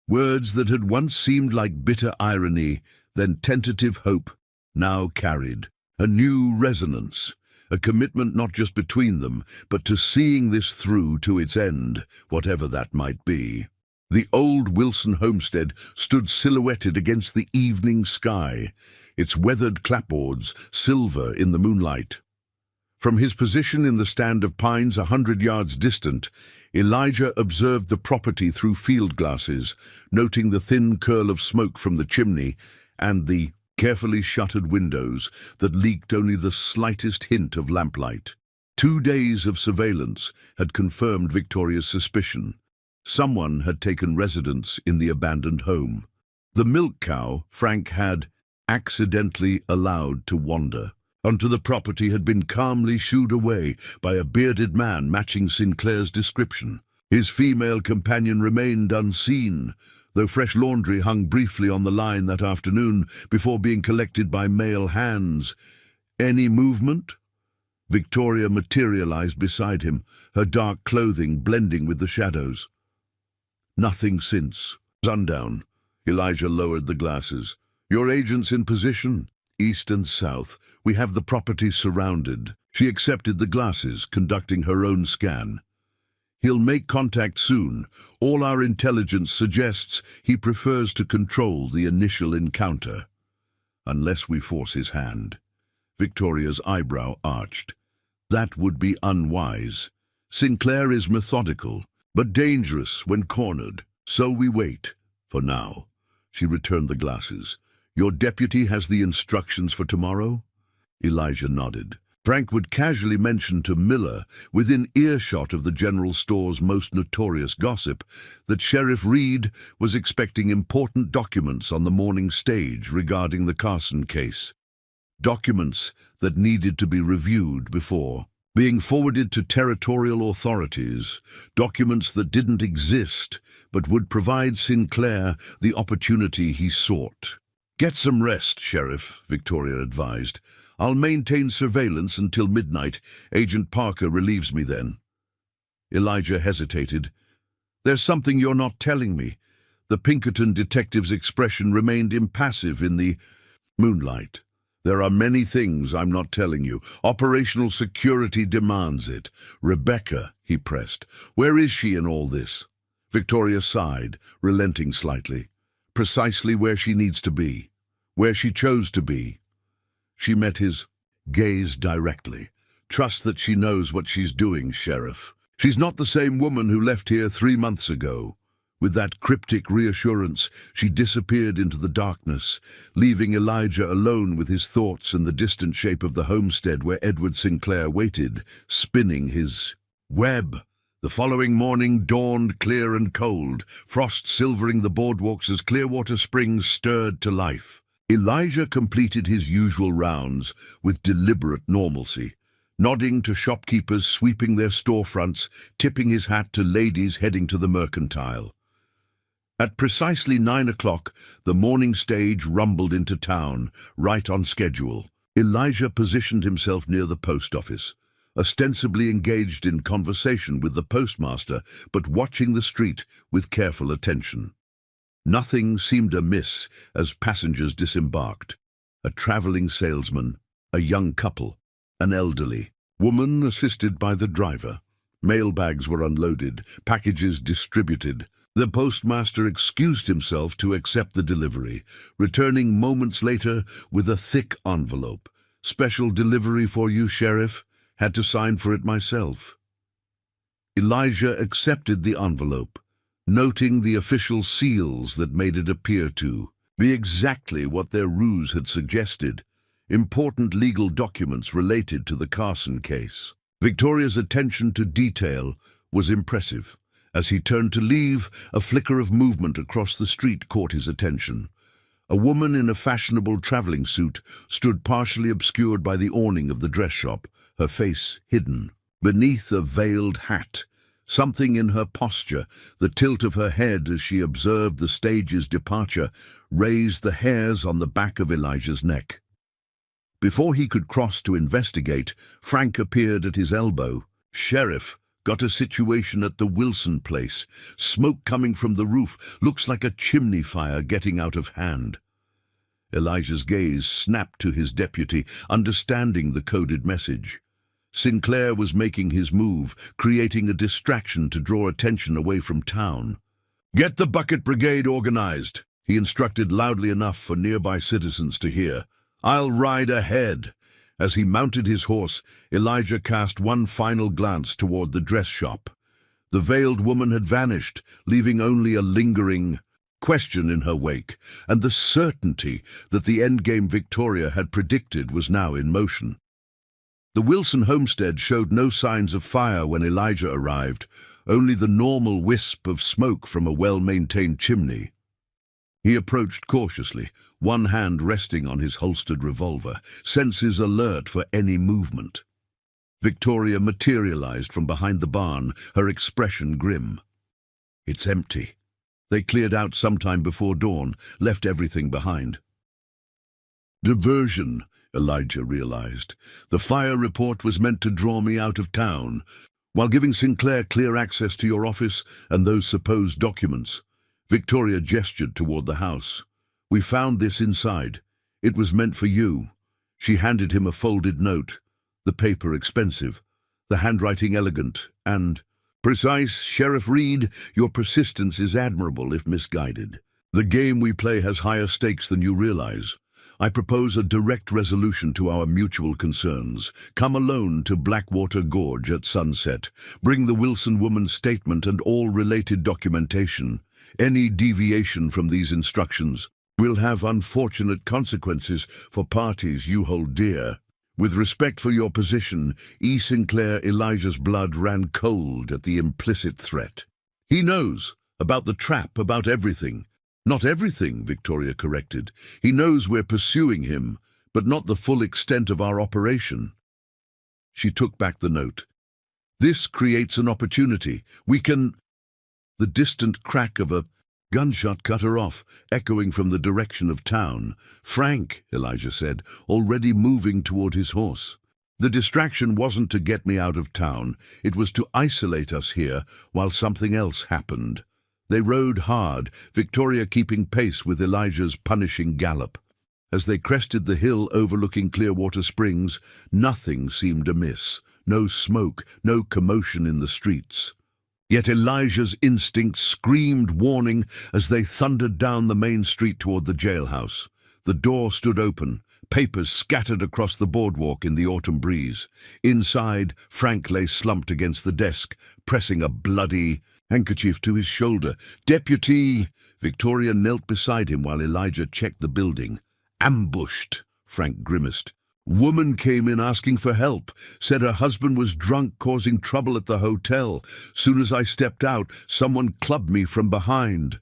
Words that had once seemed like bitter irony, then tentative hope, now carried a new resonance, a commitment not just between them, but to seeing this through to its end, whatever that might be. The old Wilson homestead stood silhouetted against the evening sky, its weathered clapboards silver in the moonlight. From his position in the stand of pines 100 yards distant, Elijah observed the property through field glasses, noting the thin curl of smoke from the chimney and the carefully shuttered windows that leaked only the slightest hint of lamplight. 2 days of surveillance had confirmed Victoria's suspicion. Someone had taken residence in the abandoned home. The milk cow Frank had accidentally allowed to wander onto the property had been calmly shooed away by a bearded man matching Sinclair's description. His female companion remained unseen, though fresh laundry hung briefly on the line that afternoon before being collected by male hands. Any movement? Victoria materialized beside him, her dark clothing blending with the shadows. Nothing since. Sundown. Elijah lowered the glasses. Your agents in position? East and south. We have the property surrounded. She accepted the glasses, conducting her own scan. He'll make contact soon. All our intelligence suggests he prefers to control the initial encounter. Unless we force his hand. Victoria's eyebrow arched. That would be unwise. Sinclair is methodical, but dangerous when cornered. So we wait, for now. She returned the glasses. Your deputy has the instructions for tomorrow? Elijah nodded. Frank would casually mention to Miller, within earshot of the general store's most notorious gossip, that Sheriff Reed was expecting important documents on the morning stage regarding the Carson case. Documents that needed to be reviewed before being forwarded to territorial authorities, documents that didn't exist but would provide Sinclair the opportunity he sought. Get some rest, Sheriff, Victoria advised. I'll maintain surveillance until midnight. Agent Parker relieves me then. Elijah hesitated. There's something you're not telling me. The Pinkerton detective's expression remained impassive in the moonlight. There are many things I'm not telling you. Operational security demands it. Rebecca, he pressed. Where is she in all this? Victoria sighed, relenting slightly. Precisely where she needs to be. Where she chose to be. She met his gaze directly. Trust that she knows what she's doing, Sheriff. She's not the same woman who left here 3 months ago. With that cryptic reassurance, she disappeared into the darkness, leaving Elijah alone with his thoughts and the distant shape of the homestead where Edward Sinclair waited, spinning his web. The following morning dawned clear and cold, frost silvering the boardwalks as Clearwater Springs stirred to life. Elijah completed his usual rounds with deliberate normalcy, nodding to shopkeepers sweeping their storefronts, tipping his hat to ladies heading to the mercantile. At precisely 9 o'clock, the morning stage rumbled into town, right on schedule. Elijah positioned himself near the post office, ostensibly engaged in conversation with the postmaster, but watching the street with careful attention. Nothing seemed amiss as passengers disembarked. A traveling salesman, a young couple, an elderly woman assisted by the driver. Mailbags were unloaded, packages distributed. The postmaster excused himself to accept the delivery, returning moments later with a thick envelope. "Special delivery for you, Sheriff. Had to sign for it myself." Elijah accepted the envelope, noting the official seals that made it appear to be exactly what their ruse had suggested: important legal documents related to the Carson case. Victoria's attention to detail was impressive. As he turned to leave, a flicker of movement across the street caught his attention. A woman in a fashionable traveling suit stood partially obscured by the awning of the dress shop, her face hidden. Beneath a veiled hat, something in her posture, the tilt of her head as she observed the stage's departure, raised the hairs on the back of Elijah's neck. Before he could cross to investigate, Frank appeared at his elbow. "Sheriff, got a situation at the Wilson place. Smoke coming from the roof. Looks like a chimney fire getting out of hand." Elijah's gaze snapped to his deputy, understanding the coded message. Sinclair was making his move, creating a distraction to draw attention away from town. "Get the bucket brigade organized," he instructed loudly enough for nearby citizens to hear. "I'll ride ahead." As he mounted his horse, Elijah cast one final glance toward the dress shop. The veiled woman had vanished, leaving only a lingering question in her wake, and the certainty that the endgame Victoria had predicted was now in motion. The Wilson homestead showed no signs of fire when Elijah arrived, only the normal wisp of smoke from a well-maintained chimney. He approached cautiously, one hand resting on his holstered revolver, senses alert for any movement. Victoria materialized from behind the barn, her expression grim. "It's empty. They cleared out sometime before dawn, left everything behind." "Diversion," Elijah realized. "The fire report was meant to draw me out of town, while giving Sinclair clear access to your office and those supposed documents." Victoria gestured toward the house. "We found this inside. It was meant for you." She handed him a folded note, the paper expensive, the handwriting elegant and precise. "Sheriff Reed, your persistence is admirable if misguided. The game we play has higher stakes than you realize. I propose a direct resolution to our mutual concerns. Come alone to Blackwater Gorge at sunset. Bring the Wilson woman's statement and all related documentation. Any deviation from these instructions will have unfortunate consequences for parties you hold dear. With respect for your position, E. Sinclair." Elijah's blood ran cold at the implicit threat. "He knows about the trap, about everything." "Not everything," Victoria corrected. "He knows we're pursuing him, but not the full extent of our operation." She took back the note. "This creates an opportunity. We can—" The distant crack of a gunshot cut her off, echoing from the direction of town. "Frank," Elijah said, already moving toward his horse. "The distraction wasn't to get me out of town. It was to isolate us here while something else happened." They rode hard, Victoria keeping pace with Elijah's punishing gallop. As they crested the hill overlooking Clearwater Springs, nothing seemed amiss. No smoke, no commotion in the streets. Yet Elijah's instincts screamed warning as they thundered down the main street toward the jailhouse. The door stood open, papers scattered across the boardwalk in the autumn breeze. Inside, Frank lay slumped against the desk, pressing a bloody handkerchief to his shoulder. "Deputy!" Victoria knelt beside him while Elijah checked the building. "Ambushed," Frank grimaced. "Woman came in asking for help, said her husband was drunk causing trouble at the hotel. Soon as I stepped out, someone clubbed me from behind."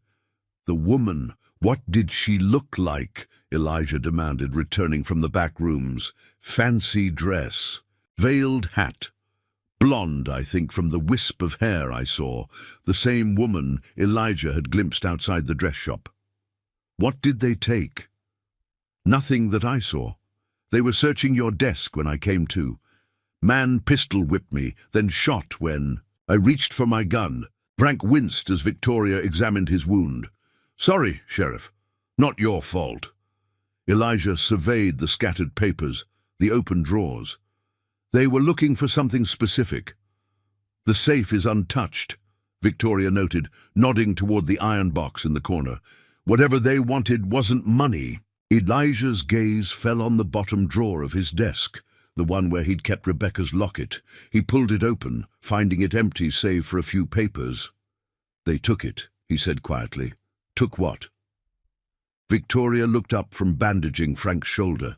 "The woman, what did she look like?" Elijah demanded, returning from the back rooms. "Fancy dress, veiled hat. Blonde, I think, from the wisp of hair I saw. The same woman Elijah had glimpsed outside the dress shop." "What did they take?" "Nothing that I saw. They were searching your desk when I came to. Man pistol-whipped me, then shot when I reached for my gun." Frank winced as Victoria examined his wound. "Sorry, Sheriff. Not your fault." Elijah surveyed the scattered papers, the open drawers. "They were looking for something specific." "The safe is untouched," Victoria noted, nodding toward the iron box in the corner. "Whatever they wanted wasn't money." Elijah's gaze fell on the bottom drawer of his desk, the one where he'd kept Rebecca's locket. He pulled it open, finding it empty save for a few papers. "They took it," he said quietly. "Took what?" Victoria looked up from bandaging Frank's shoulder.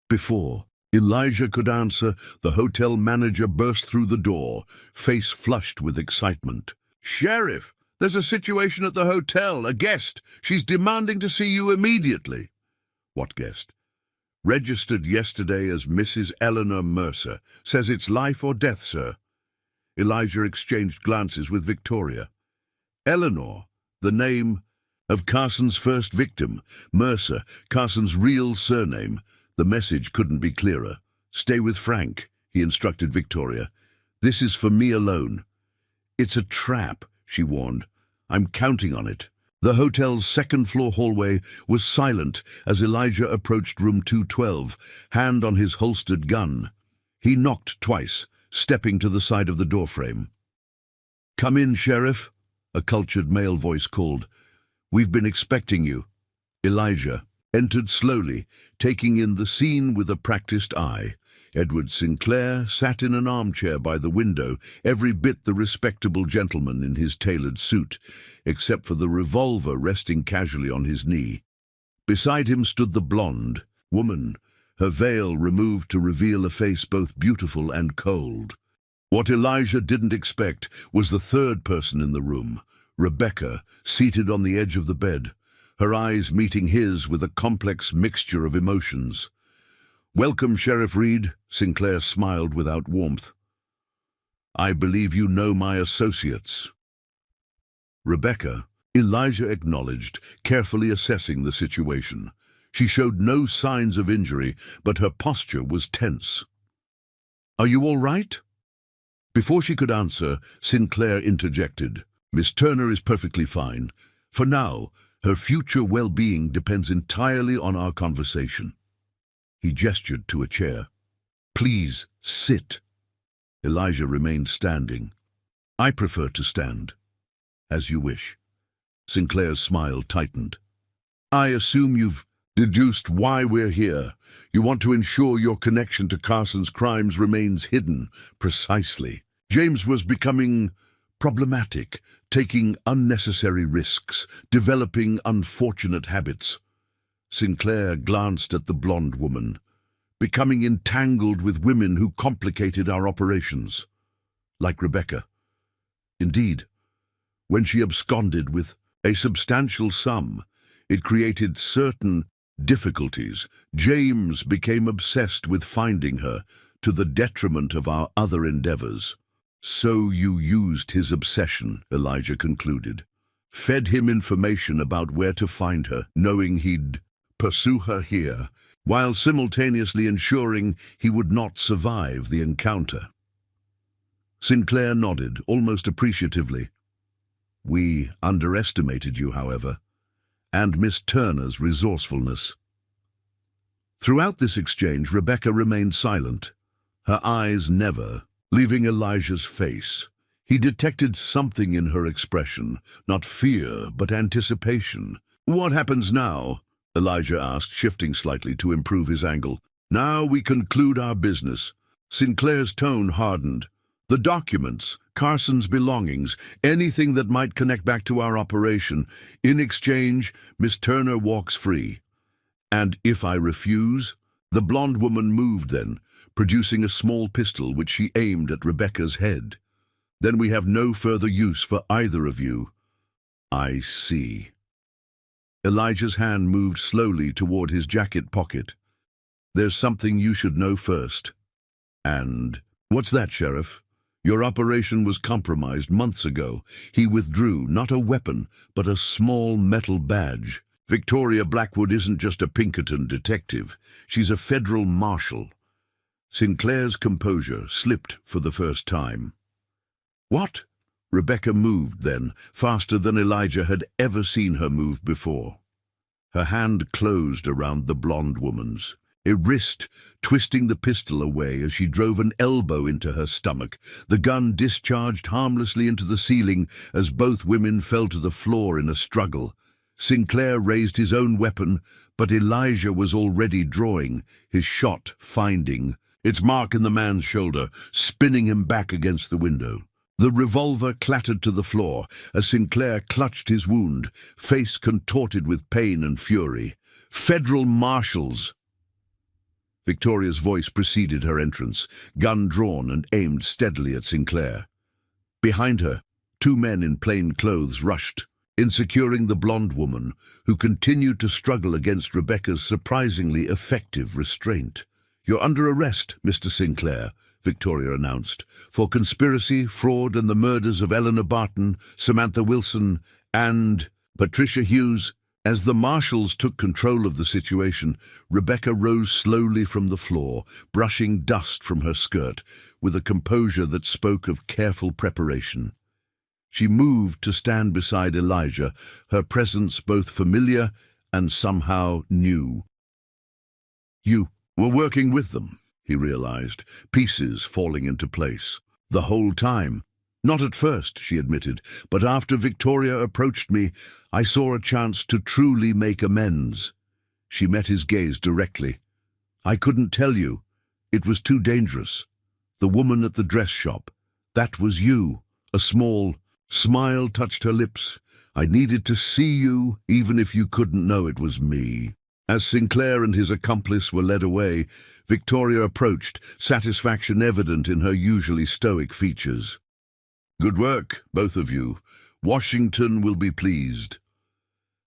Before Elijah could answer, the hotel manager burst through the door, face flushed with excitement. "Sheriff! There's a situation at the hotel, a guest. She's demanding to see you immediately." "What guest?" "Registered yesterday as Mrs. Eleanor Mercer. Says it's life or death, sir." Elijah exchanged glances with Victoria. Eleanor, the name of Carson's first victim. Mercer, Carson's real surname. The message couldn't be clearer. "Stay with Frank," he instructed Victoria. "This is for me alone." "It's a trap," she warned. "I'm counting on it." The hotel's second-floor hallway was silent as Elijah approached room 212, hand on his holstered gun. He knocked twice, stepping to the side of the doorframe. "Come in, Sheriff," a cultured male voice called. "We've been expecting you." Elijah entered slowly, taking in the scene with a practiced eye. Edward Sinclair sat in an armchair by the window, every bit the respectable gentleman in his tailored suit, except for the revolver resting casually on his knee. Beside him stood the blonde woman, her veil removed to reveal a face both beautiful and cold. What Elijah didn't expect was the third person in the room, Rebecca, seated on the edge of the bed, her eyes meeting his with a complex mixture of emotions. "Welcome, Sheriff Reed," Sinclair smiled without warmth. "I believe you know my associates." "Rebecca," Elijah acknowledged, carefully assessing the situation. She showed no signs of injury, but her posture was tense. "Are you all right?" Before she could answer, Sinclair interjected. "Miss Turner is perfectly fine. For now, her future well-being depends entirely on our conversation." He gestured to a chair. "Please, sit." Elijah remained standing. "I prefer to stand." "As you wish." Sinclair's smile tightened. "I assume you've deduced why we're here. You want to ensure your connection to Carson's crimes remains hidden." "Precisely. James was becoming problematic, taking unnecessary risks, developing unfortunate habits." Sinclair glanced at the blonde woman. "Becoming entangled with women who complicated our operations." "Like Rebecca." "Indeed. When she absconded with a substantial sum, it created certain difficulties. James became obsessed with finding her, to the detriment of our other endeavors." "So you used his obsession," Elijah concluded. "Fed him information about where to find her, knowing he'd pursue her here, while simultaneously ensuring he would not survive the encounter." Sinclair nodded, almost appreciatively. "We underestimated you, however, and Miss Turner's resourcefulness." Throughout this exchange, Rebecca remained silent, her eyes never leaving Elijah's face. He detected something in her expression, not fear, but anticipation. "What happens now?" Elijah asked, shifting slightly to improve his angle. "Now we conclude our business." Sinclair's tone hardened. "The documents, Carson's belongings, anything that might connect back to our operation. In exchange, Miss Turner walks free." "And if I refuse?" The blonde woman moved then, producing a small pistol which she aimed at Rebecca's head. "Then we have no further use for either of you." "I see." Elijah's hand moved slowly toward his jacket pocket. "There's something you should know first." "And what's that, Sheriff?" "Your operation was compromised months ago." He withdrew, not a weapon, but a small metal badge. "Victoria Blackwood isn't just a Pinkerton detective. She's a federal marshal." Sinclair's composure slipped for the first time. "What?" Rebecca moved then, faster than Elijah had ever seen her move before. Her hand closed around the blonde woman's, a wrist twisting the pistol away as she drove an elbow into her stomach. The gun discharged harmlessly into the ceiling as both women fell to the floor in a struggle. Sinclair raised his own weapon, but Elijah was already drawing, his shot finding its mark in the man's shoulder, spinning him back against the window. The revolver clattered to the floor as Sinclair clutched his wound, face contorted with pain and fury. "Federal marshals!" Victoria's voice preceded her entrance, gun drawn and aimed steadily at Sinclair. Behind her, two men in plain clothes rushed, insecuring the blonde woman, who continued to struggle against Rebecca's surprisingly effective restraint. "You're under arrest, Mr. Sinclair," Victoria announced, "for conspiracy, fraud, and the murders of Eleanor Barton, Samantha Wilson, and Patricia Hughes." As the marshals took control of the situation, Rebecca rose slowly from the floor, brushing dust from her skirt, with a composure that spoke of careful preparation. She moved to stand beside Elijah, her presence both familiar and somehow new. "You were working with them," he realized, pieces falling into place. "The whole time." "Not at first," she admitted, "but after Victoria approached me, I saw a chance to truly make amends." She met his gaze directly. "I couldn't tell you. It was too dangerous. The woman at the dress shop, that was you." A small smile touched her lips. "I needed to see you, even if you couldn't know it was me." As Sinclair and his accomplice were led away, Victoria approached, satisfaction evident in her usually stoic features. "Good work, both of you. Washington will be pleased."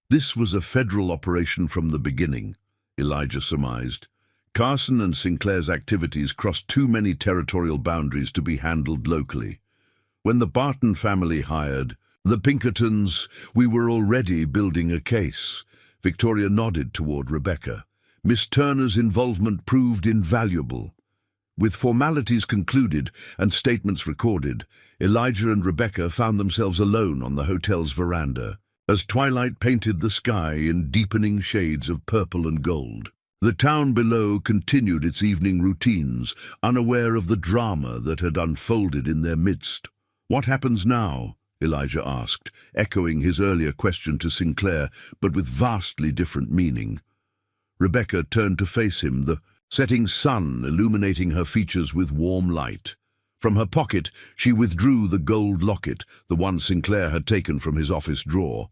This was a federal operation from the beginning, Elijah surmised. Carson and Sinclair's activities crossed too many territorial boundaries to be handled locally. When the Barton family hired the Pinkertons, we were already building a case. Victoria nodded toward Rebecca. Miss Turner's involvement proved invaluable. With formalities concluded and statements recorded, Elijah and Rebecca found themselves alone on the hotel's veranda, as twilight painted the sky in deepening shades of purple and gold. The town below continued its evening routines, unaware of the drama that had unfolded in their midst. "What happens now?" Elijah asked, echoing his earlier question to Sinclair, but with vastly different meaning. Rebecca turned to face him, the setting sun illuminating her features with warm light. From her pocket, she withdrew the gold locket, the one Sinclair had taken from his office drawer.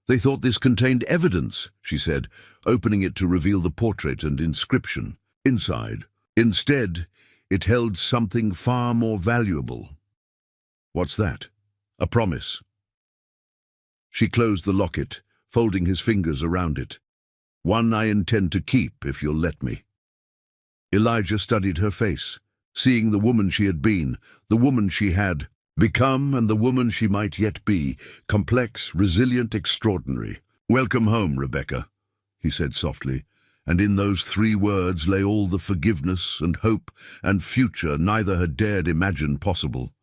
"They thought this contained evidence," she said, opening it to reveal the portrait and inscription inside. Instead, it held something far more valuable. "What's that?" "A promise." She closed the locket, folding his fingers around it. "One I intend to keep, if you'll let me." Elijah studied her face, seeing the woman she had been, the woman she had become, and the woman she might yet be, complex, resilient, extraordinary. "Welcome home, Rebecca," he said softly, and in those 3 words lay all the forgiveness and hope and future neither had dared imagine possible.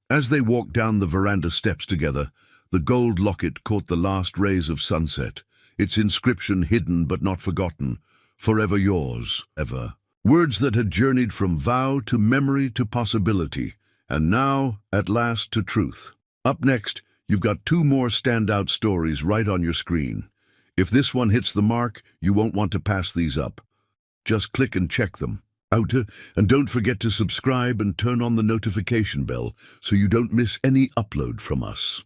As they walked down the veranda steps together, the gold locket caught the last rays of sunset, its inscription hidden but not forgotten, "Forever yours, ever." Words that had journeyed from vow to memory to possibility, And now, at last, to truth. Up next, you've got two more standout stories right on your screen. If this one hits the mark, you won't want to pass these up. Just click and check them. And don't forget to subscribe and turn on the notification bell so you don't miss any upload from us.